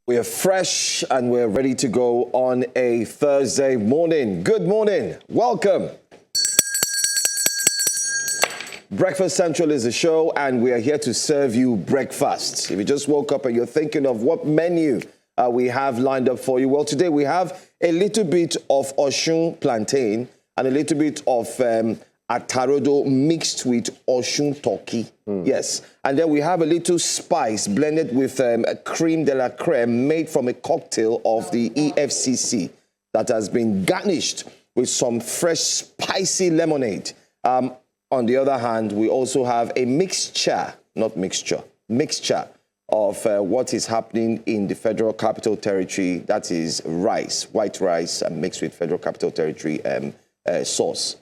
We're fresh and we're ready to go on a Thursday morning. Good morning. Welcome. Breakfast Central is the show, and we are here to serve you breakfast. If you just woke up and you're thinking of what menu we have lined up for you, well, today we have a little bit of Osun plantain and a little bit of atarodo mixed with Osun turkey. Yes. And then we have a little spice blended with a creme de la creme made from a cocktail of the EFCC that has been garnished with some fresh spicy lemonade. On the other hand, we also have a mixture of what is happening in the Federal Capital Territory. That is rice, white rice, mixed with Federal Capital Territory sauce.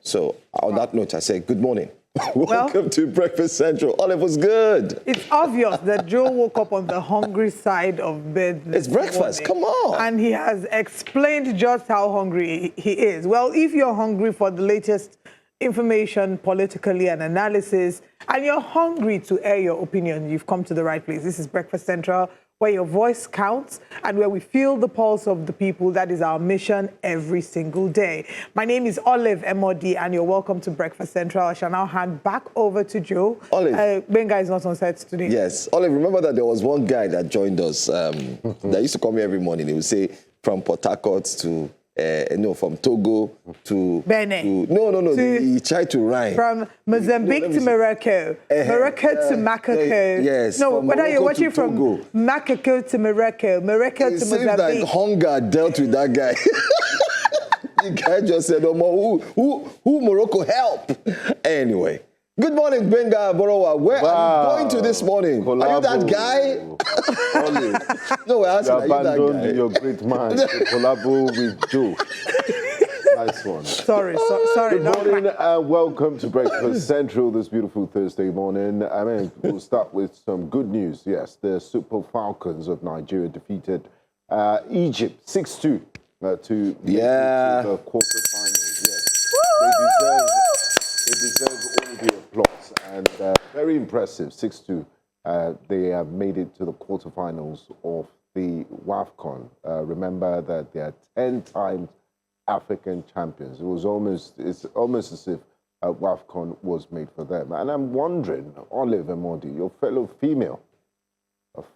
So on that note, I say good morning. Welcome to Breakfast Central. Olive was good. It's obvious that Joe woke up on the hungry side of bed. It's breakfast, come on. And he has explained just how hungry he is. Well, if you're hungry for the latest information politically and analysis, and you're hungry to air your opinion, you've come to the right place. This is Breakfast Central, where your voice counts and where we feel the pulse of the people. That is our mission every single day. My name is Olive Emodi, and you're welcome to Breakfast Central. I shall now hand back over to Joe. Olive. Benga is not on set today. Yes. Olive, remember that there was one guy that joined us that used to call me every morning. He would say from Port Harcourt to from Togo to Benin. He tried to rhyme. From Mozambique to Morocco. Morocco to Makoko. Yes. No, whether Morocco you're watching to from Togo. Makoko to Morocco, Morocco to It seems Mozambique. like hunger dealt with that guy. The guy just said, who Morocco help? Anyway. Good morning, Benga Borowa. Where are you going to this morning? Collabo. Are you that guy? No, we're asking, are you that guy? Your great man to collabo with Joe. Nice one. Sorry. Good morning and welcome to Breakfast Central this beautiful Thursday morning. We'll start with some good news. Yes, the Super Falcons of Nigeria defeated Egypt 6-2 to make it to the quarterfinals. Yes, they deserve all the applause, and very impressive 6-2. They have made it to the quarterfinals of the WAFCON. Remember that they are 10 times African champions. It's almost as if WAFCON was made for them. And I'm wondering, Olive Emodi, your fellow female,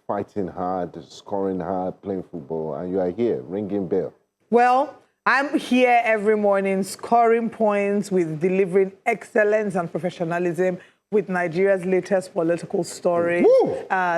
fighting hard, scoring hard, playing football, and you are here ringing bell. Well, I'm here every morning scoring points with delivering excellence and professionalism with Nigeria's latest political stories,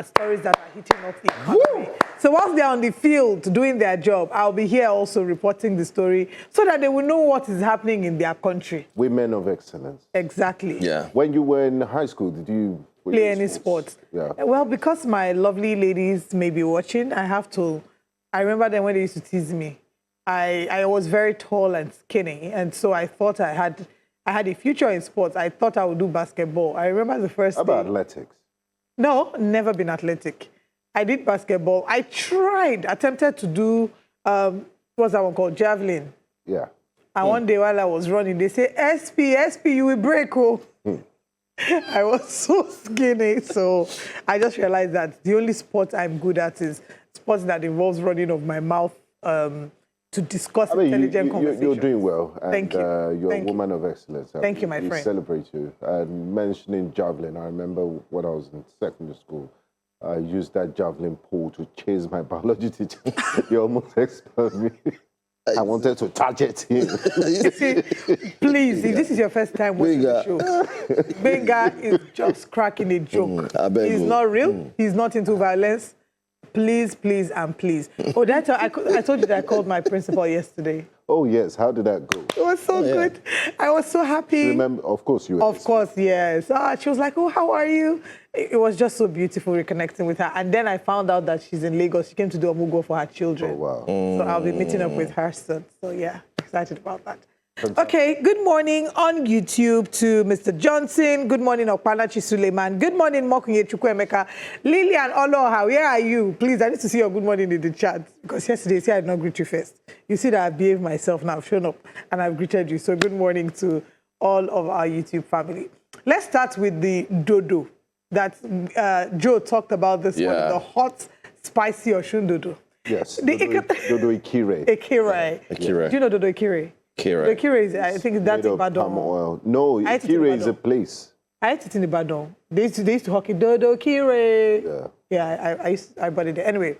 stories that are hitting up the economy. So once they're on the field doing their job, I'll be here also reporting the story so that they will know what is happening in their country. Women of excellence. Exactly. Yeah. When you were in high school, did you play any sports? Yeah. Well, because my lovely ladies may be watching, I remember them when they used to tease me. I was very tall and skinny, and so I thought I had a future in sports. I thought I would do basketball. I remember the first How about athletics? No, never been athletic. I did basketball. I attempted to do, what's that one called? Javelin. Yeah. And one day while I was running, they say, SP, you will break, oh. I was so skinny, so I just realized that the only sport I'm good at is sports that involves running of my mouth, to discuss intelligent conversations. You're doing well. And, Thank you. You're Thank a woman of excellence. Thank you, my friend. We celebrate you. Mentioning javelin, I remember when I was in secondary school, I used that javelin pole to chase my biology teacher. You almost expelled me. I wanted to target him. Please, if this is your first time watching the show, Benga is just cracking a joke. He's not real. He's not into violence. Please, please, and please. Oh, I told you that I called my principal yesterday. Oh, yes. How did that go? It was so good. I was so happy. Remember, of course you were. Of course, yes. She was like, oh, how are you? It was just so beautiful reconnecting with her. And then I found out that she's in Lagos. She came to do Omugo for her children. Oh, wow. So I'll be meeting up with her soon. So, yeah, excited about that. Okay, good morning on YouTube to Mr. Johnson. Good morning, Okpanachi Suleiman. Good morning, Mokunye Chukwemeka. Lillian Oloha, where are you? Please, I need to see your good morning in the chat. Because yesterday, I did not greet you first. You see that I've behaved myself now. I've shown up and I've greeted you. So good morning to all of our YouTube family. Let's start with the dodo that Joe talked about this morning, the hot spicy Osun dodo. Yes. The Dodo Ikire. Ekire. Ikire. Do you know Dodo Ikire? Kira. Dodo Ikire is, I think that's Made of palm Ibadan. oil. No, I ate it in Ikire is a Ibadan. place. I ate it in Ibadan. They used to hawk it, Dodo Ikire. Yeah, I bought it there. Anyway.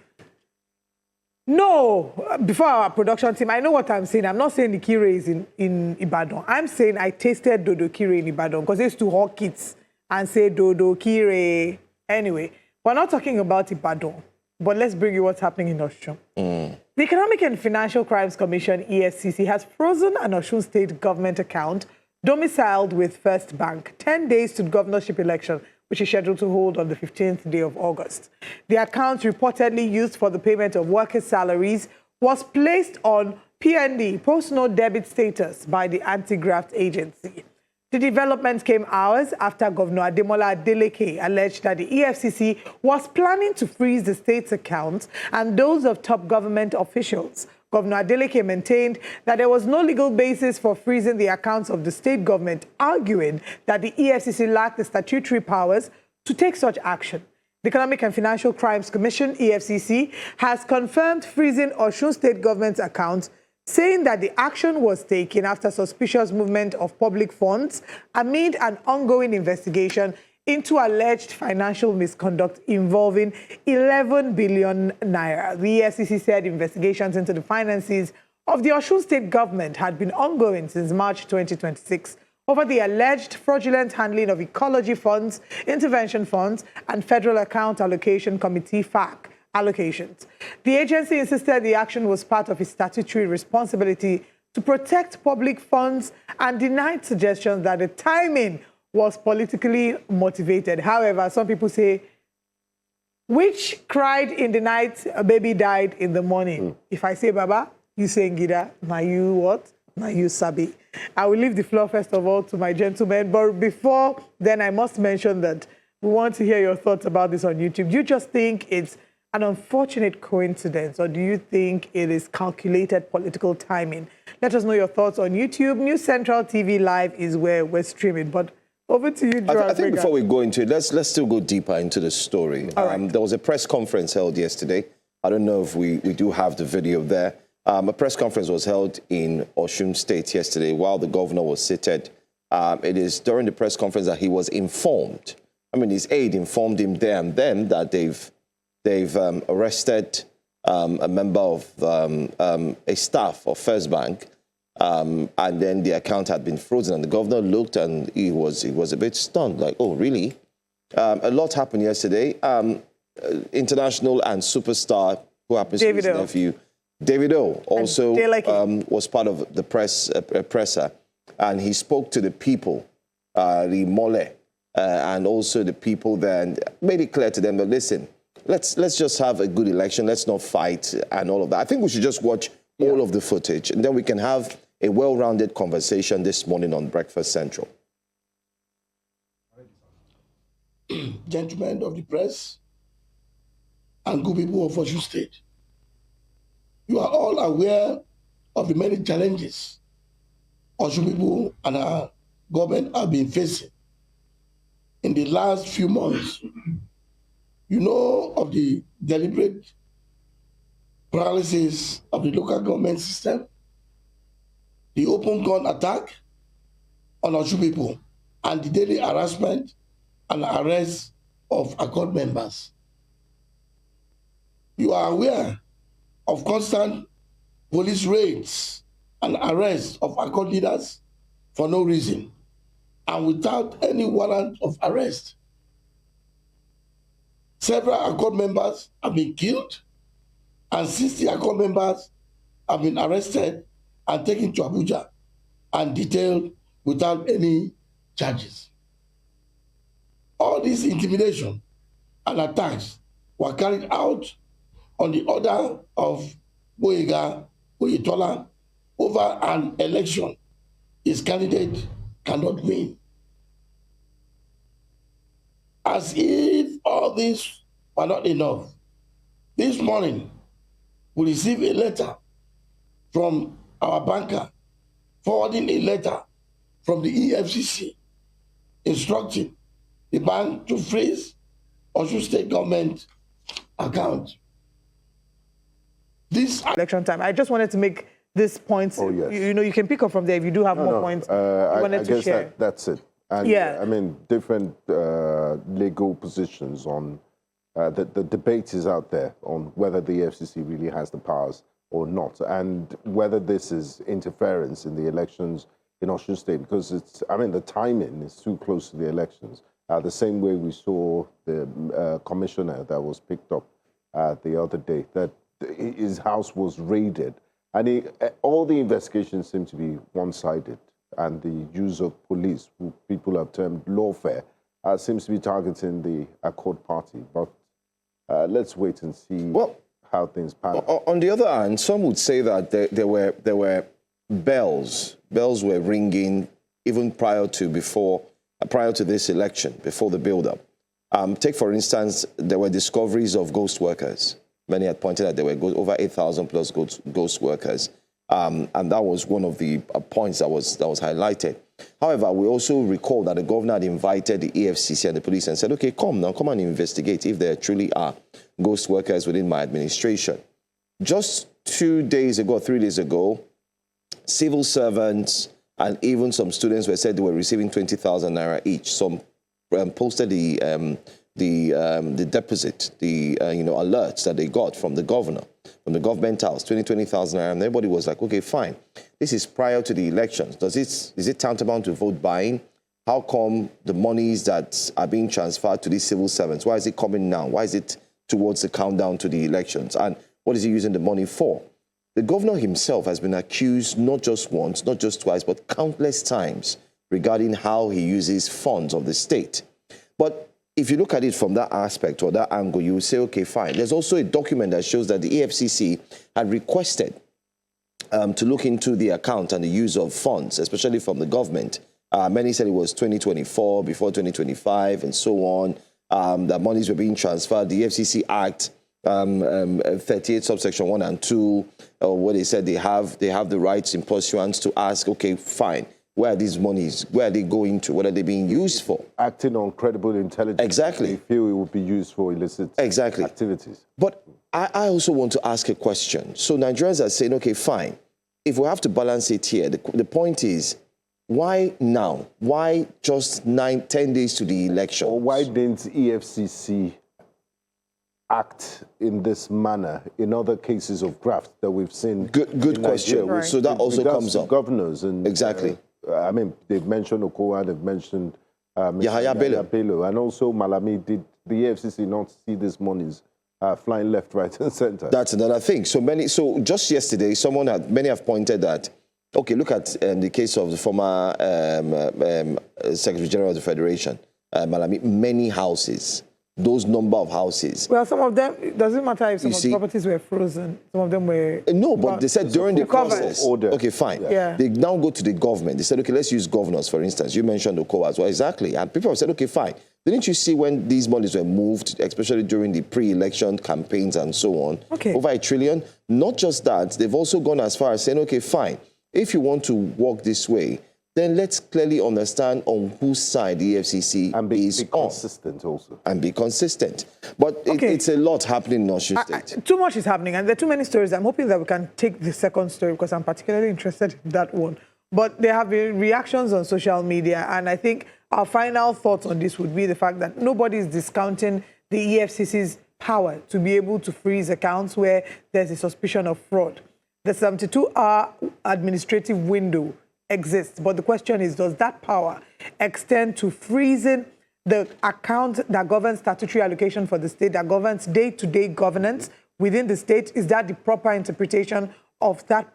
No, before our production team, I know what I'm saying. I'm not saying the Kire is in Ibadan. I'm saying I tasted Dodo Kire in Ibadan because they used to hawk it and say Dodo Kire. Anyway, we're not talking about Ibadan, but let's bring you what's happening in Osun. The Economic and Financial Crimes Commission, EFCC, has frozen an Osun State Government account domiciled with First Bank 10 days to the governorship election, which is scheduled to hold on the 15th day of August. The account, reportedly used for the payment of workers' salaries, was placed on PND, post-no debit status, by the anti-graft agency. The development came hours after Governor Ademola Adeleke alleged that the EFCC was planning to freeze the state's accounts and those of top government officials. Governor Adeleke maintained that there was no legal basis for freezing the accounts of the state government, arguing that the EFCC lacked the statutory powers to take such action. The Economic and Financial Crimes Commission, EFCC, has confirmed freezing Osun State Government's accounts, saying that the action was taken after suspicious movement of public funds amid an ongoing investigation into alleged financial misconduct involving 11 billion naira. The EFCC said investigations into the finances of the Osun State Government had been ongoing since March 2026 over the alleged fraudulent handling of ecology funds, intervention funds, and Federal Account Allocation Committee FAC allocations. The agency insisted the action was part of its statutory responsibility to protect public funds and denied suggestions that the timing was politically motivated. However, some people say, which cried in the night, a baby died in the morning. If I say Baba, you say Ngida, now you what? Now you Sabi. I will leave the floor first of all to my gentlemen, but before then I must mention that we want to hear your thoughts about this on YouTube. Do you just think it's an unfortunate coincidence, or do you think it is calculated political timing? Let us know your thoughts on YouTube. News Central TV Live is where we're streaming, but over to you, Joe. I think before we go into it, let's still go deeper into the story. Right. There was a press conference held yesterday. I don't know if we do have the video there. A press conference was held in Osun State yesterday while the governor was seated. It is during the press conference that he was informed. I mean, his aide informed him there and then that they've arrested a member of a staff of First Bank. And then the account had been frozen, and the governor looked and he was a bit stunned, like, oh, really? A lot happened yesterday. International and superstar, who happens to be his nephew, Davido, also was part of the presser, and he spoke to the people, the mole, and also the people there, and made it clear to them that, listen, let's just have a good election, let's not fight and all of that. I think we should just watch all of the footage, and then we can have a well-rounded conversation this morning on Breakfast Central. Gentlemen of the press and good people of Osun State, you are all aware of the many challenges Osun people and our government have been facing in the last few months. You know of the deliberate paralysis of the local government system, the open gun attack on Osun people, and the daily harassment and arrest of ACORD members. You are aware of constant police raids and arrests of ACORD leaders for no reason and without any warrant of arrest. Several ACORD members have been killed and 60 ACORD members have been arrested and taken to Abuja and detained without any charges. All this intimidation and attacks were carried out on the order of Boyega Oyetola over an election his candidate cannot win. As if all this were not enough, this morning we received a letter from our banker forwarding a letter from the EFCC instructing the bank to freeze Osun State Government account. This election time. I just wanted to make this point. Oh, yes. You can pick up from there if you do have more points you wanted I to guess share. that's it. And, Yeah. I mean, different legal positions on the debate is out there on whether the EFCC really has the powers or not, and whether this is interference in the elections in Osun State, because the timing is too close to the elections. The same way we saw the commissioner that was picked up the other day, that his house was raided, and all the investigations seem to be one-sided, and the use of police, who people have termed lawfare, seems to be targeting the Accord Party. But let's wait and see how things pan out. On the other hand, some would say that there were bells were ringing even prior to this election, before the build-up. Take, for instance, there were discoveries of ghost workers. Many had pointed out there were over 8,000 plus ghost workers. And that was one of the points that was highlighted. However, we also recall that the governor had invited the EFCC and the police and said, okay, come and investigate if there truly are ghost workers within my administration. Just 3 days ago, civil servants and even some students were said they were receiving 20,000 naira each. Some posted the deposit, the alerts that they got from the governor, from the government house, 20,000 naira, and everybody was like, okay, fine. This is prior to the elections. Is it tantamount to vote buying? How come the monies that are being transferred to these civil servants, why is it coming now? Why is it towards the countdown to the elections? And what is he using the money for? The governor himself has been accused not just once, not just twice, but countless times regarding how he uses funds of the state. But if you look at it from that aspect or that angle, you will say, okay, fine. There's also a document that shows that the EFCC had requested to look into the account and the use of funds, especially from the government. Many said it was 2024, before 2025, and so on. That monies were being transferred. The EFCC Act 38 subsection 1 and 2, where they said they have the rights in pursuance to ask, okay, fine, where are these monies? Where are they going to? What are they being used for? Acting on credible intelligence. Exactly. They feel it would be used for illicit activities. But I also want to ask a question. So Nigerians are saying, okay, fine. If we have to balance it here, the point is, why now? Why just 9-10 days to the election? Or why didn't EFCC act in this manner in other cases of graft that we've seen? Good question. Right. So that also comes up. Governors and Exactly. They've mentioned Okowa, they've mentioned Yahaya Bello, and also Malami. Did the EFCC not see these monies flying left, right, and center? That's another thing. So just yesterday, many have pointed that. Okay, look at the case of the former Secretary General of the Federation, Malami. Many houses. Those number of houses. Well, some of them, it doesn't matter if some of the properties were frozen. Some of them were... No, but they said during the process. Order. Okay, fine. Yeah. They now go to the government. They said, okay, let's use governors, for instance. You mentioned Okowa as well. Exactly. And people have said, okay, fine. Didn't you see when these monies were moved, especially during the pre-election campaigns and so on? Okay. Over 1 trillion. Not just that, they've also gone as far as saying, okay, fine. If you want to walk this way, then let's clearly understand on whose side the EFCC and be is consistent also. And be consistent. But it's a lot happening in Osun State. Too much is happening, and there are too many stories. I'm hoping that we can take the second story because I'm particularly interested in that one. But there have been reactions on social media, and I think our final thoughts on this would be the fact that nobody is discounting the EFCC's power to be able to freeze accounts where there's a suspicion of fraud. The 72-hour administrative window exists, but the question is, does that power extend to freezing the account that governs statutory allocation for the state, that governs day-to-day governance within the state? Is that the proper interpretation of that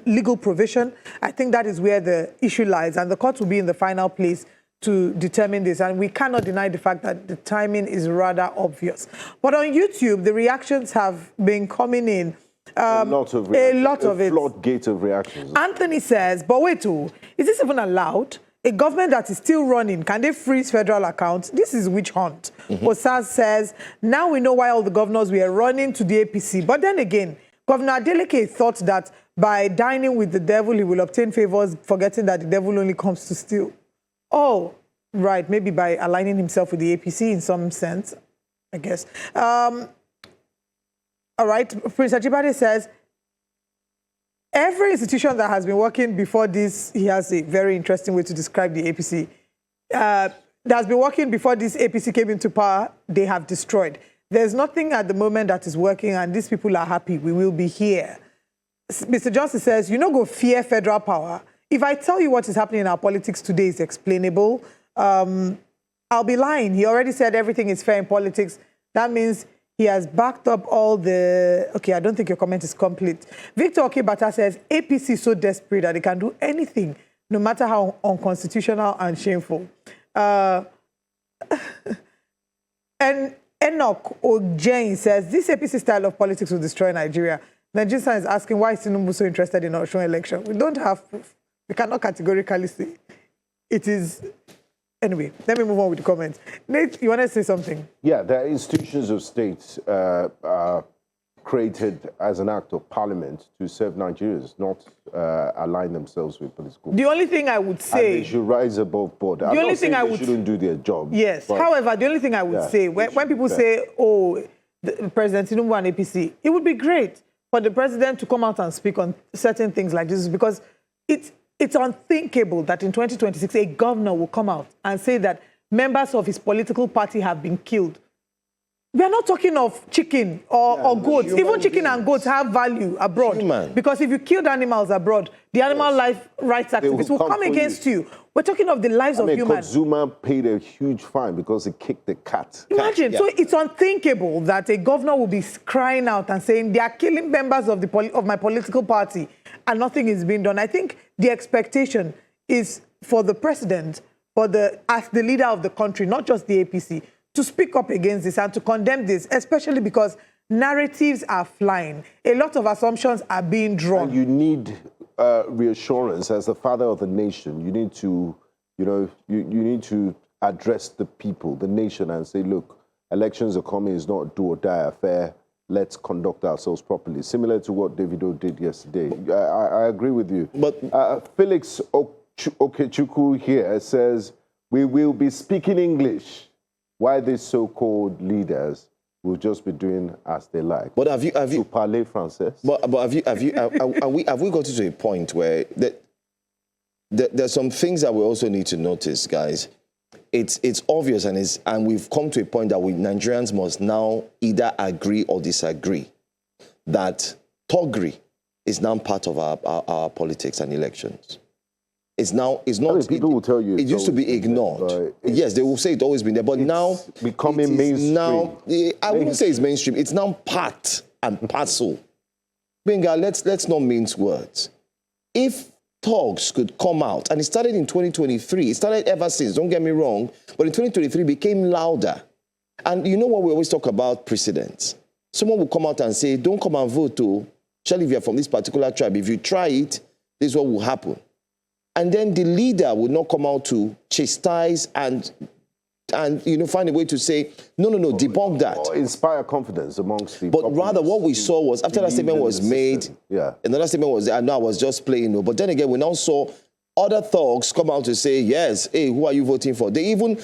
legal provision? I think that is where the issue lies, and the court will be in the final place to determine this, and we cannot deny the fact that the timing is rather obvious. But on YouTube, the reactions have been coming in. A lot of it. Floodgate of reactions. Anthony says, but wait, is this even allowed? A government that is still running, can they freeze federal accounts? This is witch hunt. Osaz says, now we know why all the governors were running to the APC. But then again, Governor Adeleke thought that by dining with the devil, he will obtain favors, forgetting that the devil only comes to steal. Oh, right, maybe by aligning himself with the APC in some sense, I guess. All right, Prince Ajibade says, every institution that has been working before this, he has a very interesting way to describe the APC, that has been working before this APC came into power, they have destroyed. There's nothing at the moment that is working, and these people are happy. We will be here. Mr. Johnson says, you know, go fear federal power. If I tell you what is happening in our politics today is explainable, I'll be lying. He already said everything is fair in politics. That means he has backed up all the... Okay, I don't think your comment is complete. Victor Okebata says, APC is so desperate that they can do anything, no matter how unconstitutional and shameful. And Enoch Ojein says, this APC style of politics will destroy Nigeria. Nigerians is asking, why is Tinubu so interested in Osun election? We don't have proof. We cannot categorically say. It is... Anyway, let me move on with the comments. Nate, you want to say something? Yeah, the institutions of states created as an act of parliament to serve Nigerians, not align themselves with political. The only thing I would say... And they should rise above board. The only thing I would... They shouldn't do their job. Yes. However, the only thing I would say, when people say, oh, President Tinubu and APC, it would be great for the president to come out and speak on certain things like this, because it's unthinkable that in 2026, a governor will come out and say that members of his political party have been killed. We are not talking of chicken or goats. Even chicken and goats have value abroad. Because if you killed animals abroad, the animal life rights activists will come against you. We're talking of the lives of humans. Zuma paid a huge fine because he kicked the cat. Imagine. So it's unthinkable that a governor will be crying out and saying they are killing members of my political party and nothing is being done. I think the expectation is for the president, as the leader of the country, not just the APC, to speak up against this and to condemn this, especially because narratives are flying. A lot of assumptions are being drawn. And you need reassurance as the father of the nation. You need to, you need to address the people, the nation, and say, look, elections are coming. It's not a do or die affair. Let's conduct ourselves properly. Similar to what Davido did yesterday. I agree with you. But Felix Okechukwu here says, we will be speaking English. Why these so-called leaders will just be doing as they like. But have you parler français? But have we got to a point where there's some things that we also need to notice, guys. It's obvious and we've come to a point that Nigerians must now either agree or disagree that thuggery is now part of our politics and elections. It's not. People will tell you it used to be ignored. Yes, they will say it's always been there, but now becoming mainstream. Now, I wouldn't say it's mainstream. It's now part and parcel. Benga, let's not mince words. If thugs could come out, and it started in 2023. It started ever since. Don't get me wrong, but in 2023 it became louder. And you know what we always talk about precedents. Someone will come out and say, "Don't come and vote, especially if you're from this particular tribe. If you try it, this is what will happen." And then the leader would not come out to chastise and find a way to say, no, debunk that. Or inspire confidence amongst the But rather what we saw was, after that statement was made, another statement was, I know I was just playing. But then again, we now saw other thugs come out to say, yes, hey, who are you voting for? They even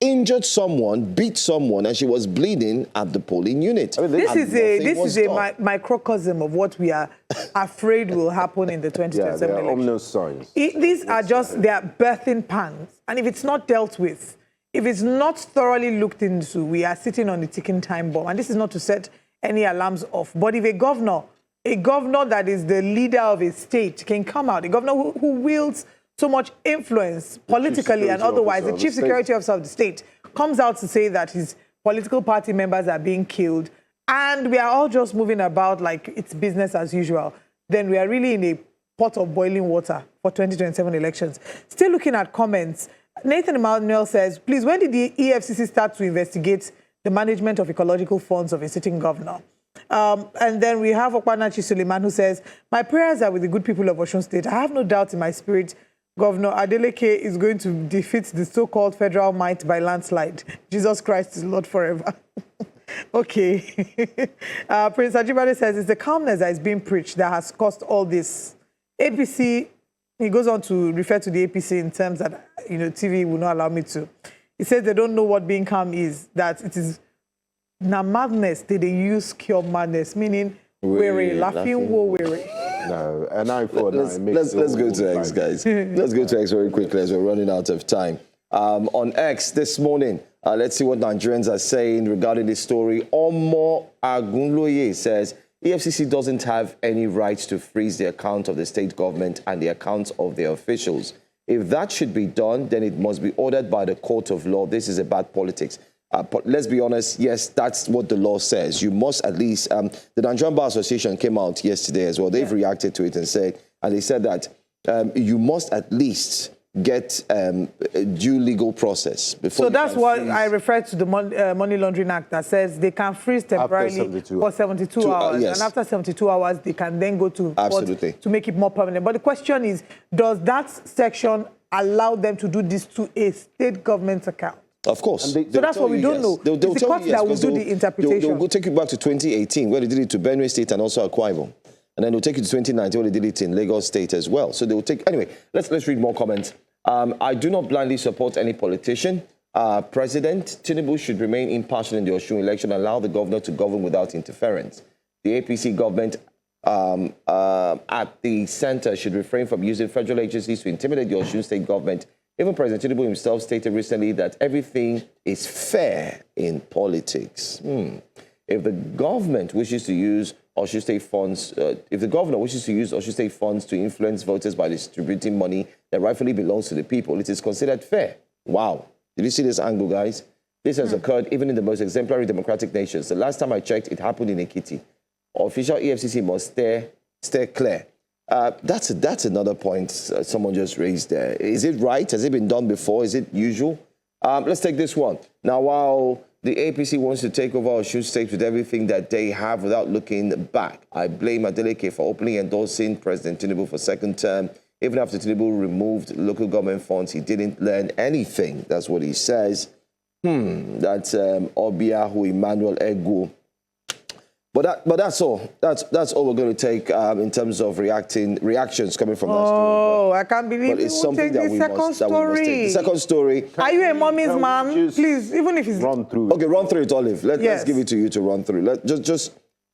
injured someone, beat someone, and she was bleeding at the polling unit. This is a microcosm of what we are afraid will happen in the 2027 election. Ominous signs. These are just their birthing pangs. And if it's not dealt with, if it's not thoroughly looked into, we are sitting on the ticking time bomb. And this is not to set any alarms off. But if a governor that is the leader of a state can come out, a governor who wields so much influence politically and otherwise, the chief security officer of the state comes out to say that his political party members are being killed and we are all just moving about like it's business as usual, then we are really in a pot of boiling water for 2027 elections. Still looking at comments, Nathan Emmanuel says, please, when did the EFCC start to investigate the management of ecological funds of a sitting governor? And then we have Okwanachi Suleiman who says, my prayers are with the good people of Osun State. I have no doubt in my spirit Governor Adeleke is going to defeat the so-called federal might by landslide. Jesus Christ is Lord forever. Okay. Prince Ajibade says, it's the calmness that is being preached that has caused all this. APC, he goes on to refer to the APC in terms that, TV will not allow me to. He says they don't know what being calm is, that it is na madness did they use cure madness, meaning weary, laughing, weary. No, an eye for an eye. Let's go to X, guys. Let's go to X very quickly as we're running out of time. On X this morning, let's see what Nigerians are saying regarding this story. Omo Agunloye says, EFCC doesn't have any right to freeze the account of the state government and the accounts of their officials. If that should be done, then it must be ordered by the court of law. This is about politics. But let's be honest, yes, that's what the law says. You must at least, the Nigerian Bar Association came out yesterday as well. They've reacted to it and they said that you must at least get a due legal process before. So that's what I refer to the Money Laundering Act that says they can freeze temporarily for 72 hours. Yes. And after 72 hours, they can then go to court to make it more permanent. But the question is, does that section allow them to do this to a state government account? Of course. So that's what we don't know. They'll it's the court that will do the interpretation. They'll go take you back to 2018, where they did it to Benue State and also Akwa Ibom. And then they'll take you to 2019, where they did it in Lagos State as well. So they'll take... Anyway, let's read more comments. I do not blindly support any politician. President Tinubu should remain impartial in the Osun election and allow the governor to govern without interference. The APC government at the center should refrain from using federal agencies to intimidate the Osun State Government. Even President Tinubu himself stated recently that everything is fair in politics. If the government wishes to use Osun State funds, if the governor wishes to use Osun State funds to influence voters by distributing money that rightfully belongs to the people, it is considered fair. Wow. Did you see this angle, guys? This has occurred even in the most exemplary democratic nations. The last time I checked, it happened in Ekiti. Official EFCC must stay clear. That's another point someone just raised there. Is it right? Has it been done before? Is it usual? Let's take this one. Now, while the APC wants to take over Osun State with everything that they have without looking back, I blame Adeleke for openly endorsing President Tinubu for second term. Even after Tinubu removed local government funds, he didn't learn anything. That's what he says. That's Obiahu Emmanuel Egu. But that's all. That's all we're going to take in terms of reactions coming from that story. Oh, I can't believe but it's you something take that the we second must take. story. The second story. Are you a mommy's man? Please, even if it's... Run through it. Okay, run through it, Olive. Let's give it to you to run through.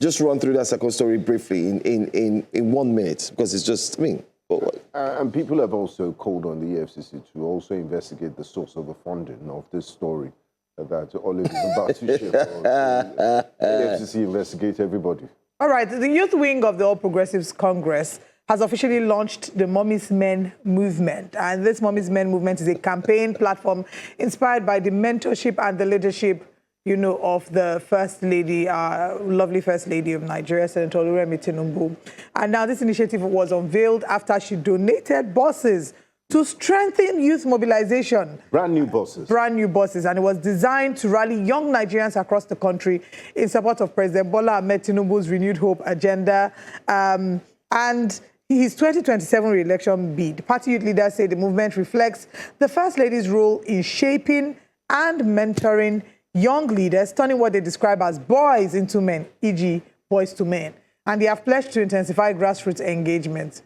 Just run through that second story briefly in 1 minute, because it's just, and people have also called on the EFCC to also investigate the source of the funding of this story that Olive is about to share. The EFCC investigate everybody. All right, the Youth Wing of the All Progressives Congress has officially launched the Mommy's Men movement. And this Mommy's Men movement is a campaign platform inspired by the mentorship and the leadership, of the First Lady, lovely First Lady of Nigeria, Senator Oluremi Tinubu. And now this initiative was unveiled after she donated buses to strengthen youth mobilization. Brand new buses. Brand new buses. And it was designed to rally young Nigerians across the country in support of President Bola Tinubu's renewed hope agenda and his 2027 re-election bid. Party youth leaders say the movement reflects the First Lady's role in shaping and mentoring young leaders, turning what they describe as boys into men, e.g. boys to men. And they have pledged to intensify grassroots engagement.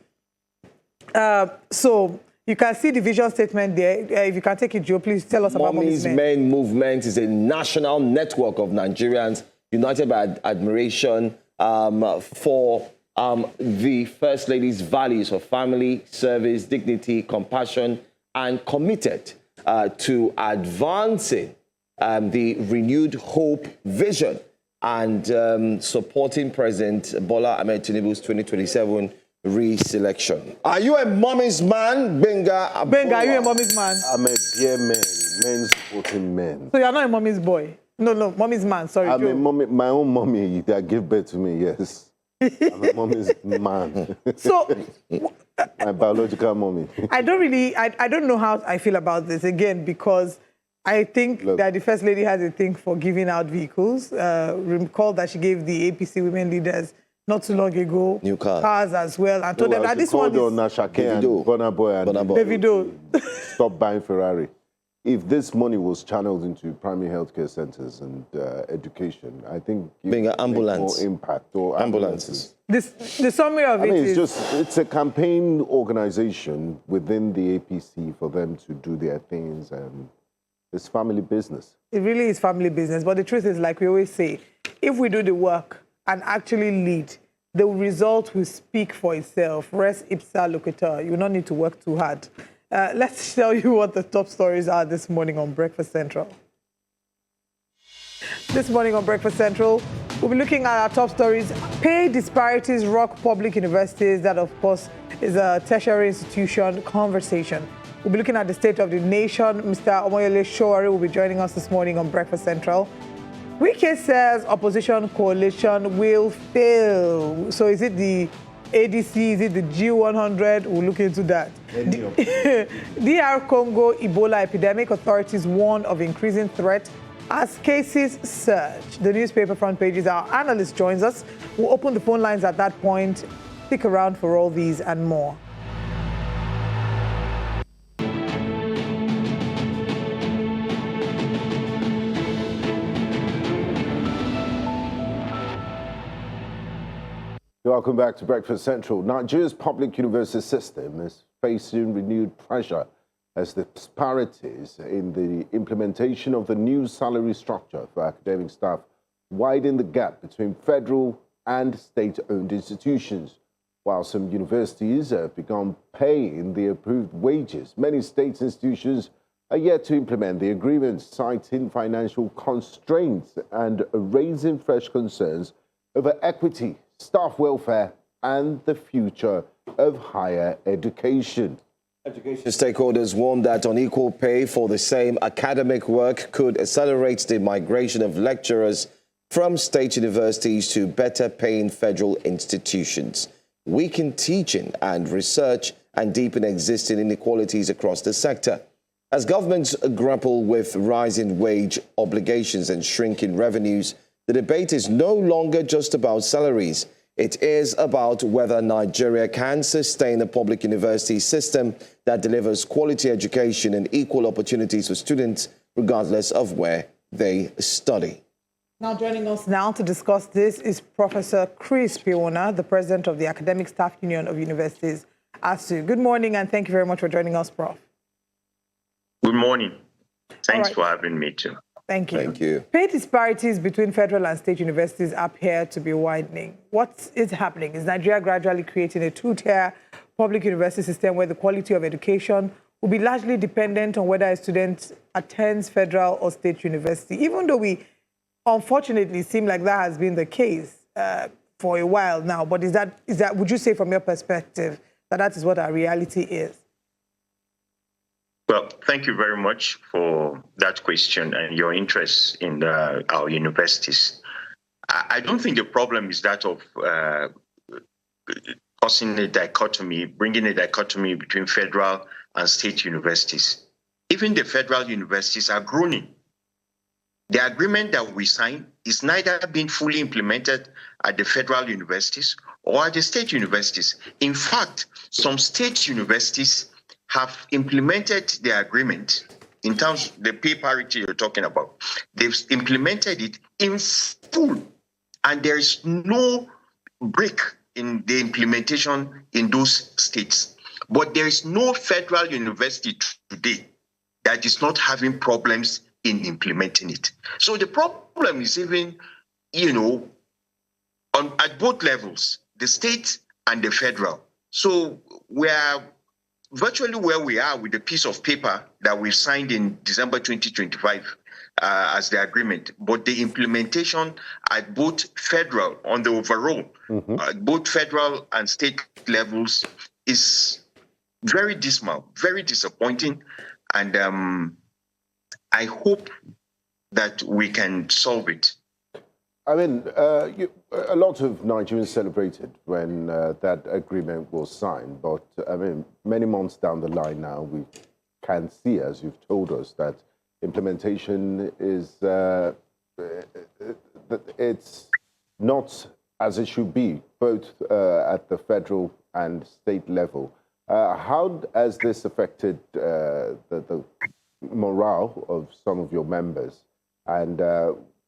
So you can see the vision statement there. If you can take it, Joe, please tell us about Mommy's Men movement is a national network of Nigerians united by admiration for the First Lady's values of family, service, dignity, compassion, and committed to advancing the renewed hope vision and supporting President Bola Tinubu's 2027 re-selection. Are you a mommy's man, Benga? Benga, are you a mommy's man? I'm a dear man, men supporting men. So you're not a mommy's boy? No, mommy's man, sorry. I'm a mommy, my own mommy that gave birth to me, yes. I'm a mommy's man. So... my biological mommy. I don't know how I feel about this, again, because I think that the First Lady has a thing for giving out vehicles. Recall that she gave the APC women leaders not too long ago new cars as well, and told them that this one is Davido. Davido. Stop buying Ferrari. If this money was channeled into primary healthcare centers and education, I think being an ambulance more impact or ambulances. The summary of it is it's a campaign organization within the APC for them to do their things, and it's family business. It really is family business. But the truth is, like we always say, if we do the work and actually lead, the result will speak for itself. Res ipsa loquitur. You will not need to work too hard. Let's tell you what the top stories are this morning on Breakfast Central. This morning on Breakfast Central, we'll be looking at our top stories. Pay disparities rock public universities. That, of course, is a tertiary institution conversation. We'll be looking at the state of the nation. Mr. Omoyele Showari will be joining us this morning on Breakfast Central. Wike says opposition coalition will fail. So is it the ADC? Is it the G100? We'll look into that. DR Congo Ebola epidemic. Authorities warn of increasing threat as cases surge. The newspaper front pages. Our analyst joins us. We'll open the phone lines at that point. Stick around for all these and more. Welcome back to Breakfast Central. Nigeria's public university system is facing renewed pressure as the disparities in the implementation of the new salary structure for academic staff widen the gap between federal and state-owned institutions. While some universities have begun paying the approved wages, many state institutions are yet to implement the agreements, citing financial constraints and raising fresh concerns over equity, staff welfare, and the future of higher education. Education stakeholders warn that unequal pay for the same academic work could accelerate the migration of lecturers from state universities to better paying federal institutions, weaken teaching and research, and deepen existing inequalities across the sector. As governments grapple with rising wage obligations and shrinking revenues, the debate is no longer just about salaries. It is about whether Nigeria can sustain a public university system that delivers quality education and equal opportunities for students, regardless of where they study. Now joining us now to discuss this is Professor Chris Piona, the president of the Academic Staff Union of Universities, ASU. Good morning, and thank you very much for joining us, Prof. Good morning. Thanks for having me too. Thank you. Thank you. Pay disparities between federal and state universities appear to be widening. What is happening? Is Nigeria gradually creating a two-tier public university system where the quality of education will be largely dependent on whether a student attends federal or state university? Even though we unfortunately seem like that has been the case for a while now, but is that would you say from your perspective that is what our reality is? Well, thank you very much for that question and your interest in our universities. I don't think the problem is that of causing a dichotomy, bringing a dichotomy between federal and state universities. Even the federal universities are groaning. The agreement that we signed is neither being fully implemented at the federal universities or at the state universities. In fact, some state universities have implemented the agreement in terms of the pay parity you're talking about. They've implemented it in full, and there is no break in the implementation in those states. But there is no federal university today that is not having problems in implementing it. So the problem is even, at both levels, the state and the federal. So we are virtually where we are with the piece of paper that we signed in December 2025 as the agreement. But the implementation at both federal, on the overall, both federal and state levels is very dismal, very disappointing. And I hope that we can solve it. I mean, a lot of Nigerians celebrated when that agreement was signed, but I mean, many months down the line now, we can see, as you've told us, that implementation is it's not as it should be, both at the federal and state level. How has this affected the morale of some of your members, and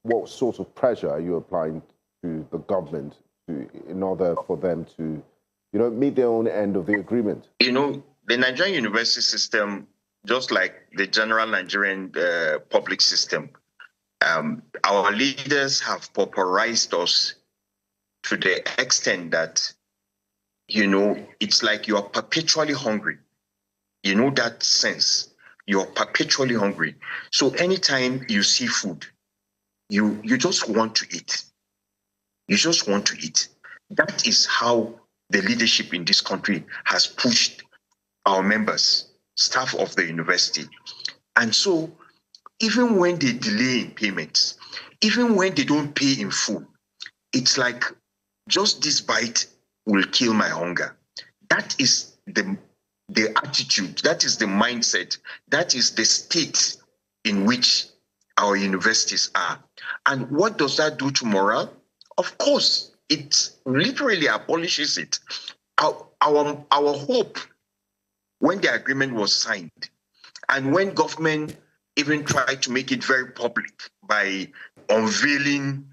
what sort of pressure are you applying to the government in order for them to, meet their own end of the agreement? The Nigerian university system, just like the general Nigerian public system, Our leaders have pauperized us to the extent that, it's like you are perpetually hungry. You know that sense. You're perpetually hungry. So anytime you see food, you just want to eat. You just want to eat. That is how the leadership in this country has pushed our members, staff of the university. And so even when they delay in payments, even when they don't pay in full, it's like just this bite will kill my hunger. That is the attitude, that is the mindset, that is the state in which our universities are. And what does that do to morale? Of course, it literally abolishes it. Our hope when the agreement was signed, and when government even tried to make it very public by unveiling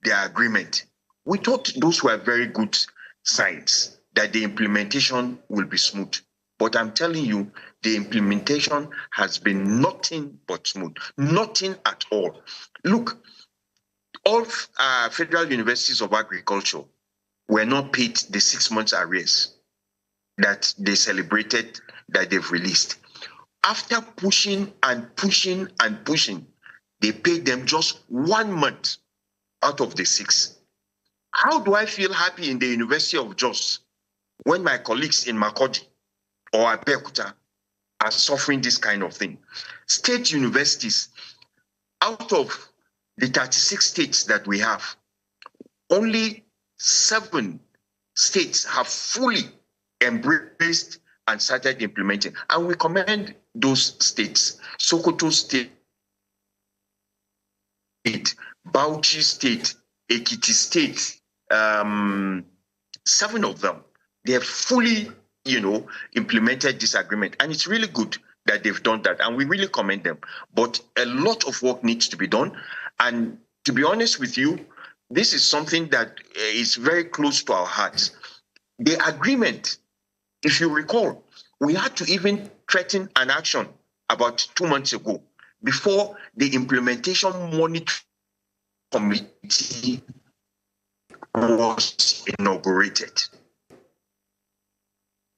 the agreement, we thought those were very good signs that the implementation will be smooth. But I'm telling you, the implementation has been nothing but smooth, nothing at all. Look, all federal universities of agriculture were not paid the 6 months arrears that they celebrated that they've released. After pushing and pushing and pushing, they paid them just 1 month out of the 6. How do I feel happy in the University of Jos when my colleagues in Makurdi or Abeokuta are suffering this kind of thing? State universities, out of the 36 states that we have, only 7 states have fully embraced and started implementing. And we commend those states. Sokoto State, Bauchi State, Ekiti State, 7 of them, they have fully, implemented this agreement. And it's really good that they've done that. And we really commend them. But a lot of work needs to be done. And to be honest with you, this is something that is very close to our hearts. The agreement, if you recall, we had to even threaten an action about 2 months ago before the implementation monitoring committee was inaugurated.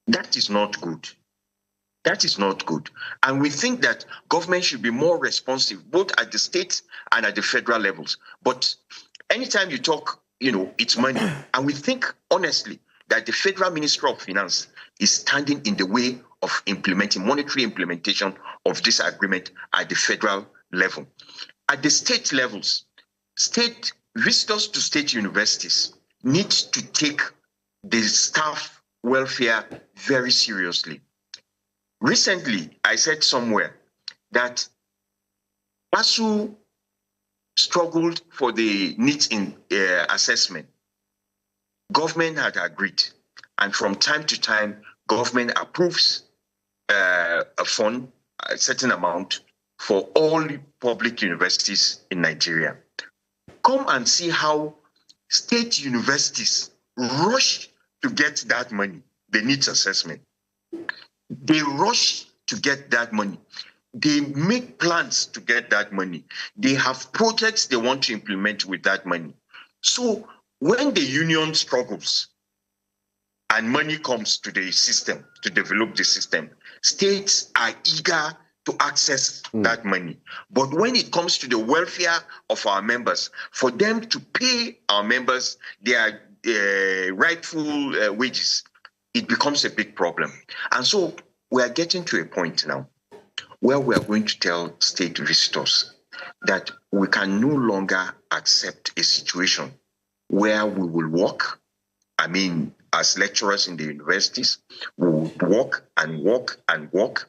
That is not good. That is not good. And we think that government should be more responsive, both at the state and at the federal levels. But anytime you talk, it's money. And we think, honestly, that the Federal Ministry of Finance is standing in the way of monetary implementation of this agreement at the federal level. At the state levels, state visitors to state universities need to take the staff welfare very seriously. Recently, I said somewhere that ASU struggled for the needs in assessment. Government had agreed, and from time to time, government approves a fund, a certain amount, for all public universities in Nigeria. Come and see how state universities rush to get that money, the needs assessment. They rush to get that money. They make plans to get that money. They have projects they want to implement with that money. So when the union struggles and money comes to the system, to develop the system, states are eager to access that money. But when it comes to the welfare of our members, for them to pay our members their rightful wages, it becomes a big problem. And so we are getting to a point now where we are going to tell state visitors that we can no longer accept a situation where we will walk, as lecturers in the universities, we will walk and walk and walk.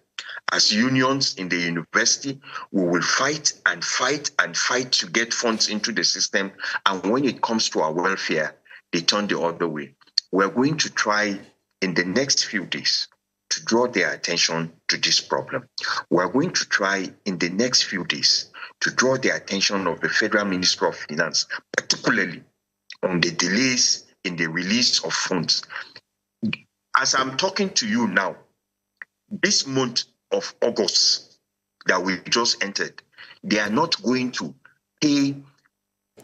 As unions in the university, we will fight and fight and fight to get funds into the system. And when it comes to our welfare, they turn the other way. We're going to try in the next few days to draw their attention to this problem. We're going to try in the next few days to draw the attention of the Federal Ministry of Finance, particularly on the delays in the release of funds. As I'm talking to you now, this month of August that we just entered, they are not going to pay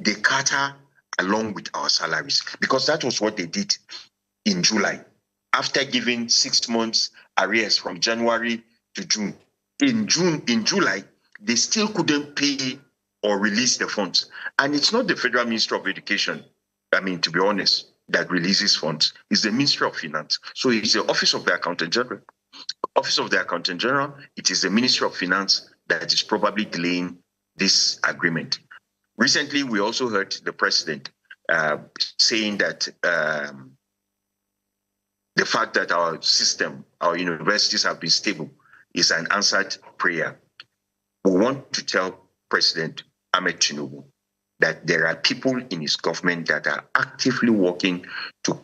the Carter along with our salaries, because that was what they did in July. After giving 6 months arrears from January to June. In July, they still couldn't pay or release the funds. And it's not the Federal Ministry of Education, to be honest, that releases funds. It's the Ministry of Finance. So it's the Office of the Accountant General. Office of the Accountant General, it is the Ministry of Finance that is probably delaying this agreement. Recently, we also heard the president saying that the fact that our system, our universities have been stable is an answered prayer. We want to tell President Ahmed Tinubu that there are people in his government that are actively working to,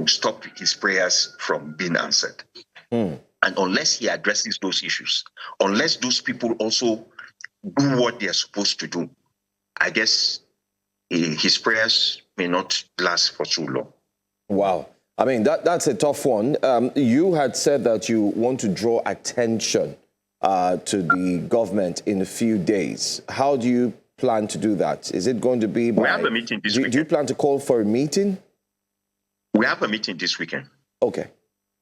stop his prayers from being answered. And unless he addresses those issues, unless those people also do what they are supposed to do, I guess his prayers may not last for too long. Wow. That's a tough one. You had said that you want to draw attention to the government in a few days. How do you plan to do that? Is it going to be by... We have a meeting this weekend. Do you plan to call for a meeting? We have a meeting this weekend.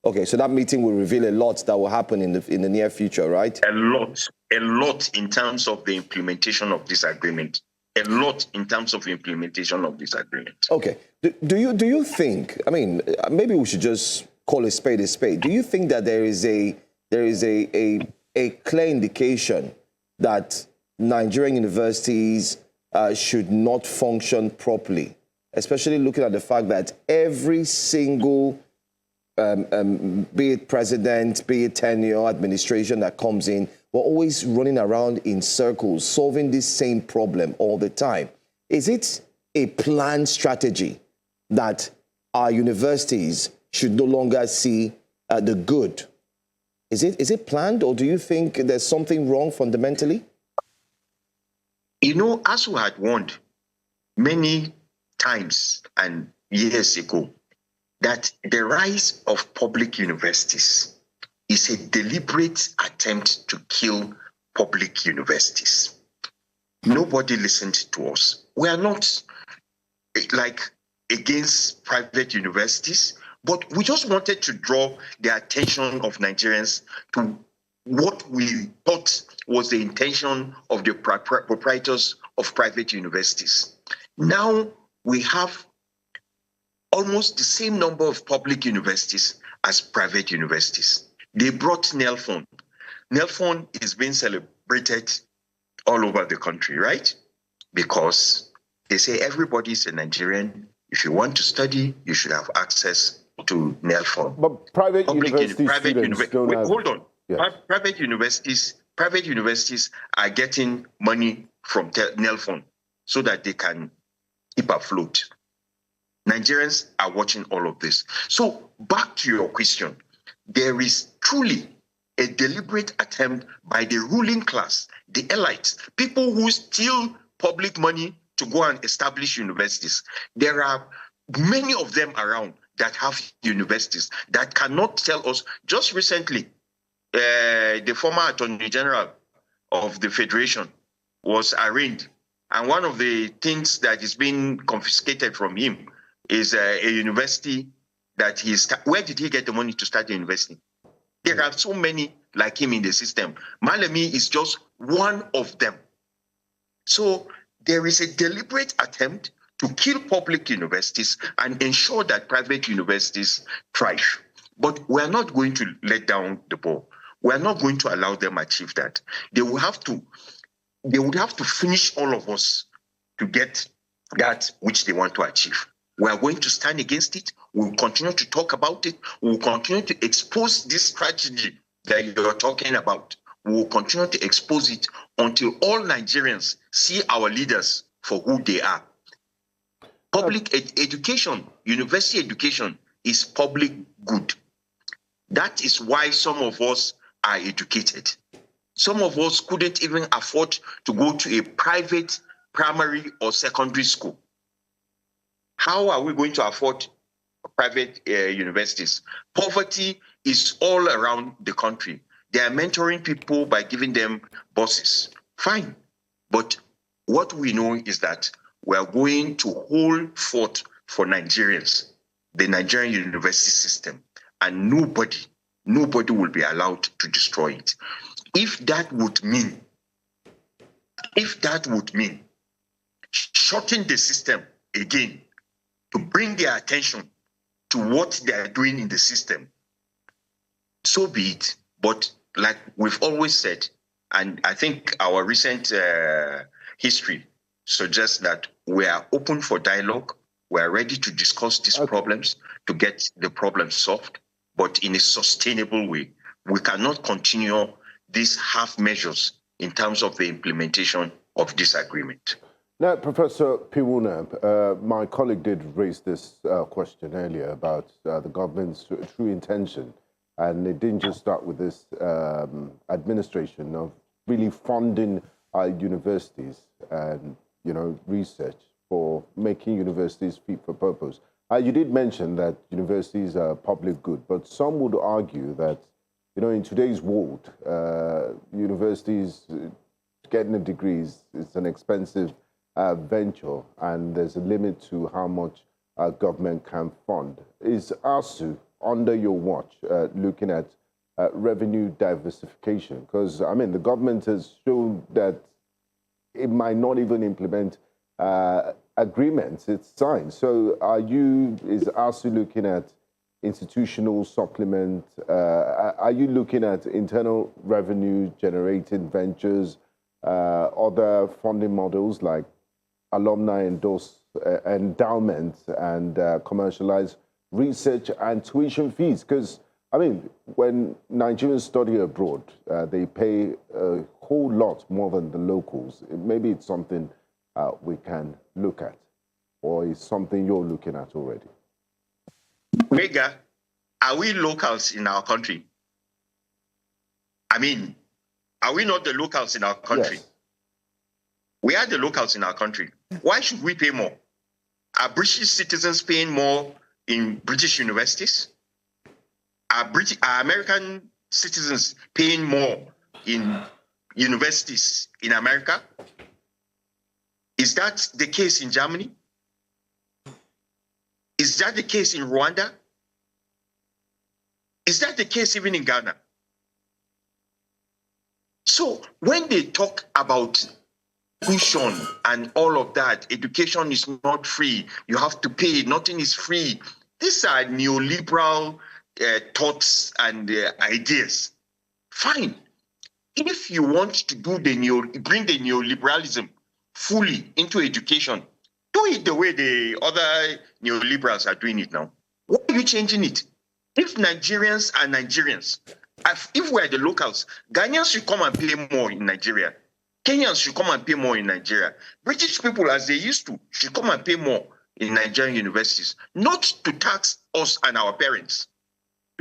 Okay, so that meeting will reveal a lot that will happen in the near future, right? A lot in terms of the implementation of this agreement. A lot in terms of implementation of this agreement. Okay. Do you think, maybe we should just call a spade a spade. Do you think that there is a clear indication that Nigerian universities should not function properly, especially looking at the fact that every single, be it president, be it tenure, administration that comes in, we're always running around in circles, solving this same problem all the time. Is it a planned strategy that our universities should no longer see the good? Is it planned, or do you think there's something wrong fundamentally? As we had warned many times and years ago, that the rise of public universities is a deliberate attempt to kill public universities. Nobody listened to us. We are not against private universities, but we just wanted to draw the attention of Nigerians to what we thought was the intention of the proprietors of private universities. Now we have almost the same number of public universities as private universities. They brought NELFON. NELFON is being celebrated all over the country, right? Because they say everybody is a Nigerian. If you want to study, you should have access to NELFON. But private universities don't have... Hold on. Yes. Private universities are getting money from NELFON so that they can keep afloat. Nigerians are watching all of this. So back to your question, there is truly a deliberate attempt by the ruling class, the elites, people who steal public money to go and establish universities. There are many of them around that have universities that cannot tell us. Just recently, the former Attorney General of the Federation was arraigned, and one of the things that is being confiscated from him is a university that where did he get the money to start the university? There are so many like him in the system. Malemi is just one of them. So there is a deliberate attempt to kill public universities and ensure that private universities thrive. But we're not going to let down the ball. We're not going to allow them achieve that. They would have to finish all of us to get that which they want to achieve. We are going to stand against it. We'll continue to talk about it. We'll continue to expose this strategy that you're talking about. We'll continue to expose it until all Nigerians see our leaders for who they are. Public education, university education is public good. That is why some of us are educated. Some of us couldn't even afford to go to a private primary or secondary school. How are we going to afford private universities? Poverty is all around the country. They are mentoring people by giving them buses. Fine. But what we know is that we are going to hold forth for Nigerians, the Nigerian university system, and nobody will be allowed to destroy it. If that would mean shutting the system again to bring their attention to what they are doing in the system, so be it. But like we've always said, and I think our recent history suggests that we are open for dialogue. We are ready to discuss these problems, to get the problems solved, but in a sustainable way. We cannot continue these half measures in terms of the implementation of this agreement. Now, Professor Piwuna, my colleague did raise this question earlier about the government's true intention, and it didn't just start with this administration of really funding our universities and, research for making universities fit for purpose. You did mention that universities are public good, but some would argue that, in today's world, universities getting a degree is an expensive venture, and there's a limit to how much government can fund. Is ASU, under your watch, looking at revenue diversification? Because, the government has shown that it might not even implement agreements it's signed. So is ASU looking at institutional supplement? Are you looking at internal revenue generating ventures, other funding models like alumni endowments and commercialized research and tuition fees? Because, when Nigerians study abroad, they pay a whole lot more than the locals. Maybe it's something we can look at, or is something you're looking at already? Mega, are we locals in our country? Are we not the locals in our country? Yes. We are the locals in our country. Why should we pay more? Are British citizens paying more in British universities? Are American citizens paying more in universities in America? Is that the case in Germany? Is that the case in Rwanda? Is that the case even in Ghana? So when they talk about tuition and all of that, education is not free, you have to pay, nothing is free. These are neoliberal thoughts and ideas. Fine. If you want to bring the neoliberalism fully into education, do it the way the other neoliberals are doing it now. Why are you changing it? If Nigerians are Nigerians, if we're the locals, Ghanaians should come and pay more in Nigeria. Kenyans should come and pay more in Nigeria. British people, as they used to, should come and pay more in Nigerian universities, not to tax us and our parents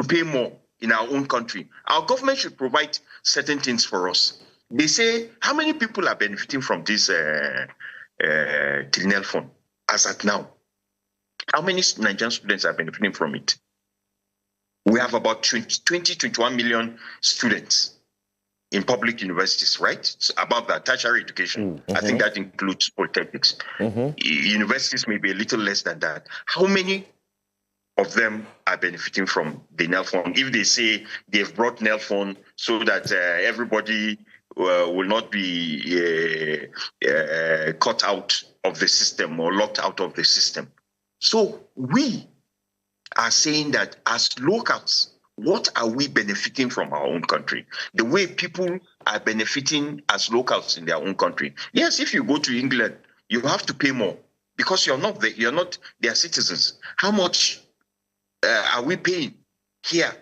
to pay more in our own country. Our government should provide certain things for us. They say, how many people are benefiting from this Trinel fund as at now? How many Nigerian students are benefiting from it? We have about 21 million students in public universities, right? So above that, tertiary education. I think that includes polytechnics. Universities may be a little less than that. How many of them are benefiting from the NEL fund? If they say they've brought NEL fund so that everybody will not be cut out of the system or locked out of the system. So we are saying that as locals, what are we benefiting from our own country? The way people are benefiting as locals in their own country. Yes, if you go to England, you have to pay more because you're not their citizens. How much are we paying here?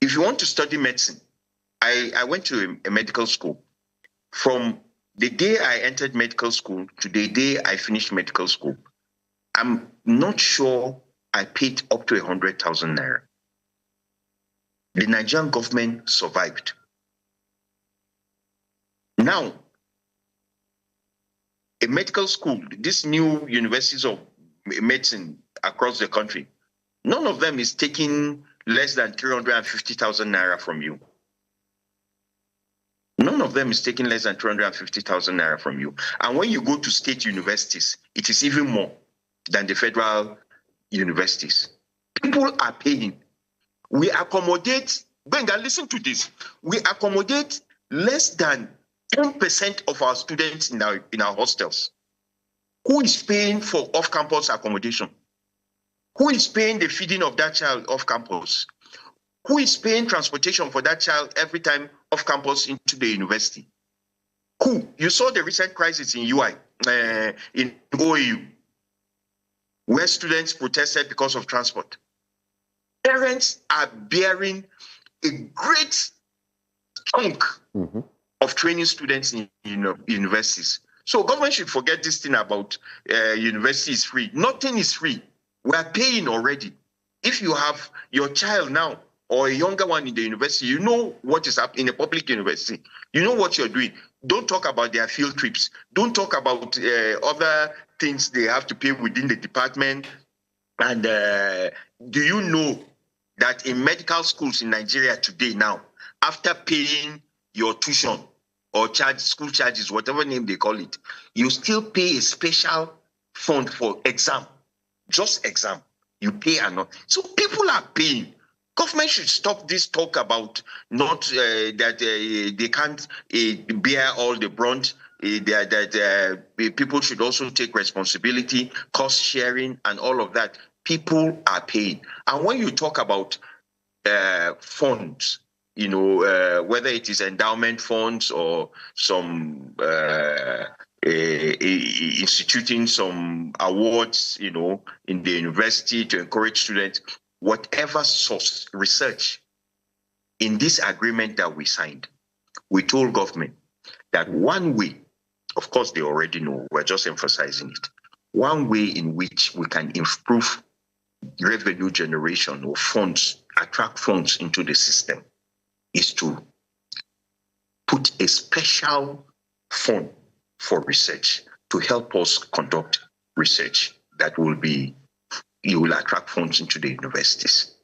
If you want to study medicine, I went to a medical school. From the day I entered medical school to the day I finished medical school, I'm not sure I paid up to 100,000 naira. The Nigerian government survived. Now, a medical school, these new universities of medicine across the country, none of them is taking less than 350,000 naira from you. None of them is taking less than 250,000 naira from you. And when you go to state universities, it is even more than the federal universities. People are paying. We accommodate, Benga, listen to this. We accommodate less than 10% of our students in our hostels. Who is paying for off-campus accommodation? Who is paying the feeding of that child off campus? Who is paying transportation for that child every time off campus into the university? Who? You saw the recent crisis in UI, in OAU, where students protested because of transport. Parents are bearing a great chunk of training students in universities. So government should forget this thing about university is free. Nothing is free. We are paying already. If you have your child now or a younger one in the university, you know what is happening in a public university. You know what you're doing. Don't talk about their field trips. Don't talk about other things they have to pay within the department. And do you know that in medical schools in Nigeria today now, after paying your tuition or school charges, whatever name they call it, you still pay a special fund for exam. Just exam, you pay or not. So people are paying. Government should stop this talk about not that they can't bear all the brunt. That people should also take responsibility, cost sharing, and all of that. People are paying. And when you talk about funds, whether it is endowment funds or some instituting some awards, in the university to encourage students, whatever source research. In this agreement that we signed, we told government that one way, of course they already know, we're just emphasizing it, one way in which we can improve revenue generation or funds, attract funds into the system, is to put a special fund for research to help us conduct research that will attract funds into the universities.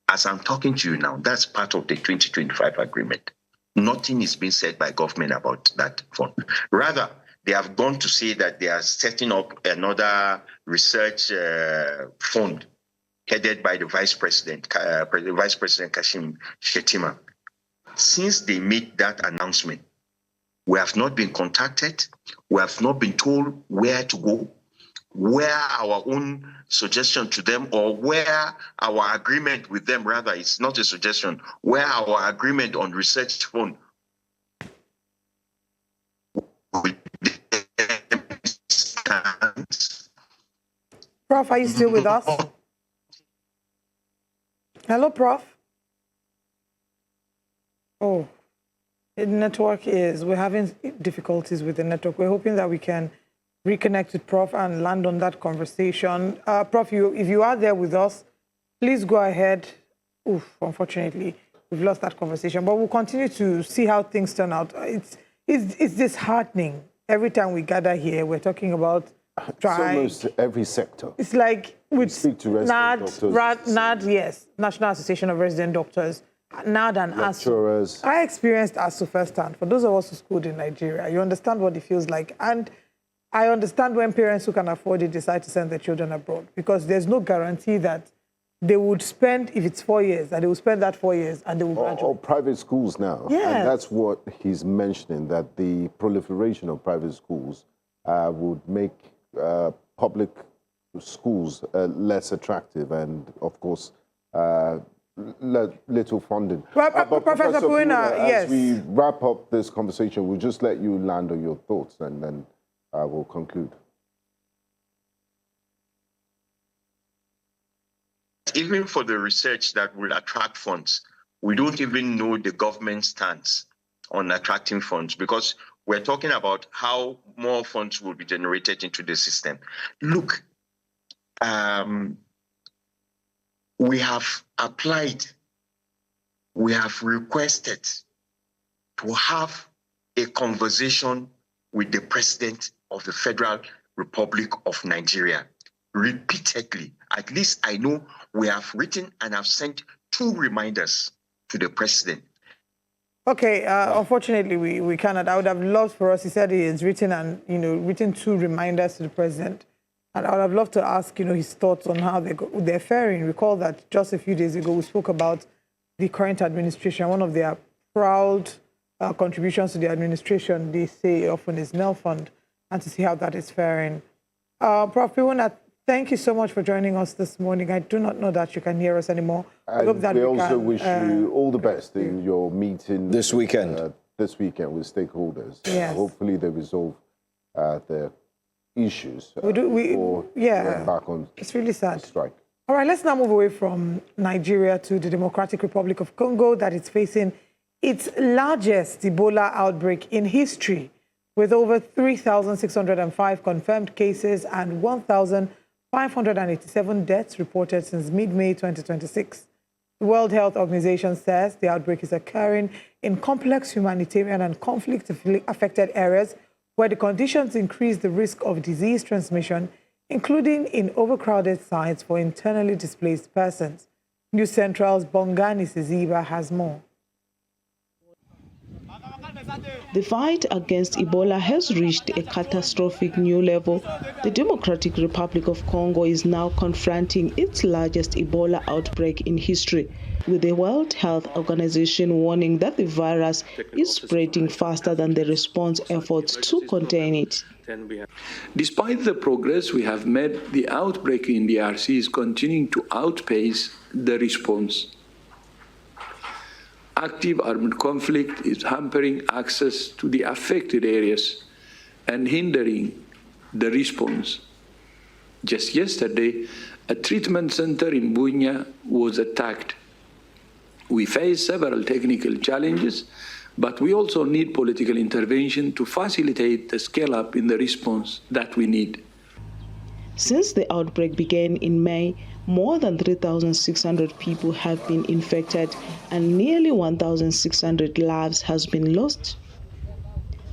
As I'm talking to you now, that's part of the 2025 agreement. Nothing is being said by government about that fund. Rather, they have gone to say that they are setting up another research fund headed by the Vice President Kashim Shettima. Since they made that announcement, we have not been contacted. We have not been told where to go, where our own suggestion to them, or where our agreement with them, rather, it's not a suggestion, where our agreement on research fund stands. Prof, are you still with us? Hello, Prof. Oh. The network we're having difficulties with the network. We're hoping that we can reconnect with Prof and land on that conversation. Prof, if you are there with us, please go ahead. Unfortunately, we've lost that conversation, but we'll continue to see how things turn out. It's disheartening. Every time we gather here, we're talking about strike. Almost every sector. It's like with NAD, yes, National Association of Resident Doctors, NAD and ASU. I experienced ASU firsthand. For those of us who schooled in Nigeria, you understand what it feels like. And I understand when parents who can afford it decide to send their children abroad, because there's no guarantee that they would spend, if it's 4 years, that they will spend that 4 years and they will graduate. Or private schools now. Yes. And that's what he's mentioning, that the proliferation of private schools would make public schools less attractive and, of course, little funding. But Professor Puina, yes. As we wrap up this conversation, we'll just let you land on your thoughts and then we'll conclude. Even for the research that will attract funds, we don't even know the government stance on attracting funds, because we're talking about how more funds will be generated into the system. Look, we have applied, we have requested to have a conversation with the President of the Federal Republic of Nigeria repeatedly. At least I know we have written and have sent 2 reminders to the President. Okay, unfortunately, we cannot. I would have loved for us. He said he has written written 2 reminders to the president, and I would have loved to ask his thoughts on how they're faring. Recall that just a few days ago we spoke about the current administration. One of their proud contributions to the administration, they say often, is NEL Fund, and to see how that is faring. Prof. Piwuna, thank you so much for joining us this morning. I do not know that you can hear us anymore. And hope that we also wish you all the best in your meeting this weekend. This weekend with stakeholders. Yes. Hopefully they resolve the issues. Yeah, back on it's really sad. strike. All right, let's now move away from Nigeria to the Democratic Republic of Congo, that is facing its largest Ebola outbreak in history, with over 3,605 confirmed cases and 1,587 deaths reported since mid-May 2026. The World Health Organization says the outbreak is occurring in complex humanitarian and conflict-affected areas where the conditions increase the risk of disease transmission, including in overcrowded sites for internally displaced persons. News Central's Bongani Siziba has more. The fight against Ebola has reached a catastrophic new level. The Democratic Republic of Congo is now confronting its largest Ebola outbreak in history, with the World Health Organization warning that the virus is spreading faster than the response efforts to contain it. Despite the progress we have made, the outbreak in the DRC is continuing to outpace the response. Active armed conflict is hampering access to the affected areas and hindering the response. Just yesterday, a treatment center in Bunia was attacked. We face several technical challenges, but we also need political intervention to facilitate the scale-up in the response that we need. Since the outbreak began in May, more than 3,600 people have been infected and nearly 1,600 lives has been lost.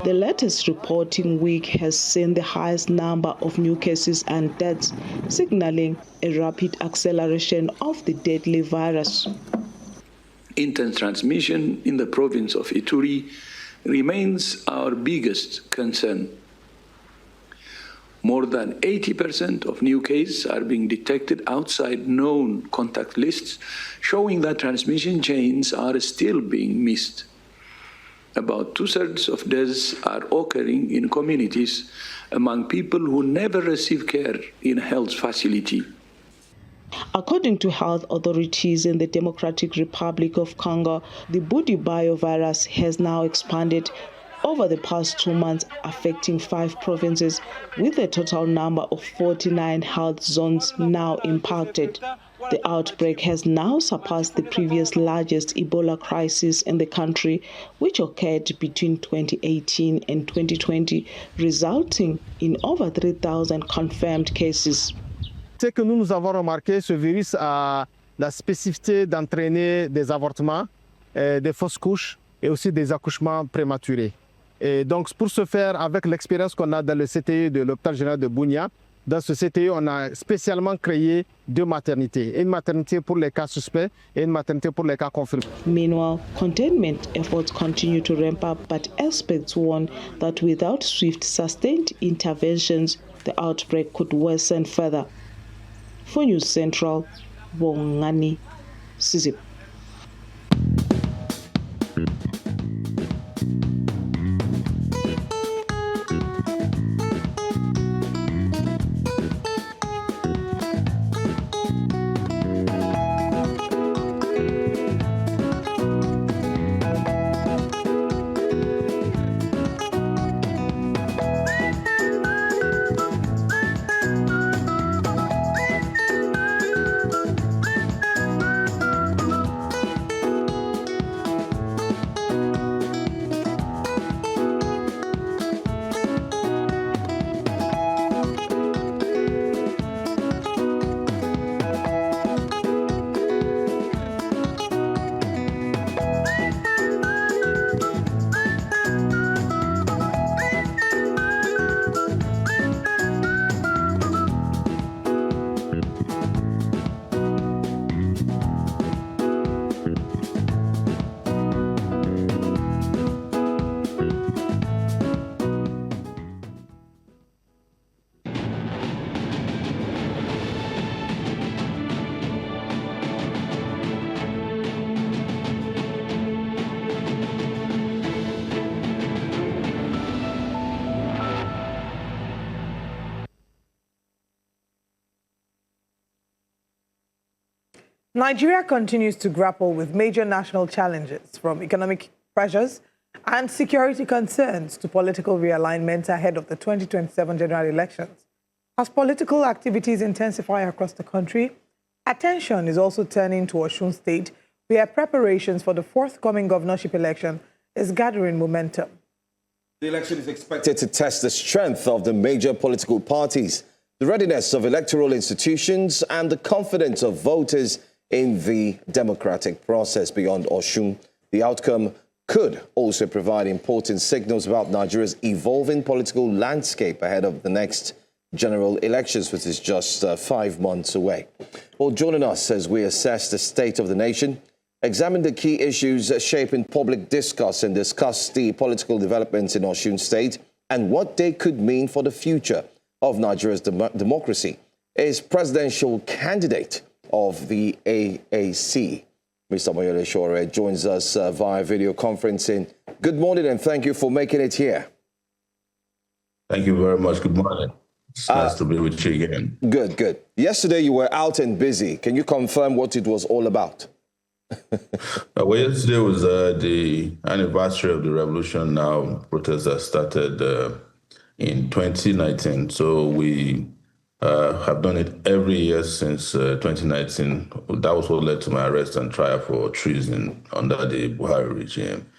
The latest reporting week has seen the highest number of new cases and deaths, signaling a rapid acceleration of the deadly virus. Intense transmission in the province of Ituri remains our biggest concern. More than 80% of new cases are being detected outside known contact lists, showing that transmission chains are still being missed. About 2/3 of deaths are occurring in communities among people who never receive care in a health facility. According to health authorities in the Democratic Republic of Congo, the Bundi virus has now expanded over the past 2 months, affecting 5 provinces, with a total number of 49 health zones now impacted. The outbreak has now surpassed the previous largest Ebola crisis in the country, which occurred between 2018 and 2020, resulting in over 3,000 confirmed cases. Ce que nous avons remarqué, ce virus a la spécificité d'entraîner des avortements, des fausses couches et aussi des accouchements prématurés. Et donc, pour ce faire, avec l'expérience qu'on a dans le CTI de l'hôpital général de Bunia, dans ce CTI, on a spécialement créé 2 maternités. Une maternité pour les cas suspects et une maternité pour les cas confirmés. Meanwhile, containment efforts continue to ramp up, but experts warn that without swift, sustained interventions, the outbreak could worsen further. For News Central, Bongani Siziba. Nigeria continues to grapple with major national challenges, from economic pressures and security concerns to political realignment ahead of the 2027 general elections. As political activities intensify across the country, attention is also turning to Osun State, where preparations for the forthcoming governorship election is gathering momentum. The election is expected to test the strength of the major political parties, the readiness of electoral institutions, and the confidence of voters in the democratic process. Beyond Osun, the outcome could also provide important signals about Nigeria's evolving political landscape ahead of the next general elections, which is just 5 months away. Well, joining us as we assess the state of the nation, examine the key issues shaping public discourse, and discuss the political developments in Osun State and what they could mean for the future of Nigeria's democracy, is presidential candidate of the AAC. Mr. Moyole Shore joins us via video conferencing. Good morning and thank you for making it here. Thank you very much. Good morning. It's nice to be with you again. Good, good. Yesterday you were out and busy. Can you confirm what it was all about? Well, yesterday was the anniversary of the revolution. Now protests that started in 2019. So we have done it every year since 2019. That was what led to my arrest and trial for treason under the Buhari regime.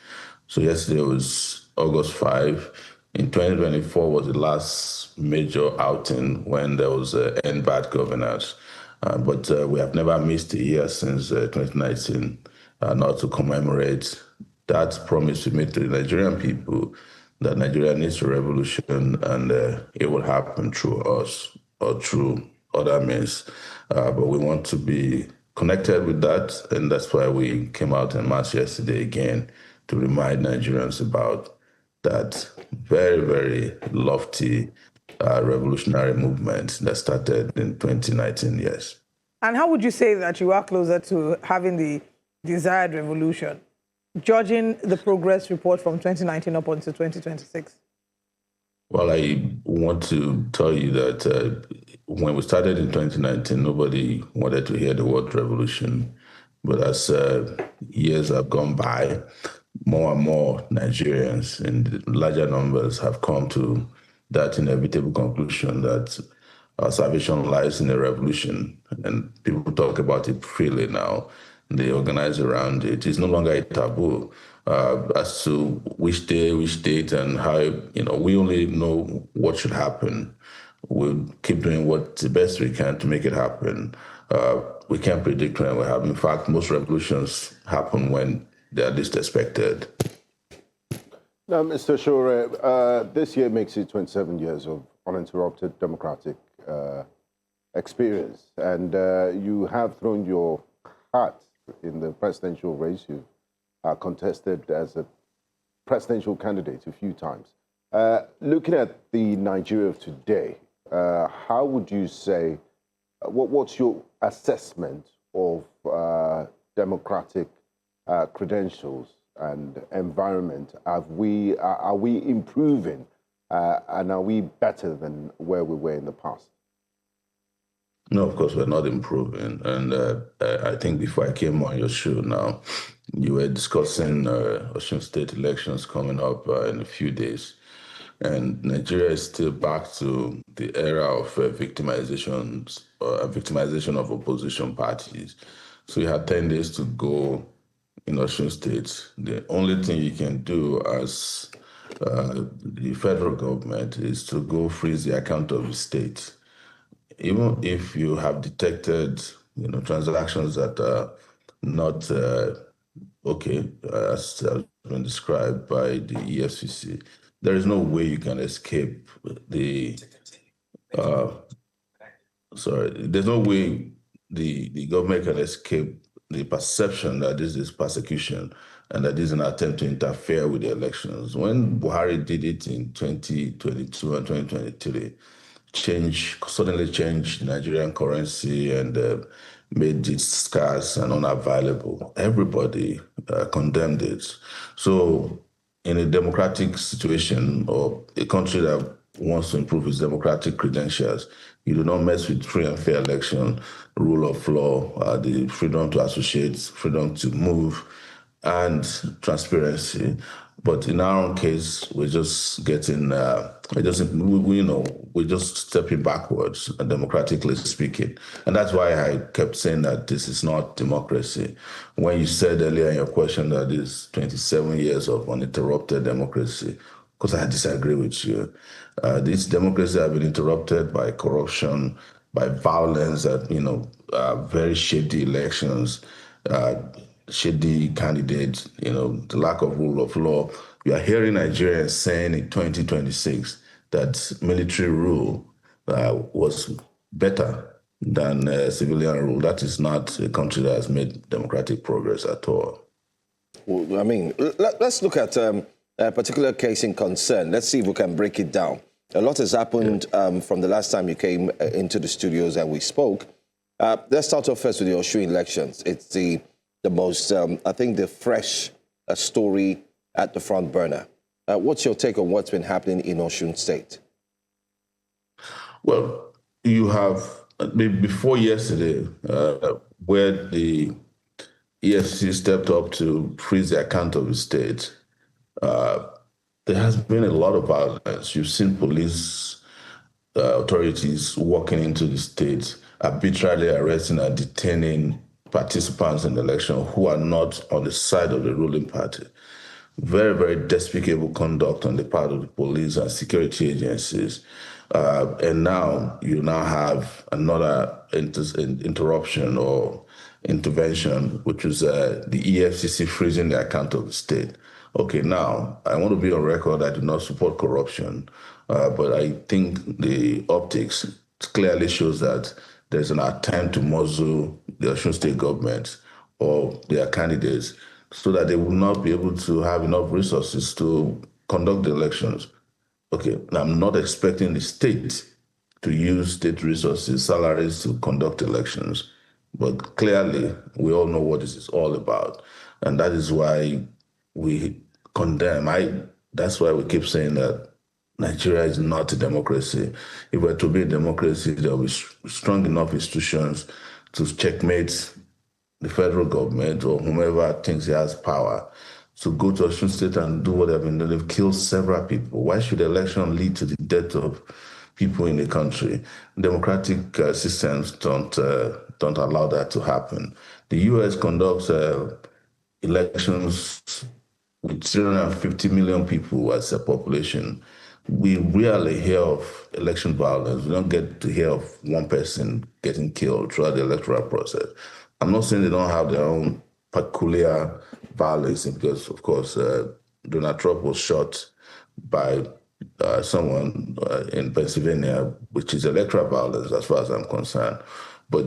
So yesterday was August 5. In 2024 was the last major outing when there was end bad governance. But we have never missed a year since 2019 not to commemorate that promise we made to the Nigerian people that Nigeria needs a revolution and it will happen through us or through other means. But we want to be connected with that, and that's why we came out en masse yesterday again to remind Nigerians about that very, very lofty revolutionary movement that started in 2019, yes. And how would you say that you are closer to having the desired revolution, judging the progress report from 2019 up until 2026? Well, I want to tell you that when we started in 2019, nobody wanted to hear the word revolution. But as years have gone by, more and more Nigerians in larger numbers have come to that inevitable conclusion that our salvation lies in a revolution. And people talk about it freely now. They organize around it. It's no longer a taboo. As to which day, which date, and how, we only know what should happen. We'll keep doing the best we can to make it happen. We can't predict when it will happen. In fact, most revolutions happen when they are least expected. Now, Mr. Shore, this year makes it 27 years of uninterrupted democratic experience, and you have thrown your hat in the presidential race. You've contested as a presidential candidate a few times. Looking at the Nigeria of today, how would you say, what's your assessment of democratic credentials and environment? Are we improving and are we better than where we were in the past? No, of course, we're not improving. And I think before I came on your show now, you were discussing Osun State elections coming up in a few days. And Nigeria is still back to the era of victimization of opposition parties. So you had 10 days to go in Osun State. The only thing you can do as the federal government is to go freeze the account of the state. Even if you have detected, transactions that are not okay, as has been described by the EFCC, there is no way you can escape there's no way the government can escape the perception that this is persecution and that this is an attempt to interfere with the elections. When Buhari did it in 2022 and 2023, suddenly changed the Nigerian currency and made it scarce and unavailable. Everybody condemned it. So in a democratic situation or a country that wants to improve his democratic credentials. You do not mess with free and fair election, rule of law, the freedom to associate, freedom to move, and transparency. But in our own case, we're just getting, we're just stepping backwards, democratically speaking. And that's why I kept saying that this is not democracy. When you said earlier in your question that it's 27 years of uninterrupted democracy, because I disagree with you. This democracy has been interrupted by corruption, by violence, very shady elections, shady candidates, the lack of rule of law. We are hearing Nigerians saying in 2026 that military rule was better than civilian rule. That is not a country that has made democratic progress at all. Well, I mean, let's look at a particular case in concern. Let's see if we can break it down. A lot has happened from the last time you came into the studios and we spoke. Let's start off first with the Osun elections. It's the most, I think, the fresh story at the front burner. What's your take on what's been happening in Osun State? Well, you have, before yesterday, where the EFCC stepped up to freeze the account of the state, there has been a lot of violence. You've seen police authorities walking into the state, arbitrarily arresting and detaining participants in the election who are not on the side of the ruling party. Very, very despicable conduct on the part of the police and security agencies. And now you have another interruption or intervention, which is the EFCC freezing the account of the state. Okay, now, I want to be on record, I do not support corruption, but I think the optics clearly shows that there's an attempt to muzzle the Osun State Government or their candidates so that they will not be able to have enough resources to conduct the elections. Okay, I'm not expecting the state to use state resources, salaries to conduct elections, but clearly we all know what this is all about. And that is why we condemn. That's why we keep saying that Nigeria is not a democracy. If we're to be a democracy, there will be strong enough institutions to checkmate the federal government or whomever thinks he has power to go to Osun State and do what they've been doing. They've killed several people. Why should the election lead to the death of people in the country? Democratic systems don't allow that to happen. The U.S. conducts elections with 350 million people as a population. We rarely hear of election violence. We don't get to hear of one person getting killed throughout the electoral process. I'm not saying they don't have their own peculiar violence, because, of course, Donald Trump was shot by someone in Pennsylvania, which is electoral violence as far as I'm concerned. But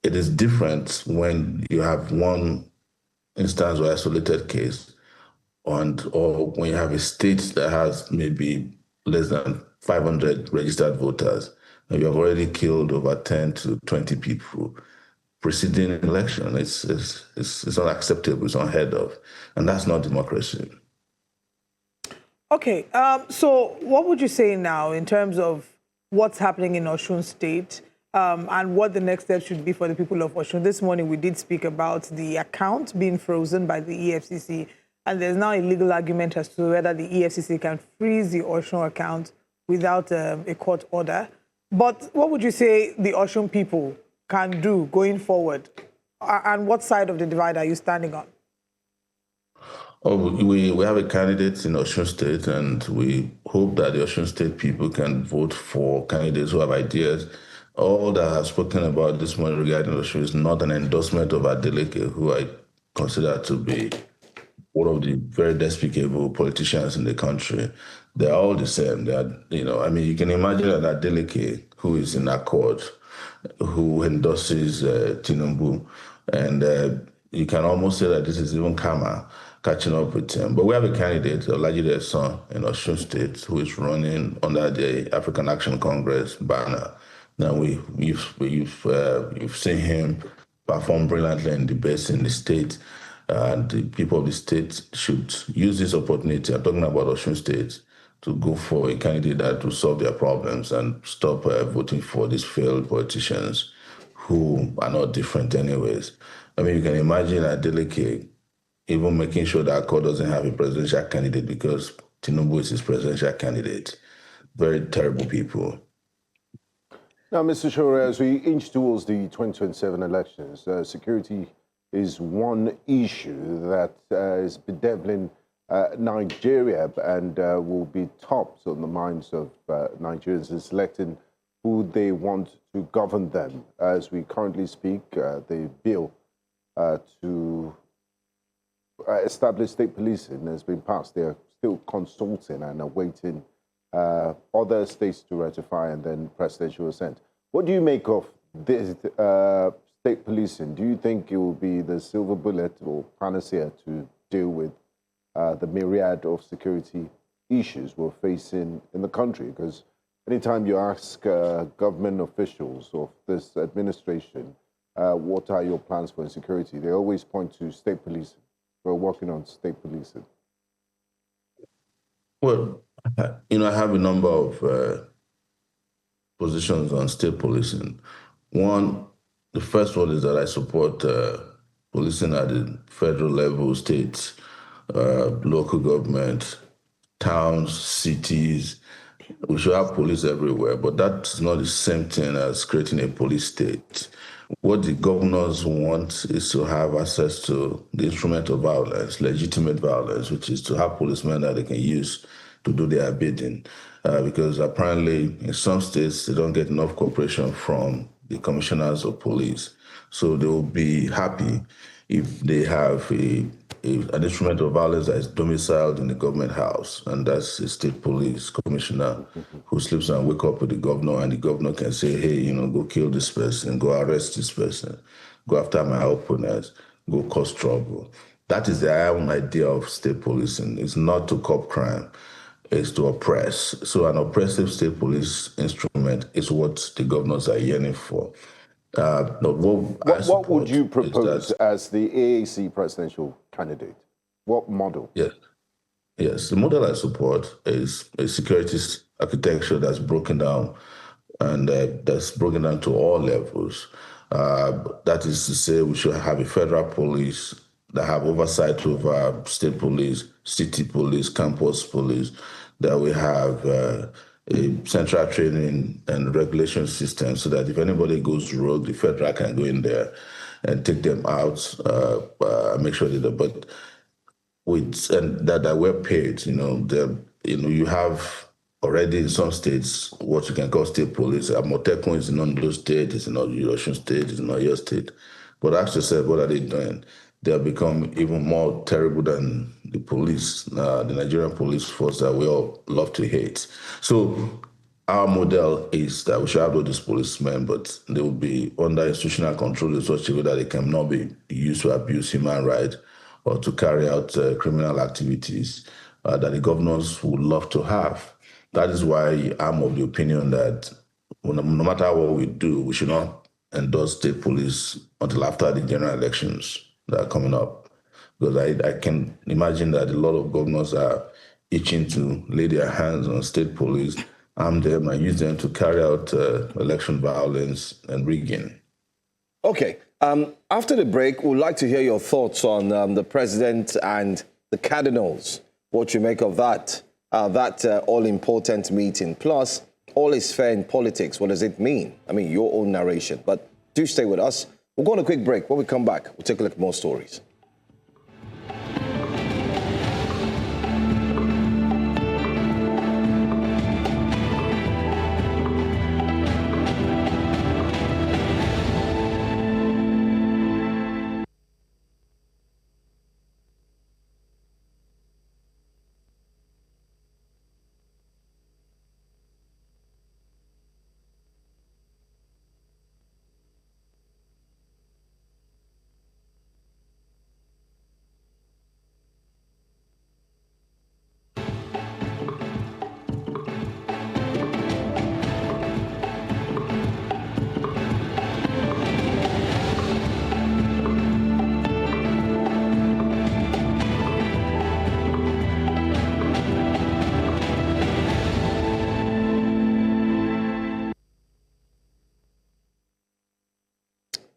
it is different when you have one instance or isolated case, or when you have a state that has maybe less than 500 registered voters, and you have already killed over 10 to 20 people preceding an election. It's unacceptable, it's unheard of, and that's not democracy. Okay, so what would you say now in terms of what's happening in Osun State and what the next step should be for the people of Osun? This morning we did speak about the account being frozen by the EFCC, and there's now a legal argument as to whether the EFCC can freeze the Osun account without a court order. But what would you say the Osun people can do going forward? And what side of the divide are you standing on? Oh, we have a candidate in Osun State, and we hope that the Osun State people can vote for candidates who have ideas. All that I've spoken about this morning regarding Osun is not an endorsement of Adeleke, who I consider to be one of the very despicable politicians in the country. They're all the same. You can imagine that Adeleke, who is in accord, who endorses Tinubu, and you can almost say that this is even karma catching up with him. But we have a candidate, Olajide Son, in Osun State, who is running under the African Action Congress banner. Now you've seen him perform brilliantly in debates in the state, and the people of the state should use this opportunity. I'm talking about Osun State, to go for a candidate that will solve their problems and stop voting for these failed politicians who are not different anyways. I mean, you can imagine Adeleke even making sure that Accord doesn't have a presidential candidate because Tinubu is his presidential candidate. Very terrible people. Now, Mr. Shore, as we inch towards the 2027 elections, security is one issue that is bedeviling Nigeria and will be topped on the minds of Nigerians in selecting who they want to govern them. As we currently speak, the bill to establish state policing has been passed. They are still consulting and awaiting other states to ratify and then presidential assent. What do you make of this state policing? Do you think it will be the silver bullet or panacea to deal with the myriad of security issues we're facing in the country? Because anytime you ask government officials of this administration, what are your plans for insecurity, they always point to state policing. We're working on state policing. Well, I have a number of positions on state policing. One, the first one is that I support policing at the federal level, states, local government, towns, cities. We should have police everywhere, but that's not the same thing as creating a police state. What the governors want is to have access to the instrument of violence, legitimate violence, which is to have policemen that they can use to do their bidding. Because apparently in some states, they don't get enough cooperation from the commissioners of police. So they will be happy if they have an instrument of violence that is domiciled in the government house, and that's a state police commissioner who sleeps and wake up with the governor, and the governor can say, hey, go kill this person, go arrest this person, go after my opponents, go cause trouble. That is the own idea of state policing. It's not to curb crime, it's to oppress. So an oppressive state police instrument is what the governors are yearning for. What would you propose as the AAC presidential candidate? What model? Yes, the model I support is a security architecture that's broken down, and that's broken down to all levels. That is to say, we should have a federal police that have oversight over state police, city police, campus police, that we have a central training and regulation system so that if anybody goes rogue, the federal can go in there and take them out, make sure that, but that we're paid, you have already in some states what you can call state police. Amotekun is in Ondo State, it's in Osun State, it's in Oyo State. But ask yourself, what are they doing? They have become even more terrible than the police, the Nigerian police force that we all love to hate. So our model is that we should have all these policemen, but they will be under institutional control in such a way that they cannot be used to abuse human rights or to carry out criminal activities that the governors would love to have. That is why I'm of the opinion that no matter what we do, we should not endorse state police until after the general elections that are coming up. Because I can imagine that a lot of governors are itching to lay their hands on state police, arm them, and use them to carry out election violence and rigging. Okay. After the break, we'd like to hear your thoughts on the president and the cardinals. What you make of that all-important meeting. Plus, all is fair in politics. What does it mean? I mean, your own narration. But do stay with us. We'll go on a quick break. When we come back, we'll take a look at more stories.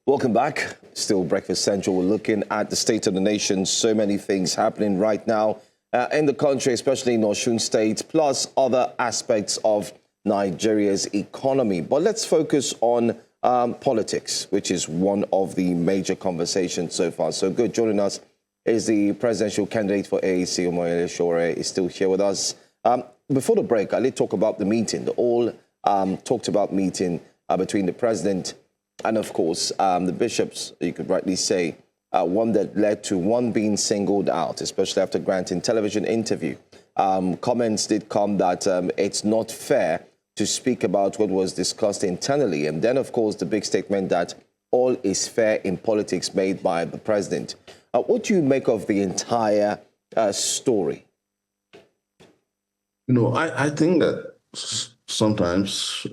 Welcome back. Still Breakfast Central. We're looking at the state of the nation. So many things happening right now in the country, especially in Osun State, plus other aspects of Nigeria's economy. But let's focus on politics, which is one of the major conversations so far. So good. Joining us is the presidential candidate for AAC, Omoyele Sowore, is still here with us. Before the break, I did talk about the meeting, the all talked about meeting between the president and, of course, the bishops, you could rightly say, one that led to one being singled out, especially after granting television interview. Comments did come that it's not fair to speak about what was discussed internally. And then, of course, the big statement that all is fair in politics made by the president. What do you make of the entire story? You know, I think that sometimes,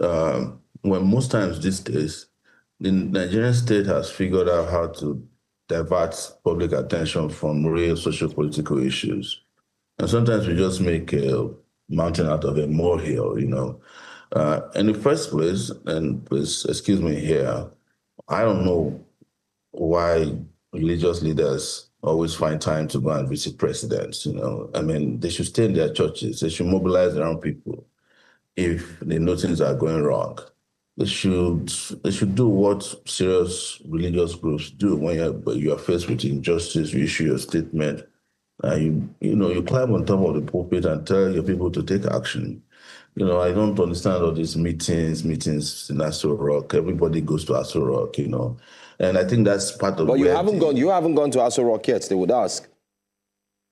most times these days, the Nigerian state has figured out how to divert public attention from real socio-political issues. And sometimes we just make a mountain out of a molehill, you know. In the first place, and please excuse me here, I don't know why religious leaders always find time to go and visit presidents, you know. I mean, they should stay in their churches. They should mobilize their own people if they know things are going wrong. They should do what serious religious groups do when you are faced with injustice. You issue a statement. You climb on top of the pulpit and tell your people to take action. You know, I don't understand all these meetings in Aso Rock. Everybody goes to Aso Rock, you know, and I think that's part of. But you haven't gone to Aso Rock yet. They would ask.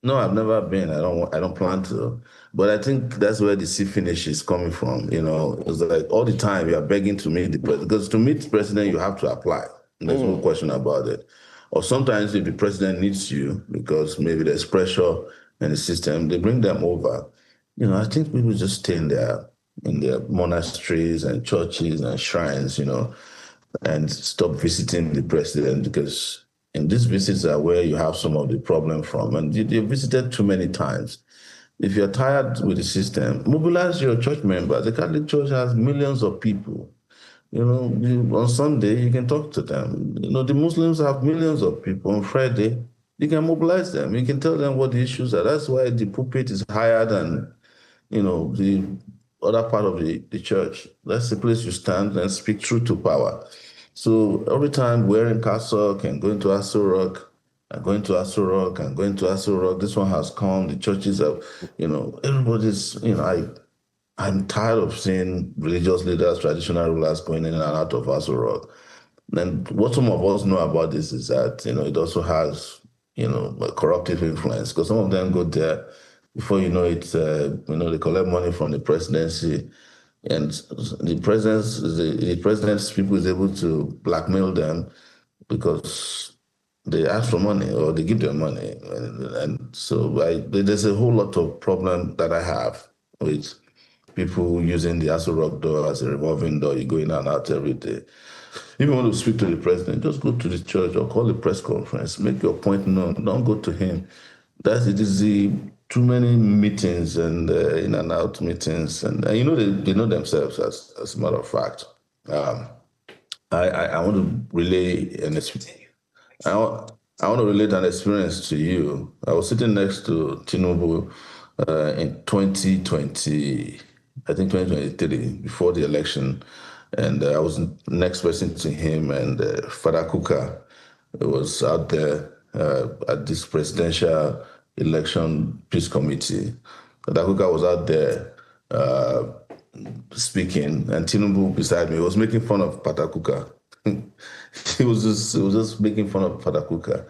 No, I've never been. I don't plan to. But I think that's where the sea finish is coming from. You know, it's like all the time you are begging to meet the president, because to meet the president you have to apply. There's no question about it. Or sometimes if the president needs you because maybe there's pressure in the system, they bring them over. You know, I think people just stay in their monasteries and churches and shrines, you know, and stop visiting the president, because and these visits are where you have some of the problem from. And you visited too many times. If you're tired with the system, mobilize your church members. The Catholic Church has millions of people. You know, on Sunday, you can talk to them. You know, the Muslims have millions of people. On Friday, you can mobilize them. You can tell them what the issues are. That's why the pulpit is higher than, you know, the other part of the church. That's the place you stand and speak truth to power. So every time wearing cassock and going to Aso Rock, and going to Aso Rock, and going to Aso Rock, this one has come, the churches have, you know, everybody's, you know, I'm tired of seeing religious leaders, traditional rulers going in and out of Aso Rock. And what some of us know about this is that, you know, it also has, you know, a corruptive influence, because some of them go there, before you know it, you know, they collect money from the presidency, and the president's people is able to blackmail them because they ask for money or they give them money. And so there's a whole lot of problem that I have with people using the Aso Rock door as a revolving door. You go in and out every day. If you want to speak to the president, just go to the church or call a press conference. Make your point known. Don't go to him. It is too many meetings and in and out meetings. And you know, they know themselves, as a matter of fact. I want to relay an experience. I want to relate an experience to you. I was sitting next to Tinubu in 2020, I think 2023, before the election, and I was next person to him, and Father Kuka was out there at this presidential election peace committee. Father Kuka was out there speaking, and Tinubu beside me was making fun of Father Kuka. He was just making fun of Father Kuka.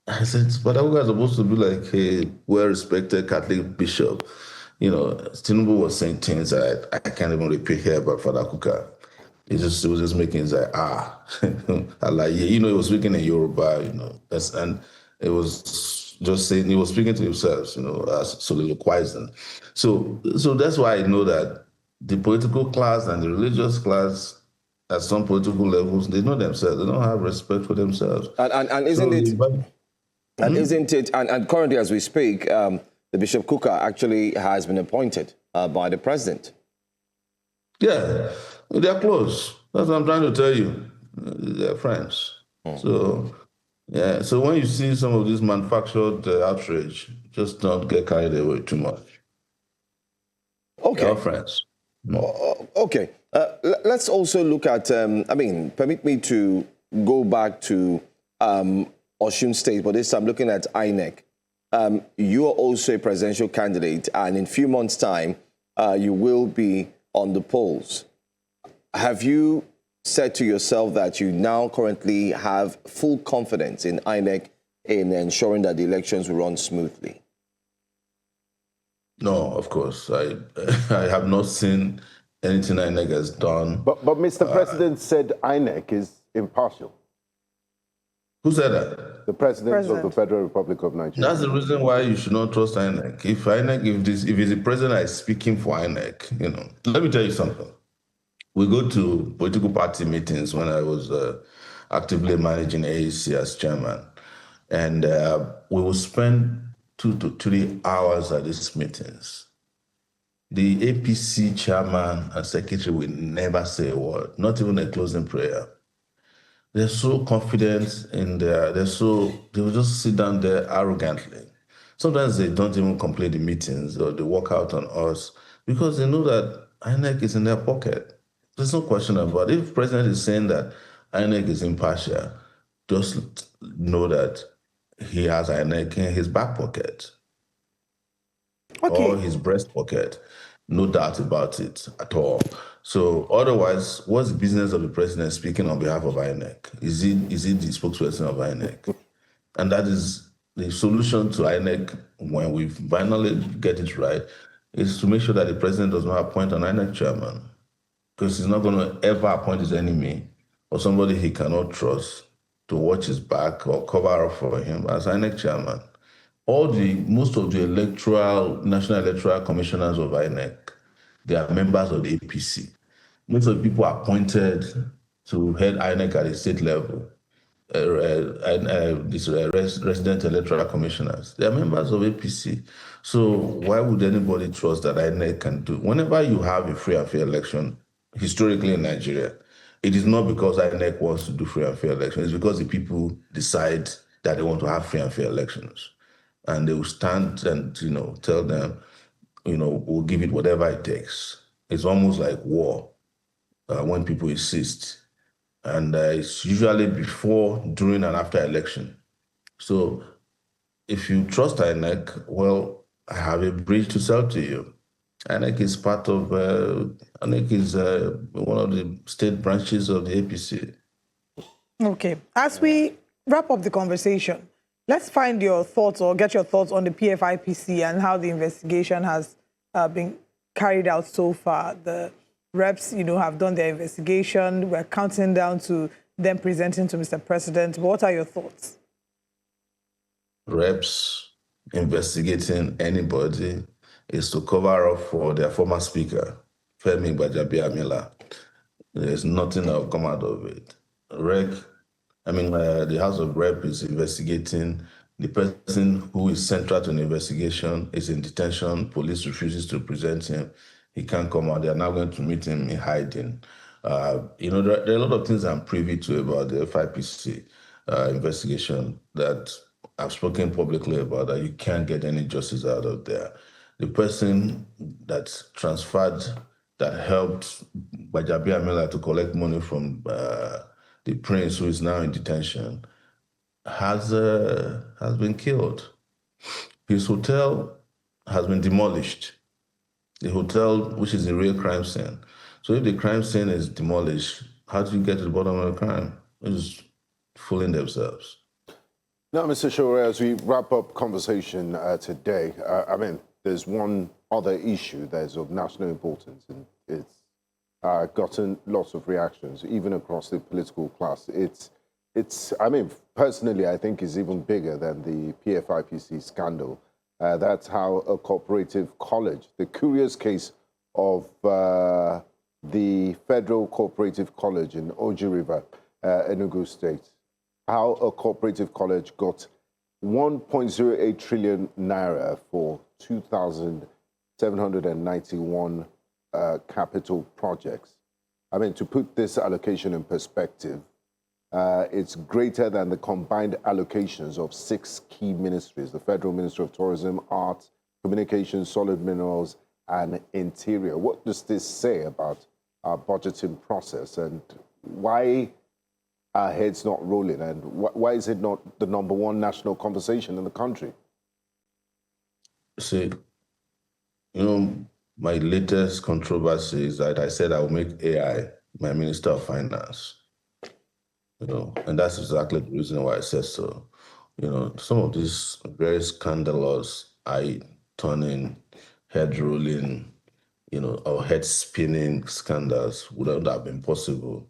I said, Father Kuka is supposed to be like a well-respected Catholic bishop. You know, Tinubu was saying things that I can't even repeat here about Father Kuka. He was just making his like, he was speaking in Yoruba, you know, and it was just saying, he was speaking to himself, you know, as soliloquizing. So that's why I know that the political class and the religious class at some political levels, they know themselves. They don't have respect for themselves. And isn't it? And currently, as we speak, the Bishop Kuka actually has been appointed by the president. Yeah, they're close. That's what I'm trying to tell you. They're friends. So, yeah. So when you see some of this manufactured outrage, just don't get carried away too much. Okay. Our friends. No. Okay. Let's also look at, permit me to go back to Osun State, but this time looking at INEC. You are also a presidential candidate, and in a few months' time, you will be on the polls. Have you said to yourself that you now currently have full confidence in INEC in ensuring that the elections will run smoothly? No, of course. I have not seen anything INEC has done. But Mr. President said INEC is impartial. Who said that? The President of the Federal Republic of Nigeria. That's the reason why you should not trust INEC. If it's the president that is speaking for INEC, let me tell you something. We go to political party meetings when I was actively managing AAC as chairman, and we will spend 2 to 3 hours at these meetings. The APC chairman and secretary will never say a word, not even a closing prayer. They're so confident in they will just sit down there arrogantly. Sometimes they don't even complete the meetings or they walk out on us because they know that INEC is in their pocket. There's no question about it. If the president is saying that INEC is impartial, just know that he has INEC in his back pocket or his breast pocket. No doubt about it at all. So otherwise, what's the business of the president speaking on behalf of INEC? Is he the spokesperson of INEC? And that is the solution to INEC when we finally get it right, is to make sure that the president does not appoint an INEC chairman, because he's not going to ever appoint his enemy or somebody he cannot trust to watch his back or cover up for him as INEC chairman. Most of the National Electoral Commissioners of INEC, they are members of the APC. Most of the people appointed to head INEC at the state level, resident electoral commissioners, they are members of APC. So why would anybody trust that INEC can do? Whenever you have a free and fair election, historically in Nigeria, it is not because INEC wants to do free and fair elections. It's because the people decide that they want to have free and fair elections. And they will stand and, tell them, we'll give it whatever it takes. It's almost like war when people insist. And it's usually before, during, and after election. So if you trust INEC, well, I have a bridge to sell to you. INEC is INEC is one of the state branches of the APC. Okay. As we wrap up the conversation, let's find your thoughts or get your thoughts on the PFIPC and how the investigation has been carried out so far. The reps, have done their investigation. We're counting down to them presenting to Mr. President. What are your thoughts? Reps investigating anybody is to cover up for their former speaker, Femi Gbajabiamila. There's nothing that will come out of it. The House of Rep is investigating. The person who is central to an investigation is in detention. Police refuses to present him. He can't come out. They are now going to meet him in hiding. There are a lot of things I'm privy to about the FIPC investigation that I've spoken publicly about, that you can't get any justice out of there. The person that's transferred, that helped Gbajabiamila to collect money from the prince, who is now in detention, has been killed. His hotel has been demolished. The hotel, which is the real crime scene. So if the crime scene is demolished, how do you get to the bottom of the crime? They're just fooling themselves. Now, Mr. Shore, as we wrap up conversation today, there's one other issue that is of national importance, and it's gotten lots of reactions, even across the political class. Personally, I think it's even bigger than the PFIPC scandal. That's how a cooperative college, the curious case of the Federal Cooperative College in Oji River, Enugu State, how a cooperative college got 1.08 trillion naira for 2,791 capital projects. To put this allocation in perspective, It's greater than the combined allocations of 6 key ministries: the Federal Ministry of Tourism, Arts, Communications, Solid Minerals, and Interior. What does this say about our budgeting process, and why are heads not rolling, and why is it not the #1 national conversation in the country? See, my latest controversy is that I said I will make AI my Minister of Finance. And that's exactly the reason why I said so. Some of these very scandalous, eye-turning, head-rolling, or head-spinning scandals wouldn't have been possible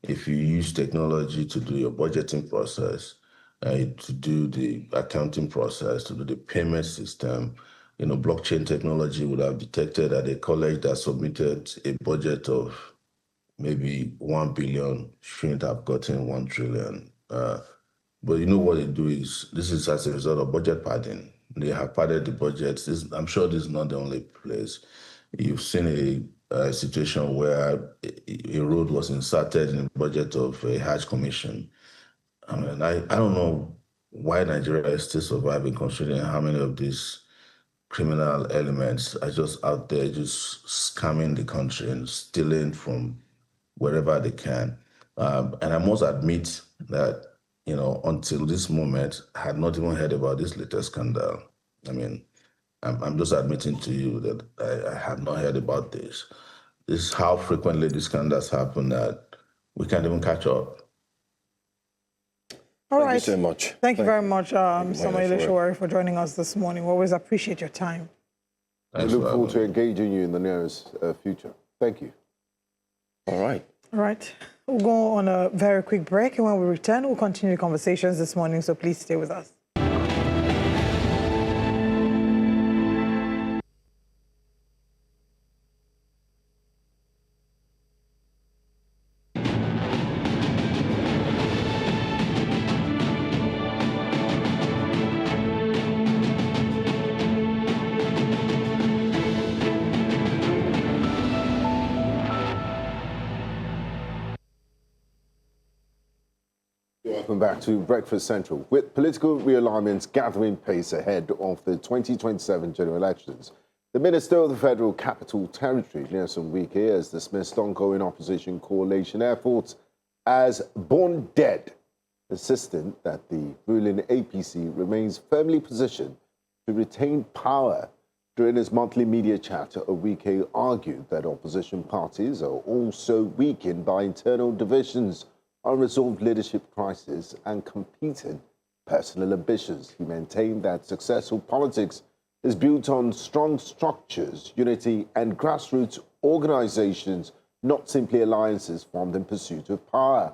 if you use technology to do your budgeting process, to do the accounting process, to do the payment system. Blockchain technology would have detected that a college that submitted a budget of maybe 1 billion shouldn't have gotten 1 trillion. But what they do is, this is as a result of budget padding. They have padded the budgets. I'm sure this is not the only place. You've seen a situation where a road was inserted in the budget of a Hajj commission. I don't know why Nigeria is still surviving, considering how many of these criminal elements are just out there just scamming the country and stealing from wherever they can. And I must admit that, until this moment, I had not even heard about this latest scandal. I'm just admitting to you that I have not heard about this. This is how frequently these scandals happen that we can't even catch up. All right. Thank you so much. Thank you very much, Samuel Oshowari, for joining us this morning. We always appreciate your time. I look forward to engaging you in the nearest future. Thank you. All right. All right. We'll go on a very quick break, and when we return, we'll continue the conversations this morning, so please stay with us. Welcome back to Breakfast Central. With political realignments gathering pace ahead of the 2027 general elections, the Minister of the Federal Capital Territory, Nyesom Wike, has dismissed ongoing opposition coalition efforts as born dead, insisting that the ruling APC remains firmly positioned to retain power. During his monthly media chat, Wike argued that opposition parties are also weakened by internal divisions, unresolved leadership crisis, and competing personal ambitions. He maintained that successful politics is built on strong structures, unity, and grassroots organizations, not simply alliances formed in pursuit of power.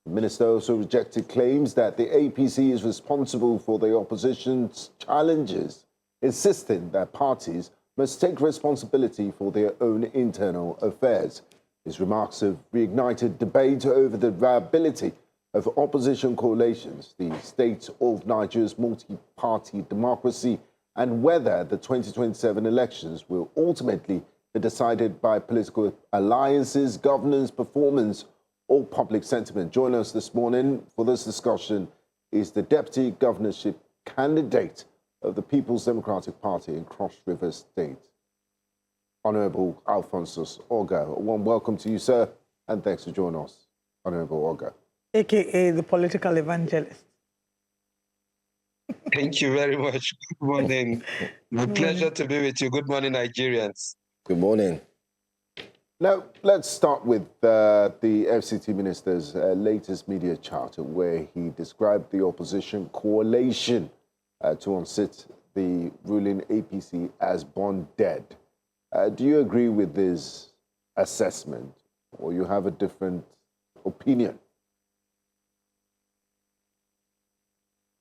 The minister also rejected claims that the APC is responsible for the opposition's challenges, insisting that parties must take responsibility for their own internal affairs. His remarks have reignited debate over the viability of opposition coalitions, the state of Nigeria's multi-party democracy, and whether the 2027 elections will ultimately be decided by political alliances, governance, performance, or public sentiment. Join us this morning for this discussion is the deputy governorship candidate of the People's Democratic Party in Cross River State, Honorable Alphonsus Oga. A warm welcome to you, sir, and thanks for joining us, Honorable Oga. AKA the political evangelist. Thank you very much. Good morning. A pleasure to be with you. Good morning, Nigerians. Good morning. Now, let's start with the FCT minister's latest media charter, where he described the opposition coalition to unseat the ruling APC as born dead. Do you agree with this assessment, or you have a different opinion?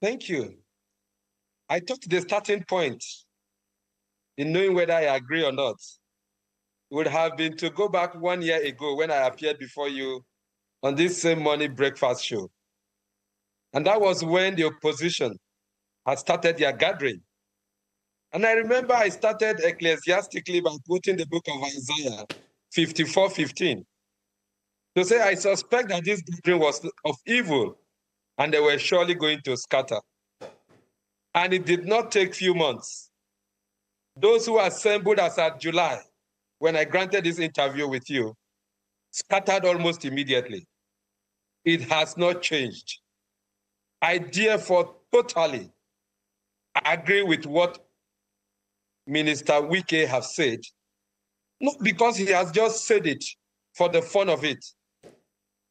Thank you. I thought the starting point in knowing whether I agree or not would have been to go back 1 year ago when I appeared before you on this same morning breakfast show. And that was when the opposition had started their gathering. And I remember I started ecclesiastically by quoting the book of Isaiah 54:15. to say, I suspect that this gathering was of evil and they were surely going to scatter. And it did not take few months. Those who assembled as at July, when I granted this interview with you, scattered almost immediately. It has not changed. I therefore totally agree with what Minister Wike has said, not because he has just said it for the fun of it,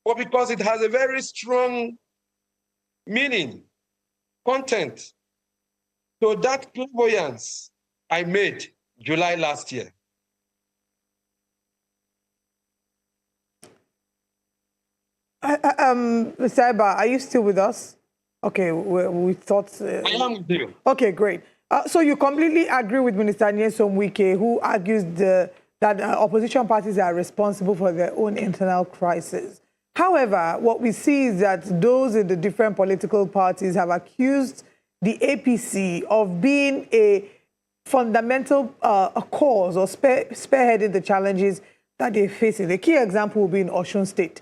but because it has a very strong meaning, content. So that clairvoyance I made July last year. Mr. Eba, are you still with us? Okay, we thought... I am with you. Okay, great. So you completely agree with Minister Nyesom Wike, who argues that opposition parties are responsible for their own internal crisis. However, what we see is that those in the different political parties have accused the APC of being a fundamental cause or spearheading the challenges that they're facing. The key example will be in Osun State.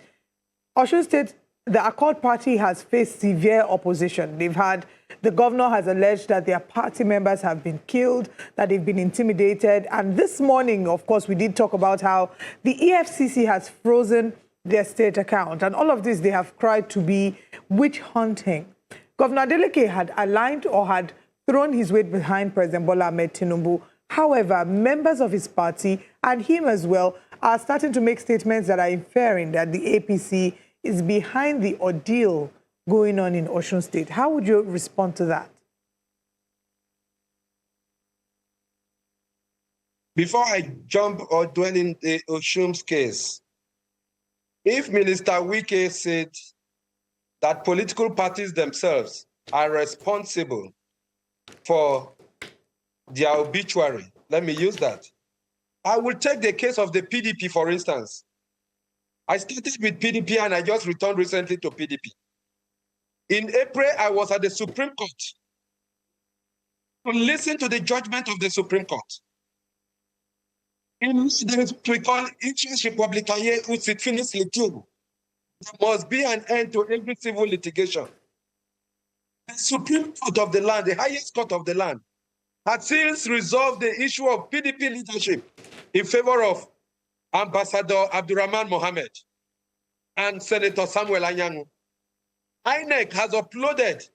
Osun State, the Accord Party has faced severe opposition. The governor has alleged that their party members have been killed, that they've been intimidated. And this morning, of course, we did talk about how the EFCC has frozen their state account. And all of this, they have cried to be witch hunting. Governor Adeleke had aligned or had thrown his weight behind President Bola Tinubu. However, members of his party and him as well are starting to make statements that are inferring that the APC is behind the ordeal going on in Osun State. How would you respond to that? Before I jump or dwell in the Osun's case, if Minister Wike said that political parties themselves are responsible for their obituary, let me use that. I will take the case of the PDP, for instance. I started with PDP and I just returned recently to PDP. In April, I was at the Supreme Court to listen to the judgment of the Supreme Court. In there is what we call interest republicain ut finis litium. There must be an end to every civil litigation. The Supreme Court of the land, the highest court of the land, had since resolved the issue of PDP leadership in favor of Ambassador Abdurrahman Mohammed and Senator Samuel Anyanwu. INEC has uploaded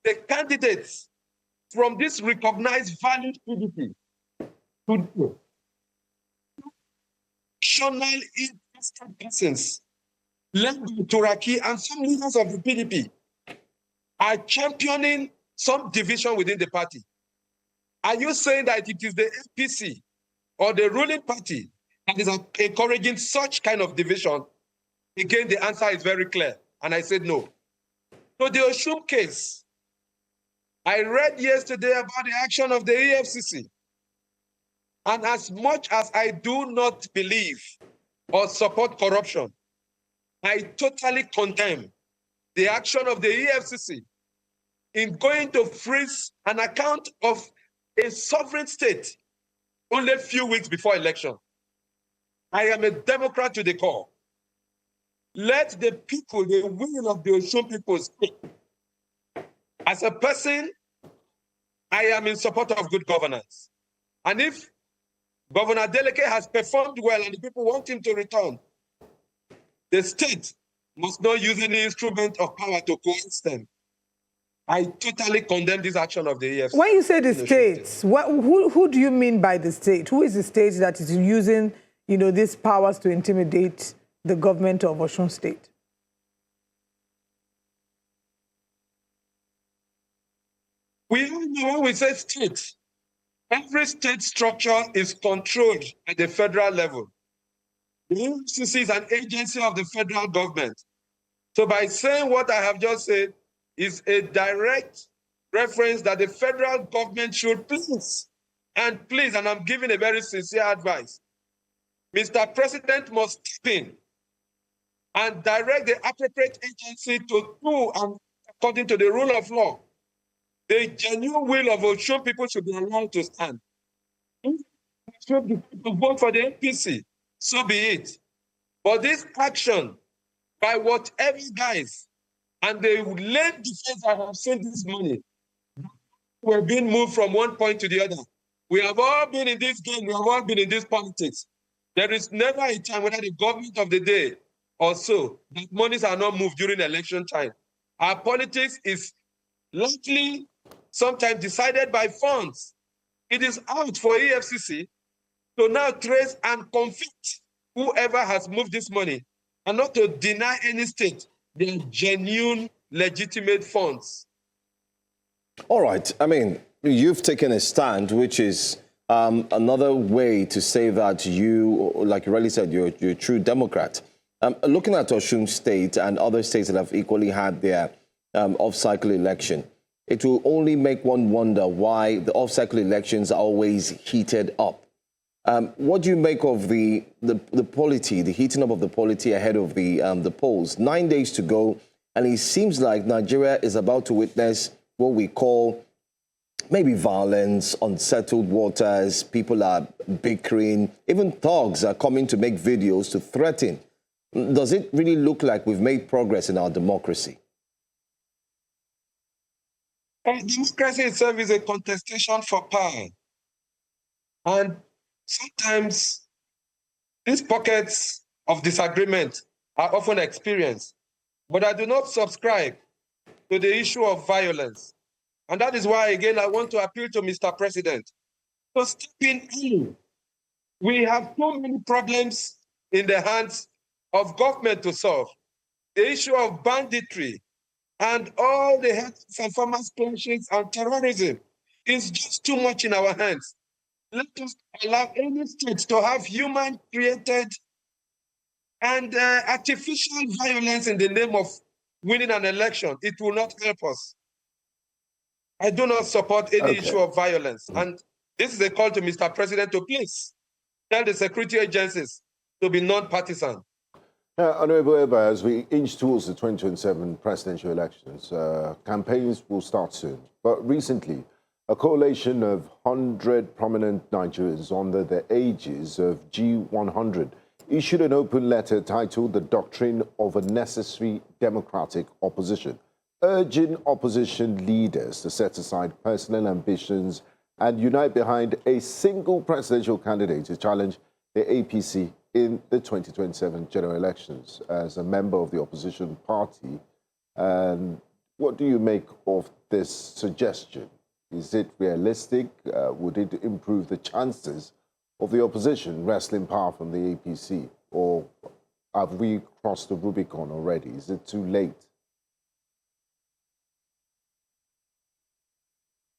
the candidates from this recognized valid PDP to national interested persons led by Turaki and some leaders of the PDP are championing some division within the party. Are you saying that it is the APC or the ruling party that is encouraging such kind of division? Again, the answer is very clear, and I said no. So the Osun case, I read yesterday about the action of the EFCC. And as much as I do not believe or support corruption, I totally condemn the action of the EFCC in going to freeze an account of a sovereign state only a few weeks before election. I am a Democrat to the core. Let the people, the will of the Osun people speak. As a person, I am in support of good governance. And if Governor Adeleke has performed well and the people want him to return, the state must not use any instrument of power to coerce them. I totally condemn this action of the EFCC. When you say the states, who do you mean by the state? Who is the state that is using, these powers to intimidate the government of Osun State? We all know when we say state, every state structure is controlled at the federal level. The EFCC is an agency of the federal government. So by saying what I have just said is a direct reference that the federal government should please, and I'm giving a very sincere advice, Mr. President must step in and direct the appropriate agency to do, and according to the rule of law, the genuine will of Osun people should be allowed to stand. If to vote for the APC, so be it. But this action by whatever guys, and they would lend defense. I have seen this money. We're being moved from one point to the other. We have all been in this game. We have all been in this politics. There is never a time, whether the government of the day or so, that monies are not moved during election time. Our politics is largely sometimes decided by funds. It is out for EFCC to now trace and convict whoever has moved this money, and not to deny any state their genuine, legitimate funds. All right. I mean, you've taken a stand, which is another way to say that you, like you rightly said, you're a true Democrat. Looking at Osun State and other states that have equally had their off-cycle election, it will only make one wonder why the off-cycle elections are always heated up. What do you make of the polity, the heating up of the polity ahead of the polls? 9 days to go, and it seems like Nigeria is about to witness what we call maybe violence, unsettled waters. People are bickering. Even thugs are coming to make videos to threaten. Does it really look like we've made progress in our democracy? Democracy itself is a contestation for power. And sometimes these pockets of disagreement are often experienced. But I do not subscribe to the issue of violence. And that is why, again, I want to appeal to Mr. President to step in early. We have so many problems in the hands of government to solve. The issue of banditry and all the health and farmers' clashes and terrorism is just too much in our hands. Let us allow any state to have human-created and artificial violence in the name of winning an election. It will not help us. I do not support any issue of violence. And this is a call to Mr. President to please tell the security agencies to be non-partisan. Honorable Eba, as we inch towards the 2027 presidential elections, campaigns will start soon. But recently, a coalition of 100 prominent Nigerians under the ages of G100 issued an open letter titled The Doctrine of a Necessary Democratic Opposition, urging opposition leaders to set aside personal ambitions and unite behind a single presidential candidate to challenge the APC in the 2027 general elections. As a member of the opposition party, what do you make of this suggestion? Is it realistic? Would it improve the chances of the opposition wresting power from the APC? Or have we crossed the Rubicon already? Is it too late?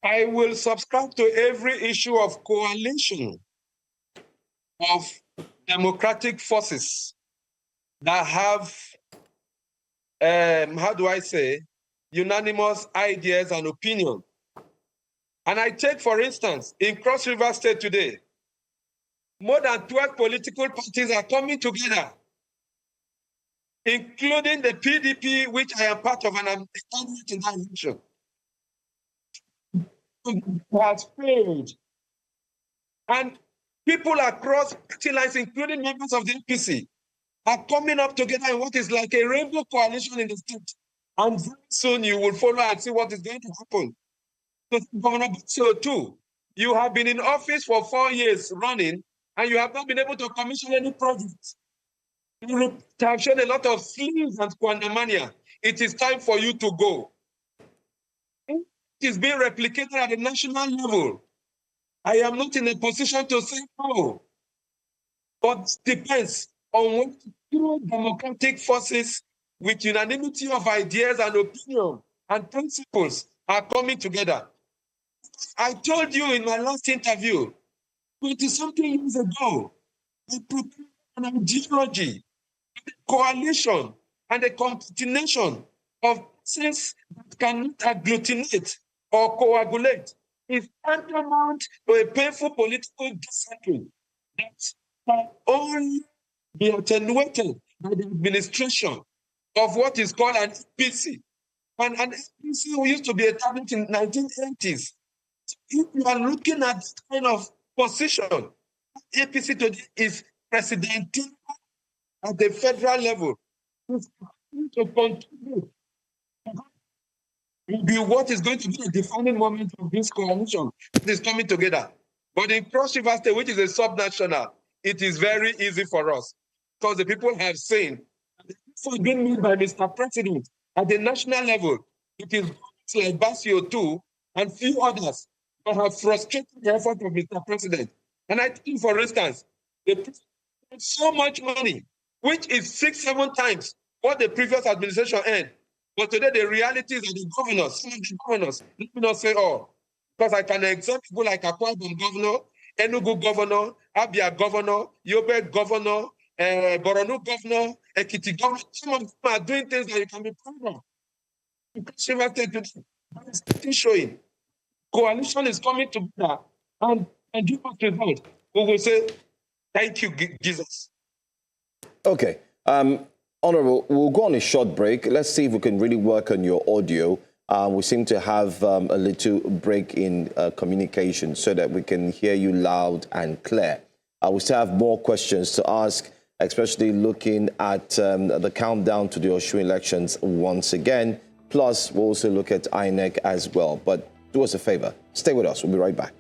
I will subscribe to every issue of coalition of democratic forces that have, unanimous ideas and opinion. And I take, for instance, in Cross River State today, more than 12 political parties are coming together, including the PDP, which I am part of, and I'm a candidate in that election. Has failed. And people across party lines, including members of the APC, are coming up together in what is like a rainbow coalition in the state. And very soon you will follow and see what is going to happen. So too, you have been in office for 4 years running, and you have not been able to commission any projects. You have shown a lot of sleeves and squandermania. It is time for you to go. It is being replicated at the national level. I am not in a position to say no, but it depends on what true democratic forces with unanimity of ideas and opinion and principles are coming together. I told you in my last interview, 20-something years ago, I proposed an ideology, a coalition, and a continuation of things that cannot agglutinate or coagulate. Is tantamount to a painful political discipline that can only be attenuated by the administration of what is called an APC. And an APC used to be established in the 1980s. If you are looking at this kind of position, APC today is presidential at the federal level. is to contribute will be what is going to be a defining moment of this coalition. It is coming together. But in Cross River State, which is a subnational, it is very easy for us because the people have seen what's being made by Mr. President at the national level. It is like Basio too and few others that have frustrated the effort of Mr. President. And I think, for instance, they put so much money, which is 6-7 times what the previous administration earned. But today, the reality is that the governors, some of the governors, let me not say all, because I can example people like Akwa Ibom governor, Enugu governor, Abia governor, Yobe governor, Borno governor, Ekiti governor. Some of them are doing things that you can be proud of. It's still showing. Coalition is coming together and give us result. We will say, thank you, Jesus. Okay. Honorable, we'll go on a short break. Let's see if we can really work on your audio. We seem to have a little break in communication so that we can hear you loud and clear. We still have more questions to ask, especially looking at the countdown to the Osun elections once again. Plus, we'll also look at INEC as well. But do us a favor. Stay with us. We'll be right back.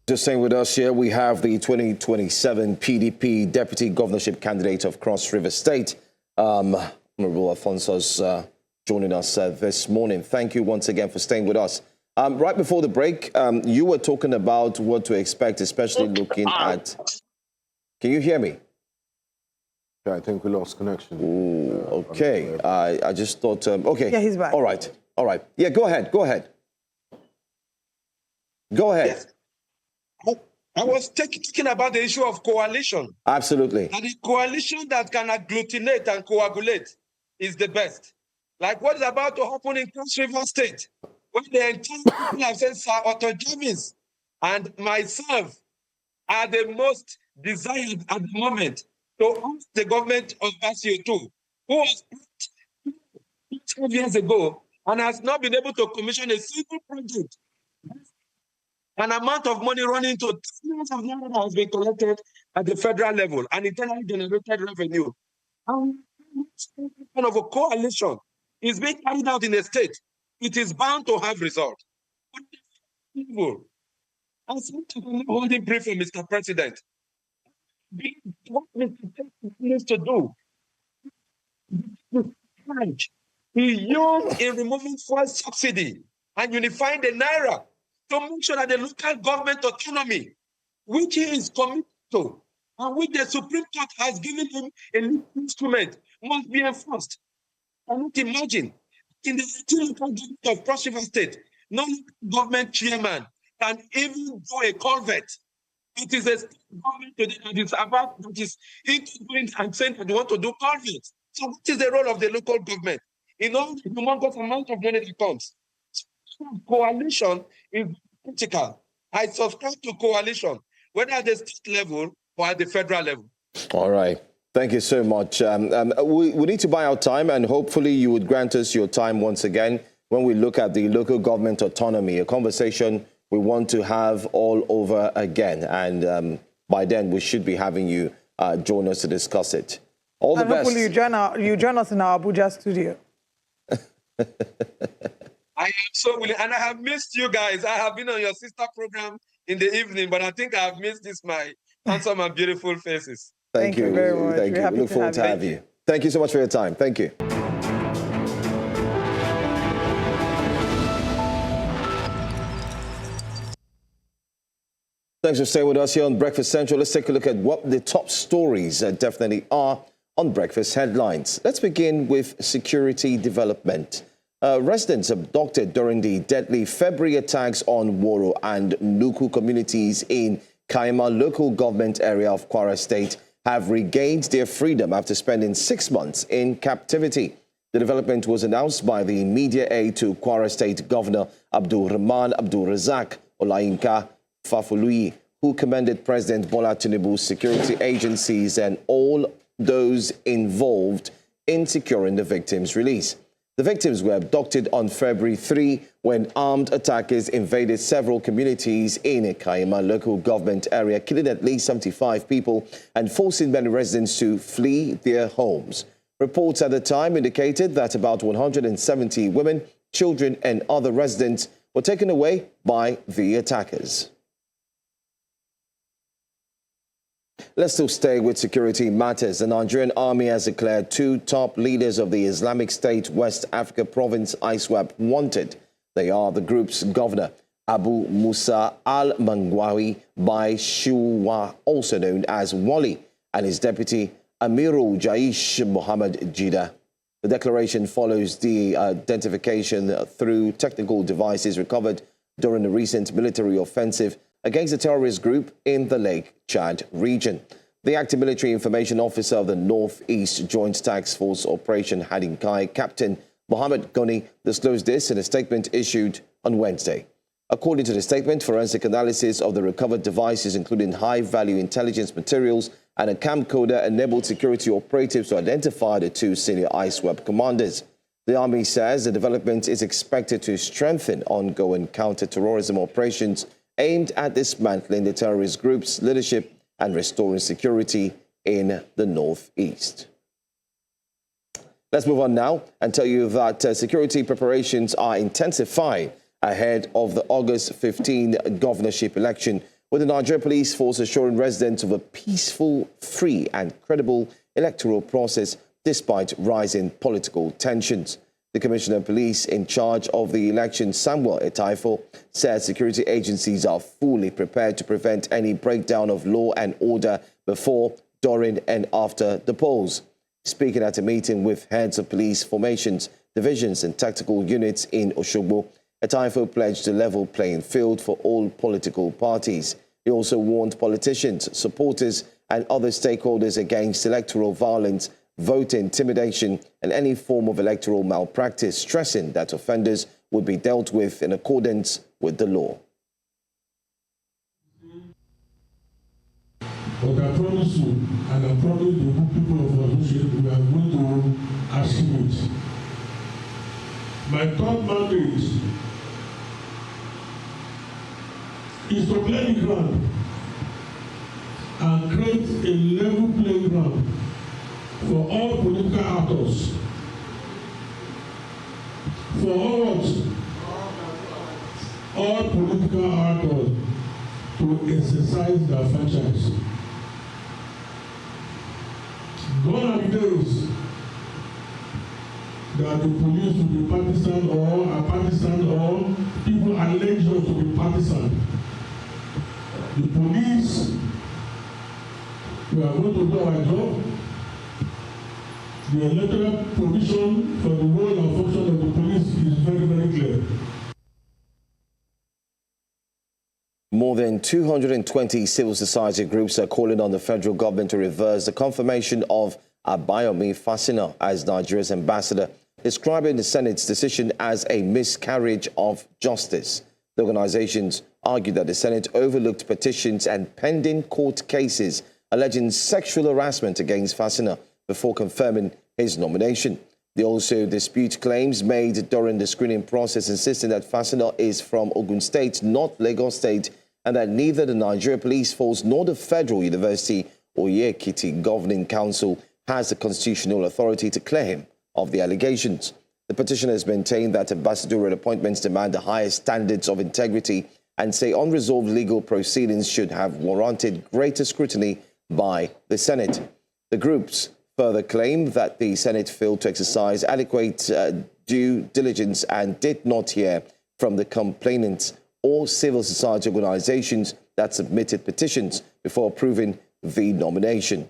Just staying with us here, we have the 2027 PDP Deputy Governorship candidate of Cross River State, Honorable Alphonsus, joining us this morning. Thank you once again for staying with us. Right before the break, you were talking about what to expect, especially looking at... Can you hear me? Yeah, I think we lost connection. Ooh, okay. I just thought... okay. Yeah, he's back. All right. All right. Yeah, go ahead. Go ahead. Go ahead. Yes. I was talking about the issue of coalition. Absolutely. And the coalition that can agglutinate and coagulate is the best. Like what is about to happen in Cross River State, when the entire people have said Sir Otto James and myself are the most desired at the moment to ask the government of Basio too, who was 12 years ago and has not been able to commission a single project. An amount of money running to trillions of naira has been collected at the federal level and internally generated revenue. And kind of a coalition is being carried out in a state. It is bound to have results. And sometimes holding brief for Mr. President. What Mr. President needs to do he used in removing fuel subsidy and unifying the naira to make sure that the local government autonomy, which he is committed to, and which the Supreme Court has given him a legal instrument, must be enforced. I cannot imagine in the local government of Cross River State, no government chairman can even do a culvert. It is a state government today that is about that is interviewing and saying that they want to do culverts. So what is the role of the local government? In all the humongous amount of money that comes, coalition is critical. I subscribe to coalition, whether at the state level or at the federal level. All right. Thank you so much. We need to buy our time, and hopefully you would grant us your time once again when we look at the local government autonomy, a conversation we want to have all over again. And by then, we should be having you join us to discuss it. All the best. Hopefully you join us in our Abuja studio. I am so willing, and I have missed you guys. I have been on your sister program in the evening, but I think I have missed my handsome and beautiful faces. Thank you very much. Thank you. We look forward to have you. Thank you so much for your time. Thank you. Thanks for staying with us here on Breakfast Central. Let's take a look at what the top stories definitely are on Breakfast headlines. Let's begin with security development. Residents abducted during the deadly February attacks on Woro and Nuku communities in Kaima local government area of Kwara State have regained their freedom after spending 6 months in captivity. The development was announced by the media aide to Kwara State Governor Abdul Rahman Abdul Razak Olayinka Fafului, who commended President Bola Tinubu's security agencies and all those involved in securing the victims' release. The victims were abducted on February 3 when armed attackers invaded several communities in Kaima local government area, killing at least 75 people and forcing many residents to flee their homes. Reports at the time indicated that about 170 women, children and other residents were taken away by the attackers. Let's still stay with security matters. The Nigerian army has declared 2 top leaders of the Islamic State West Africa province ISWAP wanted. They are the group's governor, Abu Musa al-Mangwawi by Shuwa, also known as Wali, and his deputy, Amirul Jaish Mohammed Jida. The declaration follows the identification through technical devices recovered during a recent military offensive against a terrorist group in the Lake Chad region. The acting military information officer of the Northeast Joint Task Force Operation Hadinkai, Captain Mohammed Goni, disclosed this in a statement issued on Wednesday. According to the statement, forensic analysis of the recovered devices, including high-value intelligence materials and a camcorder, enabled security operatives to identify the 2 senior ISWAP commanders. The army says the development is expected to strengthen ongoing counter-terrorism operations aimed at dismantling the terrorist group's leadership and restoring security in the Northeast. Let's move on now and tell you that security preparations are intensifying ahead of the August 15 governorship election, with the Nigerian Police Force assuring residents of a peaceful, free and credible electoral process despite rising political tensions. The Commissioner of Police in charge of the election, Samuel Etaifo, said security agencies are fully prepared to prevent any breakdown of law and order before, during and after the polls. Speaking at a meeting with heads of police formations, divisions and tactical units in Osogbo, Etaifo pledged a level playing field for all political parties. He also warned politicians, supporters and other stakeholders against electoral violence, voter intimidation and any form of electoral malpractice, stressing that offenders would be dealt with in accordance with the law. But I promise you, and I promise the good people of Osun, we are going to achieve it. My third mandate is to play the ground and create a level playing ground for all political actors, for all political actors to exercise their franchise. Gone are the days that the police will be partisan or are partisan or people allege us to be partisan. The police, we are going to do our job. The electoral provision for the role and function of the police is very, very clear. More than 220 civil society groups are calling on the federal government to reverse the confirmation of Abayomi Fasina as Nigeria's ambassador, describing the Senate's decision as a miscarriage of justice. The organizations argue that the Senate overlooked petitions and pending court cases alleging sexual harassment against Fasina before confirming his nomination. They also dispute claims made during the screening process, insisting that Fasina is from Osun State, not Lagos State, and that neither the Nigeria Police Force nor the Federal University or Ekiti Governing Council has the constitutional authority to clear him of the allegations. The petitioners maintain that ambassadorial appointments demand the highest standards of integrity and say unresolved legal proceedings should have warranted greater scrutiny by the Senate. The groups further claim that the Senate failed to exercise adequate due diligence and did not hear from the complainants or civil society organizations that submitted petitions before approving the nomination.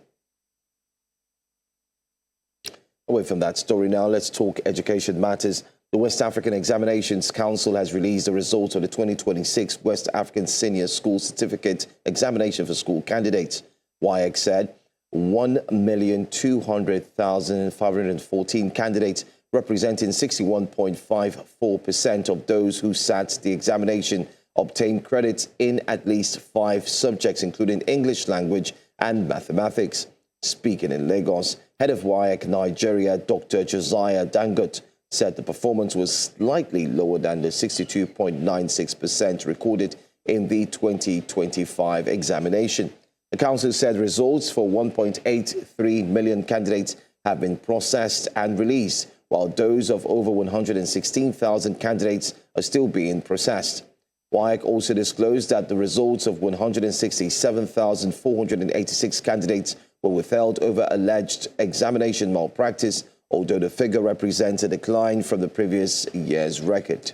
Away from that story now, let's talk education matters. The West African Examinations Council has released the results of the 2026 West African Senior School Certificate Examination for school candidates. WAEC said 1,200,514 candidates, representing 61.54% of those who sat the examination, obtained credits in at least 5 subjects, including English language and mathematics. Speaking in Lagos, head of WAEC Nigeria, Dr. Josiah Dangote, said the performance was slightly lower than the 62.96% recorded in the 2025 examination. The council said results for 1.83 million candidates have been processed and released, while those of over 116,000 candidates are still being processed. WAEC also disclosed that the results of 167,486 candidates were withheld over alleged examination malpractice, although the figure represents a decline from the previous year's record.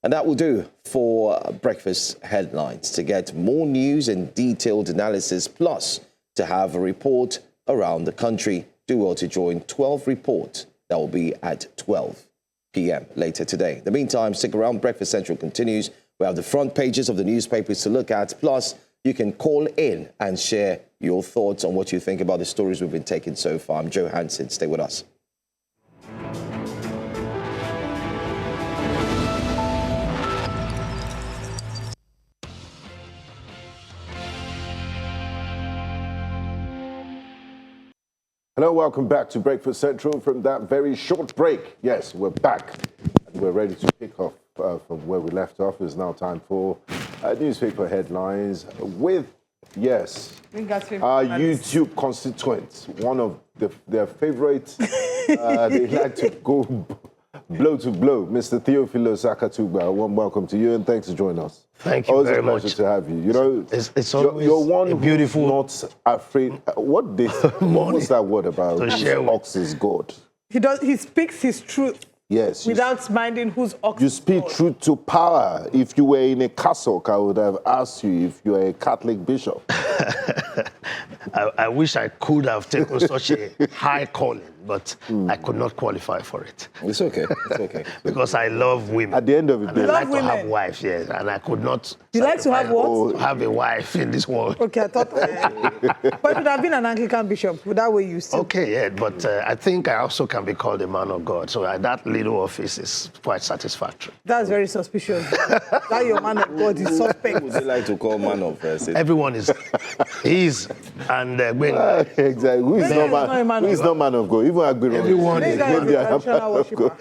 And that will do for breakfast headlines. To get more news and detailed analysis, plus to have a report around the country, do well to join 12 Report. That will be at 12 p.m. later today. In the meantime, stick around. Breakfast Central continues. We have the front pages of the newspapers to look at. Plus, you can call in and share your thoughts on what you think about the stories we've been taking so far. I'm Joe Hansen. Stay with us. Hello, welcome back to Breakfast Central from that very short break. Yes, we're back and we're ready to pick up from where we left off. It's now time for newspaper headlines with, yes, our YouTube constituents. One of their favorites, they like to go blow to blow. Mr. Theophilus Akatugba, a warm welcome to you and thanks for joining us. Thank you very much. Always a pleasure to have you. You know, it's always you're one beautiful. Who's not afraid. What's that word about? Ox is God. He speaks his truth. Yes. Without minding whose ox. You speak truth to power. If you were in a cassock, I would have asked you if you are a Catholic bishop. I wish I could have taken such a high calling, but I could not qualify for it. It's okay. It's okay. Because I love women. At the end of the day, I like to have wives, yes, and I could not. You like to have what? To have a wife in this world. Okay, I thought. But you would have been an Anglican bishop. That way you still. Okay, yeah, but I think I also can be called a man of God. So that little office is quite satisfactory. That's very suspicious. That your man of God is suspect. Who would you like to call man of God? Everyone is. He's and when exactly. Who is not man of God? Even everyone is traditional worshiper.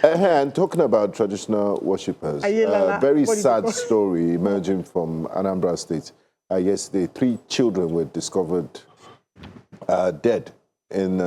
And talking about traditional worshippers, very sad story emerging from Anambra State. Yesterday, 3 children were discovered dead in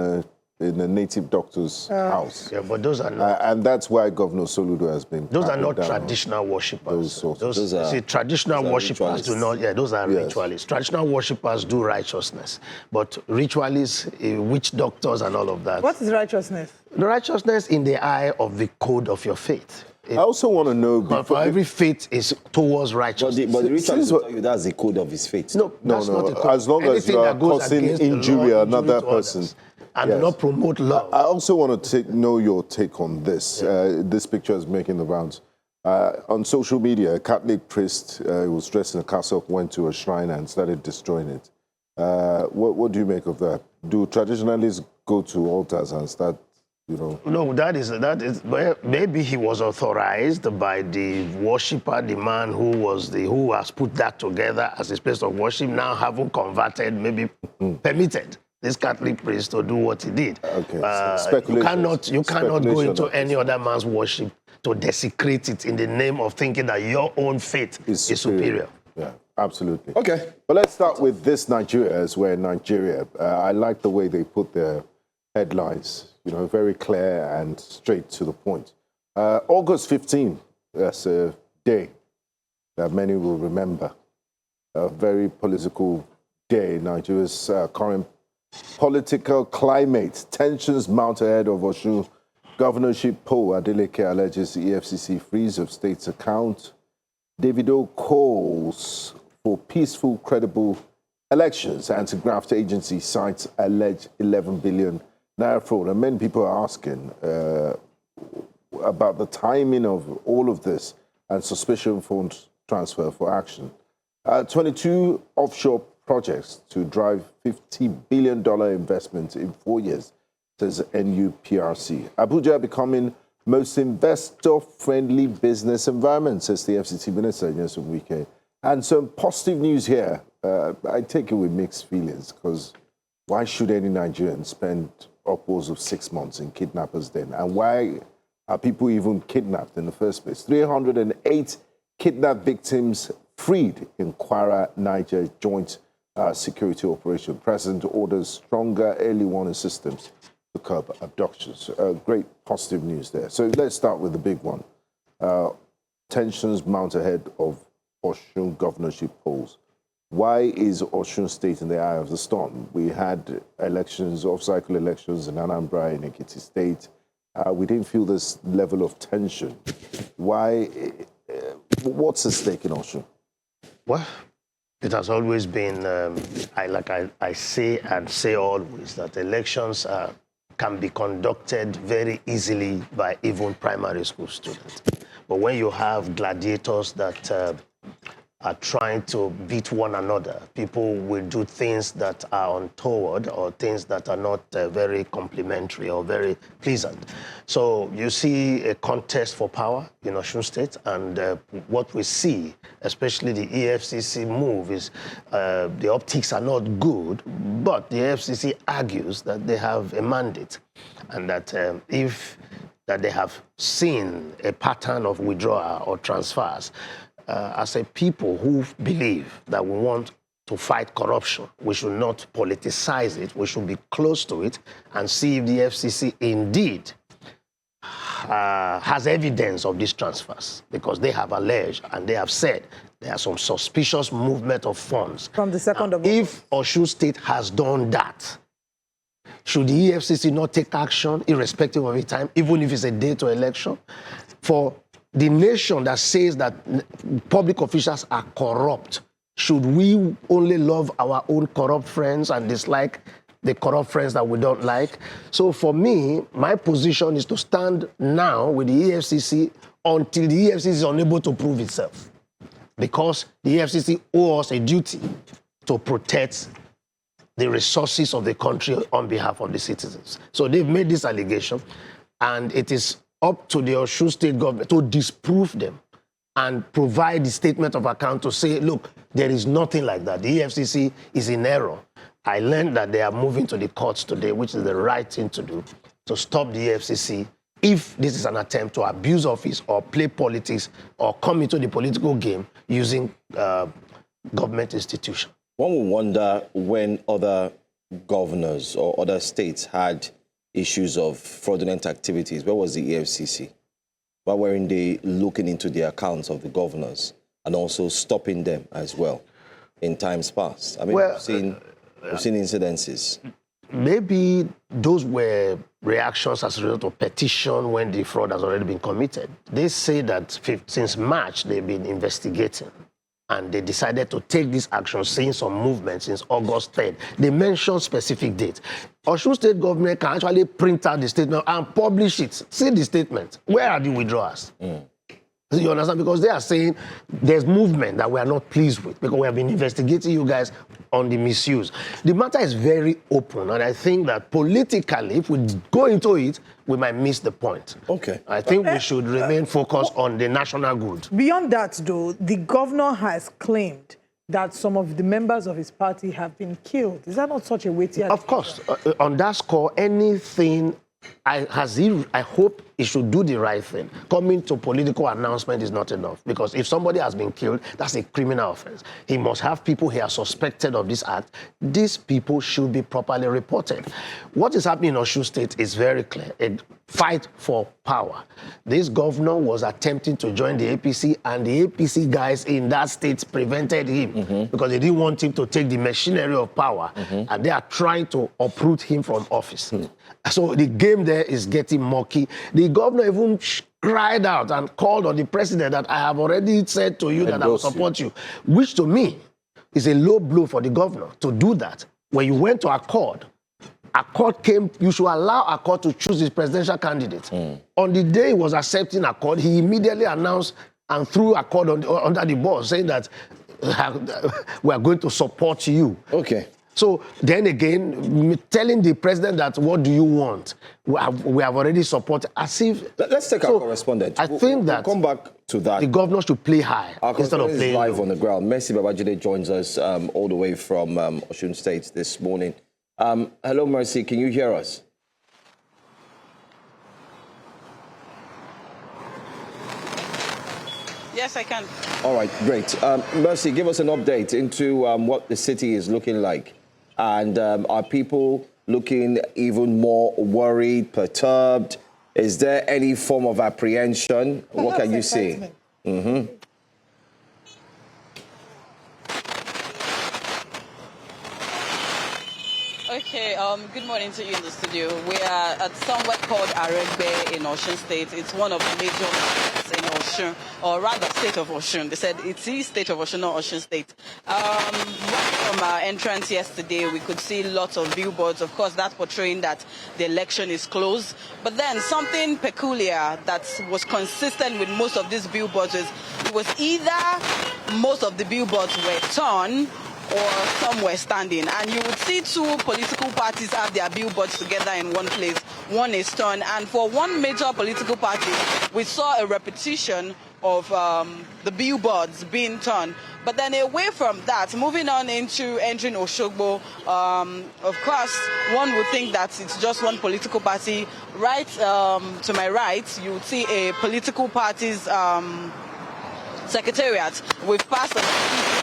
a native doctor's house. Yeah, but those are not. And that's why Governor Soludo has been. Those are not traditional worshippers. Those are traditional worshippers do not. Yeah, those are ritualists. Traditional worshippers do righteousness, but ritualists, witch doctors, and all of that. What is righteousness? The righteousness in the eye of the code of your faith. I also want to know. For every faith is towards righteousness. But the ritualist will tell you that's the code of his faith. No, that's not the code. As long as you are causing injury to another person. And do not promote love. I also want to know your take on this. This picture is making the rounds. On social media, a Catholic priest who was dressed in a cassock went to a shrine and started destroying it. What do you make of that? Do traditionalists go to altars and start, No, that is. Maybe he was authorized by the worshipper, the man who has put that together as a place of worship. Now, having converted, maybe permitted this Catholic priest to do what he did. Okay. You cannot go into any other man's worship to desecrate it in the name of thinking that your own faith is superior. Yeah, absolutely. Okay. But let's start with this Nigeria. I like the way they put their headlines, very clear and straight to the point. August 15, that's a day that many will remember. A very political day. Nigeria's current political climate. Tensions mount ahead of Osun governorship poll. Adeleke alleges EFCC freeze of state's account. Davido calls for peaceful, credible elections. Anti-graft agency cites alleged 11 billion naira fraud. And many people are asking about the timing of all of this and suspicion fund transfer for action. 22 offshore projects to drive $50 billion investment in 4 years, says NUPRC. Abuja becoming most investor-friendly business environment, says the FCT Minister, Nyesom Wike. And some positive news here. I take it with mixed feelings because why should any Nigerian spend upwards of 6 months in kidnappers' den? And why are people even kidnapped in the first place? 308 kidnapped victims freed in Kwara, Niger joint security operation. President orders stronger early warning systems to curb abductions. Great positive news there. So let's start with the big one. Tensions mount ahead of Osun governorship polls. Why is Osun State in the eye of the storm? We had elections, off-cycle elections in Anambra, in Ekiti State. We didn't feel this level of tension. Why? What's at stake in Osun? Well, it has always been, I say and say always, that elections can be conducted very easily by even primary school students. But when you have gladiators that are trying to beat one another, people will do things that are untoward or things that are not very complimentary or very pleasant. So you see a contest for power in Osun State, and what we see, especially the EFCC move, is the optics are not good, but the EFCC argues that they have a mandate, and that that they have seen a pattern of withdrawal or transfers. As a people who believe that we want to fight corruption, we should not politicize it. We should be close to it and see if the FCC indeed has evidence of these transfers, because they have alleged and they have said there are some suspicious movement of funds. From the 2nd of If Osun State has done that, should the EFCC not take action irrespective of the time, even if it's a day to election? For the nation that says that public officials are corrupt, should we only love our own corrupt friends and dislike the corrupt friends that we don't like? So for me, my position is to stand now with the EFCC until the EFCC is unable to prove itself, because the EFCC owes us a duty to protect the resources of the country on behalf of the citizens. So they've made this allegation, and it is up to the Osun State government to disprove them and provide the statement of account to say, look, there is nothing like that. The EFCC is in error. I learned that they are moving to the courts today, which is the right thing to do, to stop the EFCC if this is an attempt to abuse office or play politics or come into the political game using government institutions. One would wonder, when other governors or other states had issues of fraudulent activities, where was the EFCC? Why weren't they looking into the accounts of the governors and also stopping them as well in times past? I mean, well, we've seen incidences. Maybe those were reactions as a result of petition when the fraud has already been committed. They say that since March, they've been investigating, and they decided to take this action, seeing some movement since August 3rd. They mentioned specific dates. Osun State government can actually print out the statement and publish it. See the statement. Where are the withdrawals? You understand? Because they are saying there's movement that we are not pleased with, because we have been investigating you guys on the misuse. The matter is very open, and I think that politically, if we go into it, we might miss the point. Okay. I think we should remain focused on the national good. Beyond that, though, the governor has claimed that some of the members of his party have been killed. Is that not such a weighty? Of course. On that score, anything, I hope he should do the right thing. Coming to political announcement is not enough, because if somebody has been killed, that's a criminal offense. He must have people who are suspected of this act. These people should be properly reported. What is happening in Osun State is very clear. A fight for power. This governor was attempting to join the APC, and the APC guys in that state prevented him because they didn't want him to take the machinery of power, and they are trying to uproot him from office. So the game there is getting murky. The governor even cried out and called on the president that I have already said to you that I will support you, which to me is a low blow for the governor to do that. When you went to Accord came, you should allow Accord to choose his presidential candidate. On the day he was accepting Accord, he immediately announced and threw Accord under the bus, saying that we are going to support you. Okay. So then again, telling the president that, what do you want? We have already supported, as if... Let's take our correspondent. I think that we'll come back to that. The governor should play high our instead of playing live on the ground. Mercy Babajide joins us all the way from Osun State this morning. Hello, Mercy, can you hear us? Yes, I can. All right, great. Mercy, give us an update into what the city is looking like. And are people looking even more worried, perturbed? Is there any form of apprehension? What can you see? Mm-hmm. Okay, good morning to you in the studio. We are at somewhere called Aregbe in Osun State. It's one of the major states in Osun, or rather state of Osun. They said it's the state of Osun, not Osun State. Right from our entrance yesterday, we could see lots of billboards, of course, that's portraying that the election is closed. But then something peculiar that was consistent with most of these billboards is it was either most of the billboards were torn or some were standing. And you would see two political parties have their billboards together in one place. One is torn. And for one major political party, we saw a repetition of the billboards being torn. But then away from that, moving on into entering Oshogbo, of course, one would think that it's just one political party. Right to my right, you would see a political party's secretariat. We've passed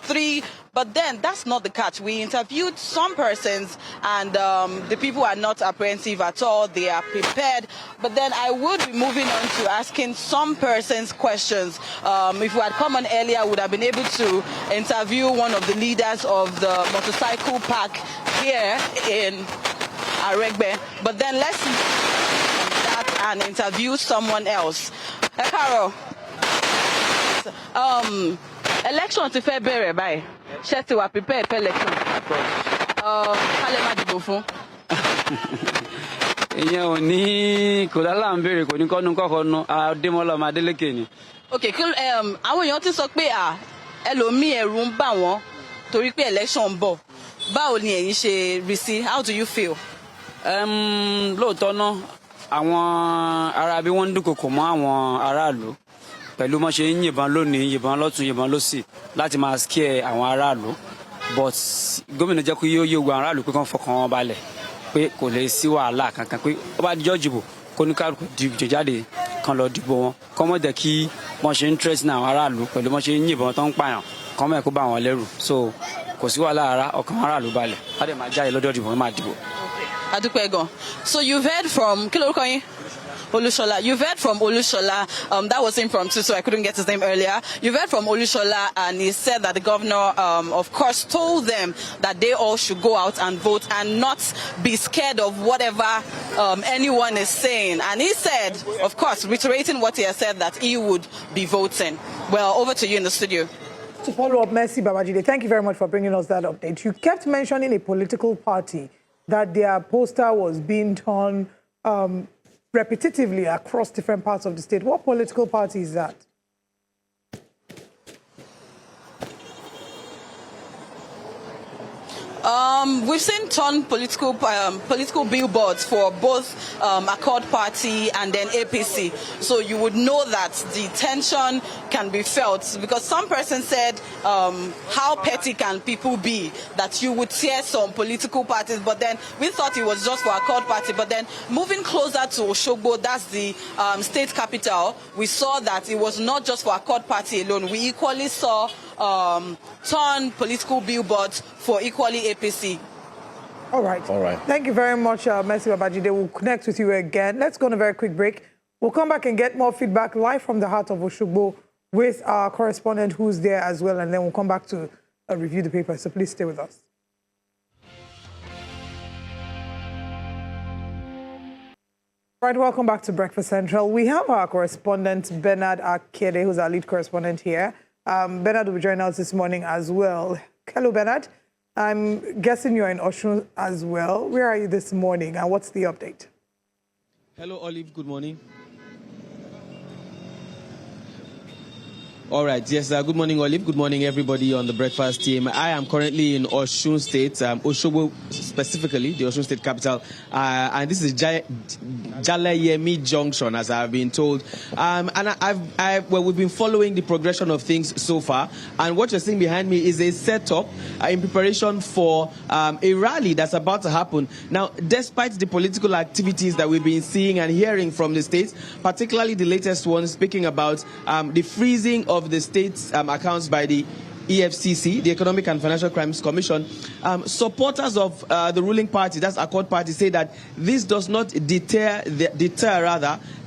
three. But then that's not the catch. We interviewed some persons and the people are not apprehensive at all. They are prepared. But then I would be moving on to asking some persons questions. If we had come on earlier, I would have been able to interview one of the leaders of the motorcycle park here in Aregbe. But then let's see that and interview someone else. Carol. Election ti fẹ́ bẹ̀rẹ̀ báyìí. Ṣé ti wà prepare for election? Kálẹ̀ má dìbò fún. Ìyẹn ò ní kò lálà ń béèrè kò ní kọ́nu kọ́kọ́ nu Ademola Adeleke ni. Okay, àwọn èèyàn ti sọ pé ẹlòmíì ẹ̀rù ń bà wọ́n torí pé election ń bọ̀. Báwo ni ẹ̀yin ṣe rí sí? How do you feel? Lóòótọ́ náà, àwọn ará bí wọ́n ń dúnkokò mọ́ àwọn aráàlú. Pẹ̀lú mọ́ ṣe ń yìnbọn lónìí, yìnbọn lọ́tún, yìnbọn lósì láti máa scare àwọn aráàlú. But gómìnà jẹ́ kó yóò gbogbo àwọn aráàlú pé kán fọkàn wọn balẹ̀ pé kò lè sí wàhálà kankan pé ó bá dijọ́ jìbò kó ní kálukú dìbò jáde kan lọ dìbò wọn. Kọ́ mọ́ jẹ́ kí wọ́n ṣe ń interest ní àwọn aráàlú pẹ̀lú mọ́ ṣe ń yìnbọn tó ń pààyàn kọ́ mọ́ ẹ̀ kó bá wọn lẹ́rù. So kò sí wàhálà ara ọkàn aráàlú balẹ̀. Á dẹ̀ máa jáde lọ́jọ́ ìdìbò máa dìbò. Adúpẹ́ gan. So you've heard from kí lorúkọ yín? Olushola. You've heard from Olushola. That was him from too, so I couldn't get his name earlier. You've heard from Olushola, and he said that the governor, of course, told them that they all should go out and vote and not be scared of whatever anyone is saying. And he said, of course, reiterating what he has said, that he would be voting. Well, over to you in the studio. To follow up, Mercy Babajide, thank you very much for bringing us that update. You kept mentioning a political party that their poster was being torn repetitively across different parts of the state. What political party is that? We've seen torn political billboards for both Accord Party and then APC. So you would know that the tension can be felt because some person said, how petty can people be that you would tear some political parties? But then we thought it was just for Accord Party. But then moving closer to Oshogbo, that's the state capital, we saw that it was not just for Accord Party alone. We equally saw torn political billboards for equally APC. All right. All right. Thank you very much, Mercy Babajide. We'll connect with you again. Let's go on a very quick break. We'll come back and get more feedback live from the heart of Oshogbo with our correspondent who's there as well, and then we'll come back to review the paper. So please stay with us. Right, welcome back to Breakfast Central. We have our correspondent, Bernard Akede, who's our lead correspondent here. Bernard will be joining us this morning as well. Hello, Bernard. I'm guessing you're in Osun as well. Where are you this morning and what's the update? Hello, Olive. Good morning. All right. Yes. Good morning, Olive. Good morning, everybody on the breakfast team. I am currently in Osun State, Osogbo specifically, the Osun State capital, and this is Jalayemi Junction, as I've been told. And well, we've been following the progression of things so far, and what you're seeing behind me is a setup in preparation for a rally that's about to happen. Now, despite the political activities that we've been seeing and hearing from the states, particularly the latest one speaking about the freezing of the state's accounts by the EFCC, the Economic and Financial Crimes Commission, supporters of the ruling party, that's Accord Party, say that this does not deter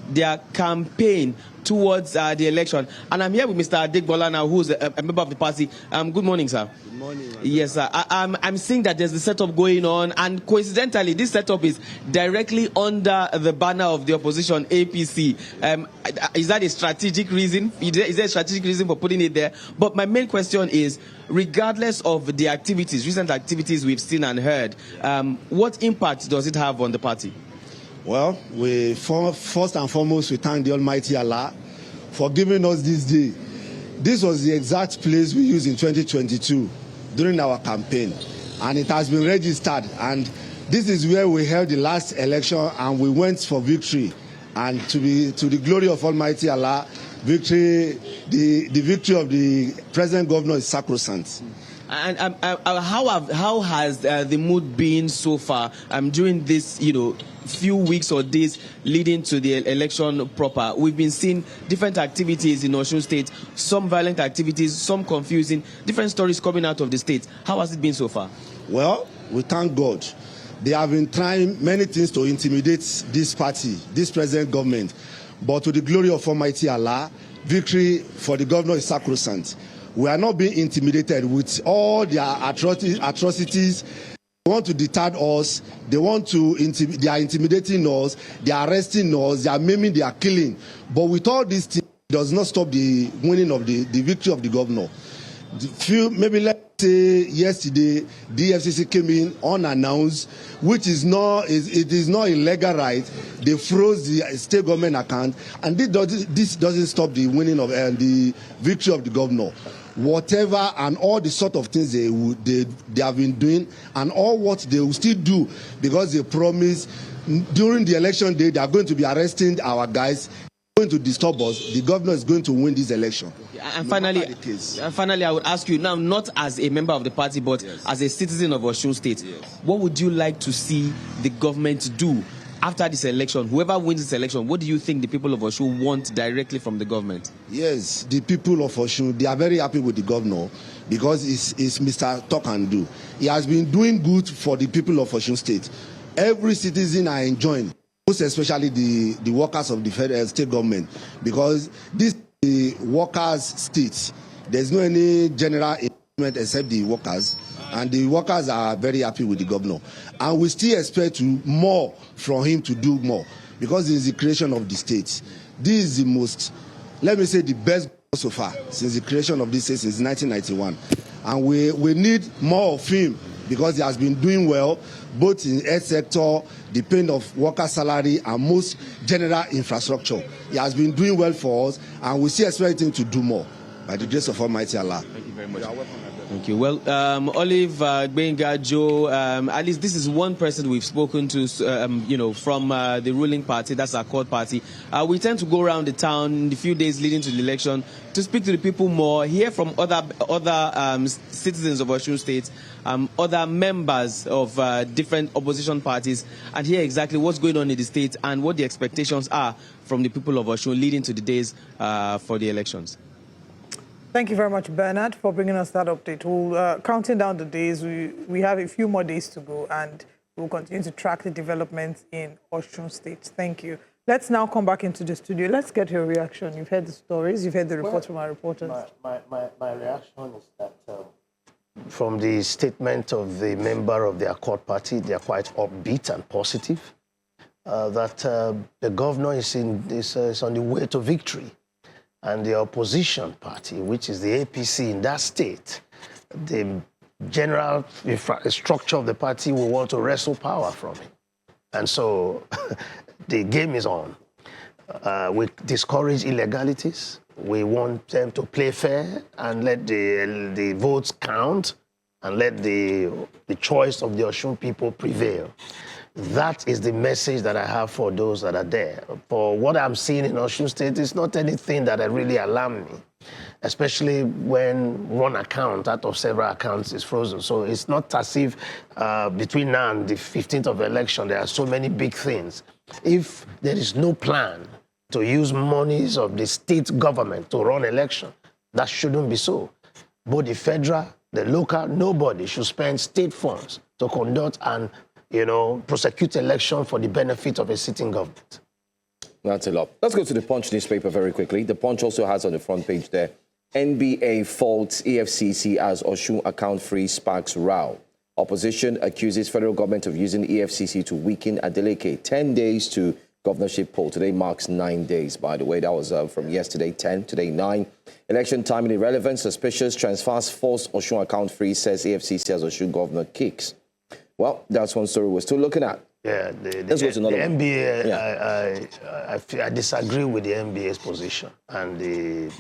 their campaign towards the election. And I'm here with Mr. Bola now, who's a member of the party. Good morning, sir. Good morning. Yes, sir. I'm seeing that there's a setup going on, and coincidentally, this setup is directly under the banner of the opposition, APC. Is that a strategic reason? Is there a strategic reason for putting it there? But my main question is, regardless of the activities, recent activities we've seen and heard, what impact does it have on the party? Well, first and foremost, we thank the Almighty Allah for giving us this day. This was the exact place we used in 2022 during our campaign, and it has been registered. And this is where we held the last election, and we went for victory. And to the glory of Almighty Allah, victory, the victory of the present governor is sacrosanct. And how has the mood been so far during this, few weeks or days leading to the election proper? We've been seeing different activities in Osun State, some violent activities, some confusing, different stories coming out of the state. How has it been so far? Well, we thank God. They have been trying many things to intimidate this party, this present government. But to the glory of Almighty Allah, victory for the governor is sacrosanct. We are not being intimidated with all their atrocities. They want to deter us. They are intimidating us. They are arresting us. They are maiming. They are killing. But with all these things, it does not stop the winning of the victory of the governor. Maybe let's say yesterday, the FCC came in unannounced, which is not a legal right. They froze the state government account, and this doesn't stop the winning of the victory of the governor. Whatever and all the sort of things they have been doing, and all what they will still do, because they promised during the election day they are going to be arresting our guys, going to disturb us. The governor is going to win this election. And finally, I would ask you now, not as a member of the party, but as a citizen of Osun State, what would you like to see the government do after this election? Whoever wins this election, what do you think the people of Osun want directly from the government? Yes, the people of Osun, they are very happy with the governor because it's Mr. Talk and Do. He has been doing good for the people of Osun State. Every citizen are enjoying, most especially the workers of the federal state government, because this is the workers' state. There's no any general employment except the workers. And the workers are very happy with the governor. And we still expect more from him to do more, because it is the creation of the state. This is the most, let me say, the best so far since the creation of this state since 1991. And we need more of him, because he has been doing well, both in health sector, the paying of worker salary, and most general infrastructure. He has been doing well for us, and we still expect him to do more by the grace of Almighty Allah. Thank you very much. Thank you. Well, Olive, Benga, Joe, at least this is one person we've spoken to, from the ruling party, that's our Accord Party. We tend to go around the town in the few days leading to the election to speak to the people more, hear from other citizens of Osun State, other members of different opposition parties, and hear exactly what's going on in the state and what the expectations are from the people of Osun leading to the days for the elections. Thank you very much, Bernard, for bringing us that update. We'll counting down the days. We have a few more days to go, and we'll continue to track the developments in Osun State. Thank you. Let's now come back into the studio. Let's get your reaction. You've heard the stories. You've heard the reports from our reporters. My reaction is that from the statement of the member of the Accord Party, they are quite upbeat and positive. That the governor is on the way to victory. And the opposition party, which is the APC in that state, the general structure of the party will want to wrestle power from him. And so the game is on. We discourage illegalities. We want them to play fair and let the votes count and let the choice of the Osun people prevail. That is the message that I have for those that are there. For what I'm seeing in Osun State, it's not anything that really alarms me, especially when one account out of several accounts is frozen. So it's not as if between now and the 15th of election, there are so many big things. If there is no plan to use monies of the state government to run election, that shouldn't be so. Both the federal, the local, nobody should spend state funds to conduct and prosecute election for the benefit of a sitting government. That's a lot. Let's go to the Punch newspaper very quickly. The Punch also has on the front page there, NBA faults EFCC as Osun account free sparks row. Opposition accuses federal government of using EFCC to weaken Adeleke. 10 days to governorship poll. Today marks 9 days, by the way. That was from yesterday, 10, today 9. Election timing irrelevant, suspicious, transfers forced Osun account free, says EFCC as Osun governor kicks. Well, that's one story we're still looking at. Yeah, Let's go to another one. NBA, Yeah. I disagree with the NBA's position. And the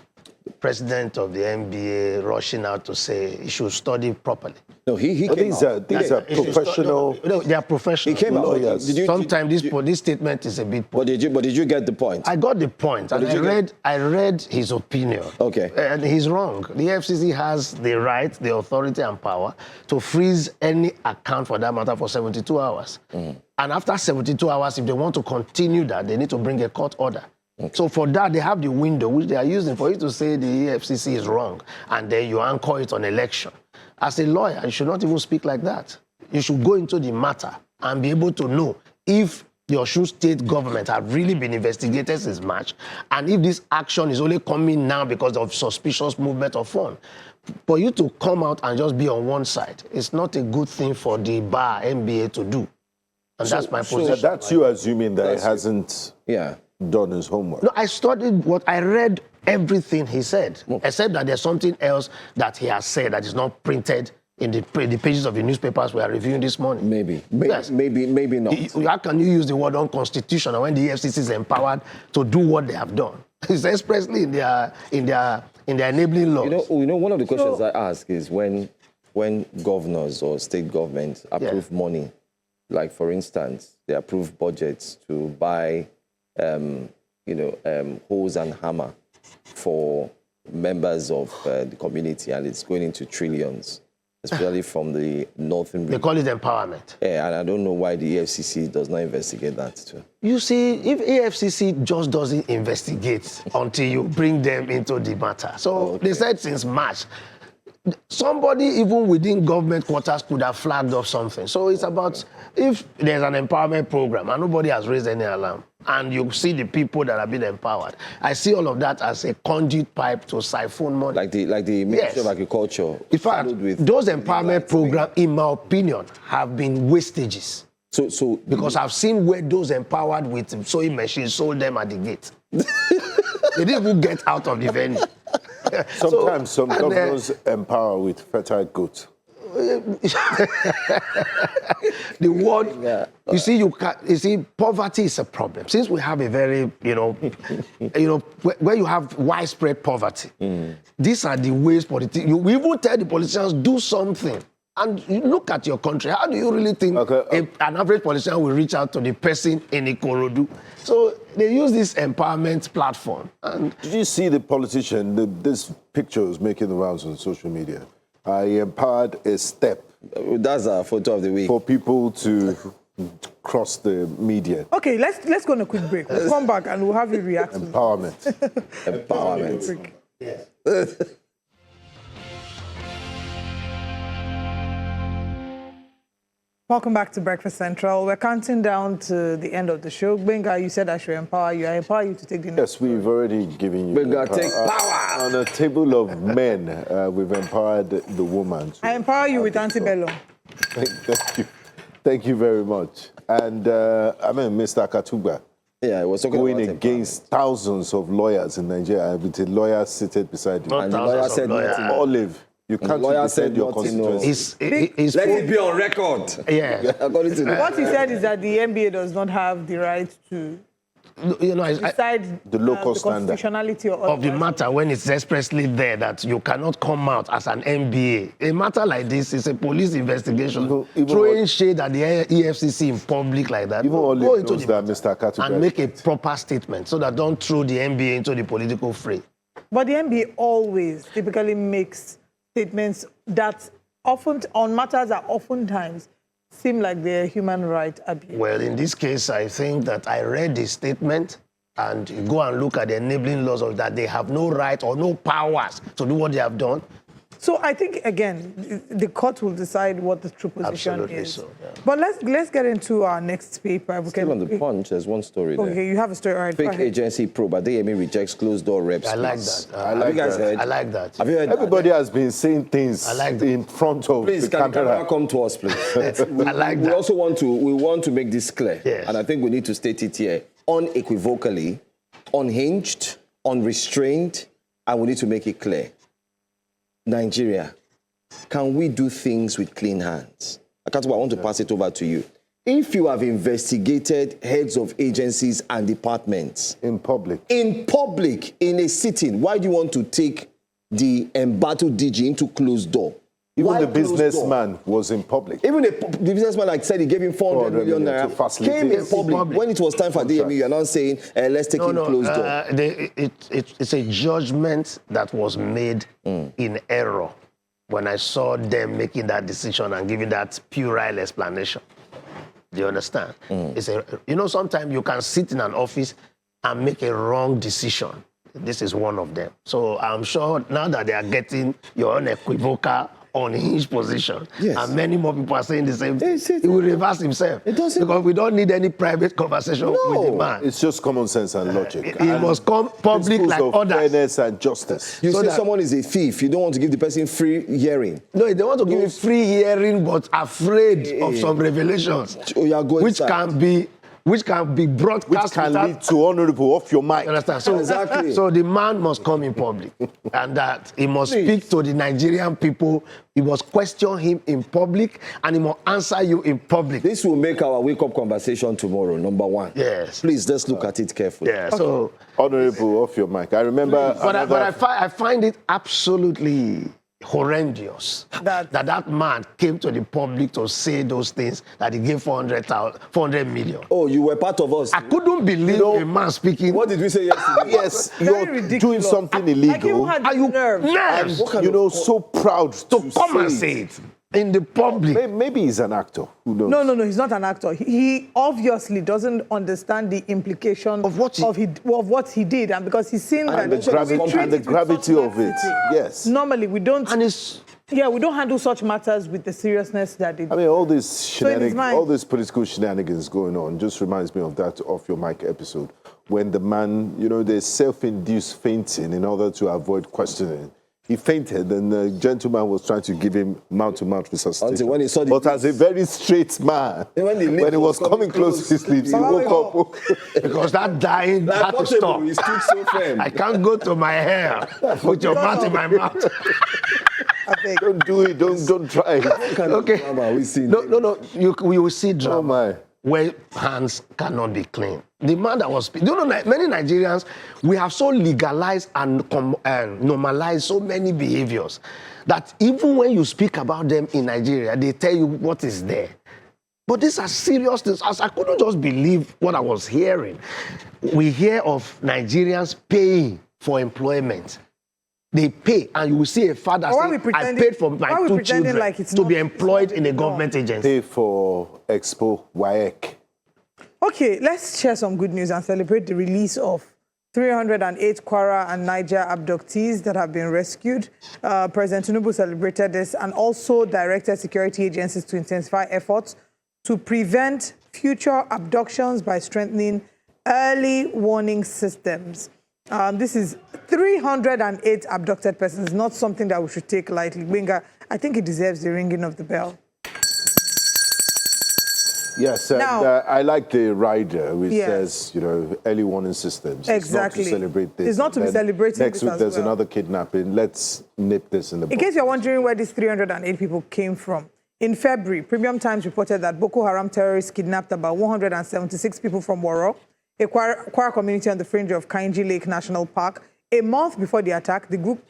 president of the NBA rushing out to say he should study properly. No, he came these out. are professional. No, they are professional. He came out. Lawyers. Sometimes this statement is a bit. But did you get the point? I got the point, and I read his opinion. Okay. And he's wrong. The FCC has the right, the authority and power to freeze any account for that matter for 72 hours. And after 72 hours, if they want to continue that, they need to bring a court order. Okay. So for that, they have the window which they are using for you to say the EFCC is wrong, and then you anchor it on election. As a lawyer, you should not even speak like that. You should go into the matter and be able to know if the Osun State government have really been investigated since March, and if this action is only coming now because of suspicious movement of funds. For you to come out and just be on one side, it's not a good thing for the bar NBA to do. And that's my position. So that's you assuming that he hasn't done his homework. No, I studied what I read, everything he said, except that there's something else that he has said that is not printed in the pages of the newspapers we are reviewing this morning. Maybe not. How can you use the word unconstitutional when the EFCC is empowered to do what they have done? It's expressly in their enabling laws. You know, one of the questions I ask is when governors or state governments approve money, like for instance, they approve budgets to buy hose and hammer for members of the community, and it's going into trillions, especially from the northern region. They call it empowerment. Yeah, and I don't know why the EFCC does not investigate that too. You see, if EFCC just doesn't investigate until you bring them into the matter. So they said since March, somebody even within government quarters could have flagged up something. So it's about if there's an empowerment program and nobody has raised any alarm, and you see the people that have been empowered, I see all of that as a conduit pipe to siphon money. Like the Ministry of Agriculture. In fact, those empowerment programs, in my opinion, have been wastages. So because I've seen where those empowered with sewing machines sold them at the gate. They didn't even get out of the venue. Sometimes some governors empower with fertile goats. The word, you see, poverty is a problem. Since we have a very, where you have widespread poverty, these are the ways we even tell the politicians do something. And you look at your country. How do you really think an average politician will reach out to the person in Ikorodu? So they use this empowerment platform. And did you see the politician? This picture is making the rounds on social media. He empowered a step. That's a photo of the week. For people to cross the median. Okay, let's go on a quick break. We'll come back and we'll have you react. Empowerment. Empowerment. Yes. Welcome back to Breakfast Central. We're counting down to the end of the show. Benga, you said I should empower you. I empower you to take the next. Yes, we've already given you. Benga, take power! On a table of men, we've empowered the woman. I empower you with antebellum. Thank you. Thank you very much. And Mr. Katuba. Yeah, I was talking going about against thousands of lawyers in Nigeria with a lawyer seated beside you. And the lawyer said nothing. Olive. You can't defend your constituency. Let it be on record. Yeah. What he said is that the NBA does not have the right to You know, decide the local the standard constitutionality of the matter when it's expressly there that you cannot come out as an MBA. A matter like this is a police investigation. Throwing shade at the EFCC in public like that. Even all go into knows that Mr. Akatu and make a proper statement so that don't throw the MBA into the political fray. But the NBA always typically makes statements that often, on matters that oftentimes seem like they're human rights abuse. Well, in this case, I think that I read the statement and you go and look at the enabling laws of that. They have no right or no powers to do what they have done. So I think, again, the court will decide what the true position Absolutely is. so, yeah. But let's get into our next paper. Still on the Punch, there's one story there. Okay, you have a story. All right, Fake agency probe. Adeyemi rejects closed-door reps. I like that. Have you guys heard? I like that. Have you heard Everybody has been saying things in front of please, the can camera. come to us, please? I like that. We also want to make this clear. Yes. And I think we need to state it here unequivocally, unhinged, unrestrained, and we need to make it clear. Nigeria, can we do things with clean hands? Akatu, I want to pass it over to you. If you have investigated heads of agencies and departments in public, in a sitting, why do you want to take the embattled DG into closed door? Even the businessman was in public. Even the businessman, like said, he gave him 400 million naira. to facilitate Came in public. When it was time for DMU, you're not saying, let's take him closed door. It's a judgment that was made in error when I saw them making that decision and giving that puerile explanation. Do you understand? It's sometimes you can sit in an office and make a wrong decision. This is one of them. So I'm sure now that they are getting your unequivocal, unhinged position, and many more people are saying the same thing, he will reverse himself. Because we don't need any private conversation with the man. It's just common sense and logic. It must come public like of others. fairness and justice. You say someone is a thief, you don't want to give the person free hearing. No, they want to give you free hearing, but afraid of some revelations, which can be broadcast, which can lead to honorable off your mic. Understand? So, exactly. So the man must come in public, and that he must speak to the Nigerian people. He must question him in public, and he must answer you in public. This will make our wake-up conversation tomorrow, number one. Yes. Please, let's look at it carefully. Yeah. So honorable off your mic. I remember. But I find it absolutely horrendous that man came to the public to say those things, that he gave 400 million. Oh, you were part of us. I couldn't believe a man speaking. What did we say yesterday? Yes, you're doing something illegal. Are you nerves? And, so proud to come and say it in the public. Maybe he's an actor. Who knows? No, he's not an actor. He obviously doesn't understand the implication of what he did, and because he's seen the gravity of it. Yes. Normally, we don't. We don't handle such matters with the seriousness that they do. I mean, all this shenanigans, all this political shenanigans going on just reminds me of that Off Your Mic episode when the man, there's self-induced fainting in order to avoid questioning. He fainted, and the gentleman was trying to give him mouth-to-mouth resuscitation. When he saw but as a very straight man, when he was coming close to his lips, he woke up. Because that dying had to stop. He stood so firm. I can't go to my hair with your mouth in my mouth. Don't do it. Don't try it. Okay. No. We will see drama. Oh my. Where hands cannot be clean. The man that was speaking, many Nigerians, we have so legalized and normalized so many behaviors that even when you speak about them in Nigeria, they tell you what is there. But these are serious things. I couldn't just believe what I was hearing. We hear of Nigerians paying for employment. They pay, and you will see a father say, I paid for my 2 children to be employed in a government agency. Pay for Expo WAEC. Okay, let's share some good news and celebrate the release of 308 Kwara and Niger abductees that have been rescued. President Tinubu celebrated this and also directed security agencies to intensify efforts to prevent future abductions by strengthening early warning systems. This is 308 abducted persons, not something that we should take lightly. Benga, I think it deserves the ringing of the bell. Yes, and I like the rider which says, early warning systems. Exactly. It's not to celebrate this. It's not to be celebrating next this week there's another kidnapping. Let's nip this in the bud. In case you're wondering where these 308 people came from, in February, Premium Times reported that Boko Haram terrorists kidnapped about 176 people from Woro a Kwara community on the fringe of Kainji Lake National Park. A month before the attack, the group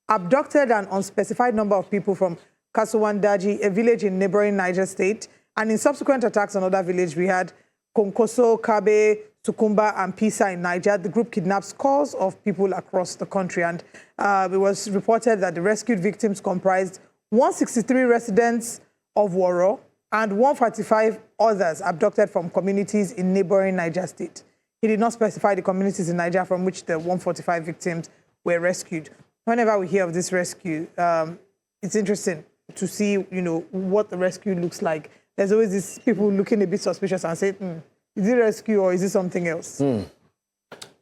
abducted an unspecified number of people from Kasuwandaji, a village in neighboring Niger State. And in subsequent attacks on other villages, we had Konkoso, Kabe, Sukumba, and Pisa in Niger. The group kidnapped scores of people across the country. And it was reported that the rescued victims comprised 163 residents of Woro and 145 others abducted from communities in neighboring Niger State. He did not specify the communities in Niger from which the 145 victims were rescued. Whenever we hear of this rescue, it's interesting to see, what the rescue looks like. There's always these people looking a bit suspicious and say, is it rescue or is it something else? And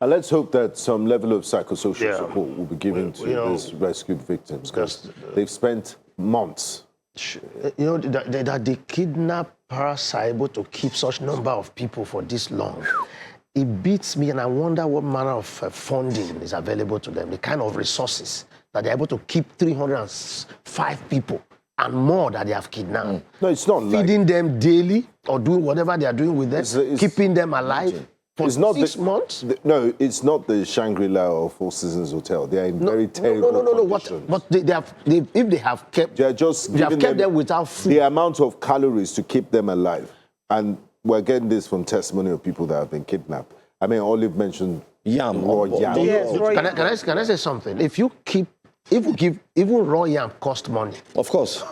let's hope that some level of psychosocial support will be given to these rescued victims, because they've spent months. That the kidnappers are able to keep such number of people for this long. It beats me, and I wonder what manner of funding is available to them, the kind of resources that they're able to keep 305 people and more that they have kidnapped. No, it's not feeding them daily or doing whatever they are doing with them, keeping them alive for 6 months. No, it's not the Shangri-La or Four Seasons Hotel. They are in very terrible conditions. But if they have kept, they are just they have kept them without food. The amount of calories to keep them alive. And we're getting this from testimony of people that have been kidnapped. I mean, Olive mentioned raw yam. Yes, can I say something? If you give, even raw yam cost money. Of course.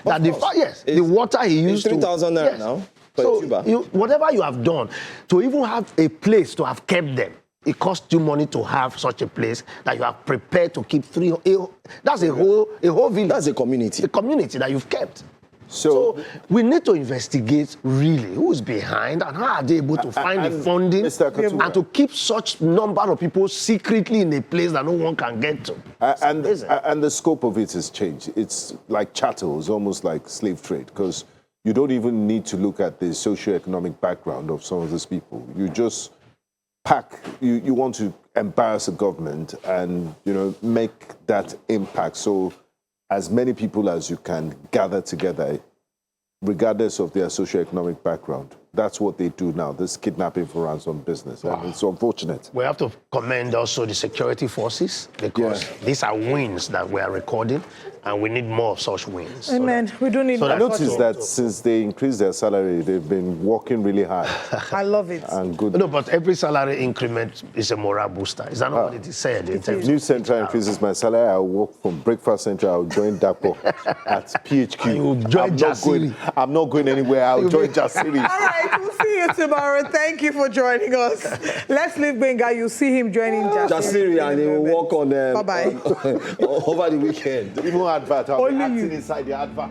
The water he used to... 3,000 naira now. So whatever you have done, to even have a place to have kept them, it costs you money to have such a place that you are prepared to keep that's a whole village. That's a community. A community that you've kept. So we need to investigate really who's behind and how are they able to find the funding and to keep such number of people secretly in a place that no one can get to. And the scope of it has changed. It's like chattel, it's almost like slave trade, because you don't even need to look at the socioeconomic background of some of these people. You just you want to embarrass the government and, make that impact. So as many people as you can gather together, regardless of their socioeconomic background. That's what they do now, this kidnapping for ransom business. And it's unfortunate. We have to commend also the security forces, because these are wins that we are recording, and we need more of such wins. Amen. We do need more. I noticed that since they increased their salary, they've been working really hard. I love it. And good. No, but every salary increment is a morale booster. Is that not what it is said? If New Central increases my salary, I'll work from Breakfast Central, I'll join Dapo at PHQ. You'll join Jasiri. I'm not going anywhere, I'll join Jasiri. All right, we'll see you tomorrow. Thank you for joining us. Let's leave Benga. You'll see him joining Jasiri, and he will work on Bye-bye. over the weekend. Even advert, I'll be acting inside the advert.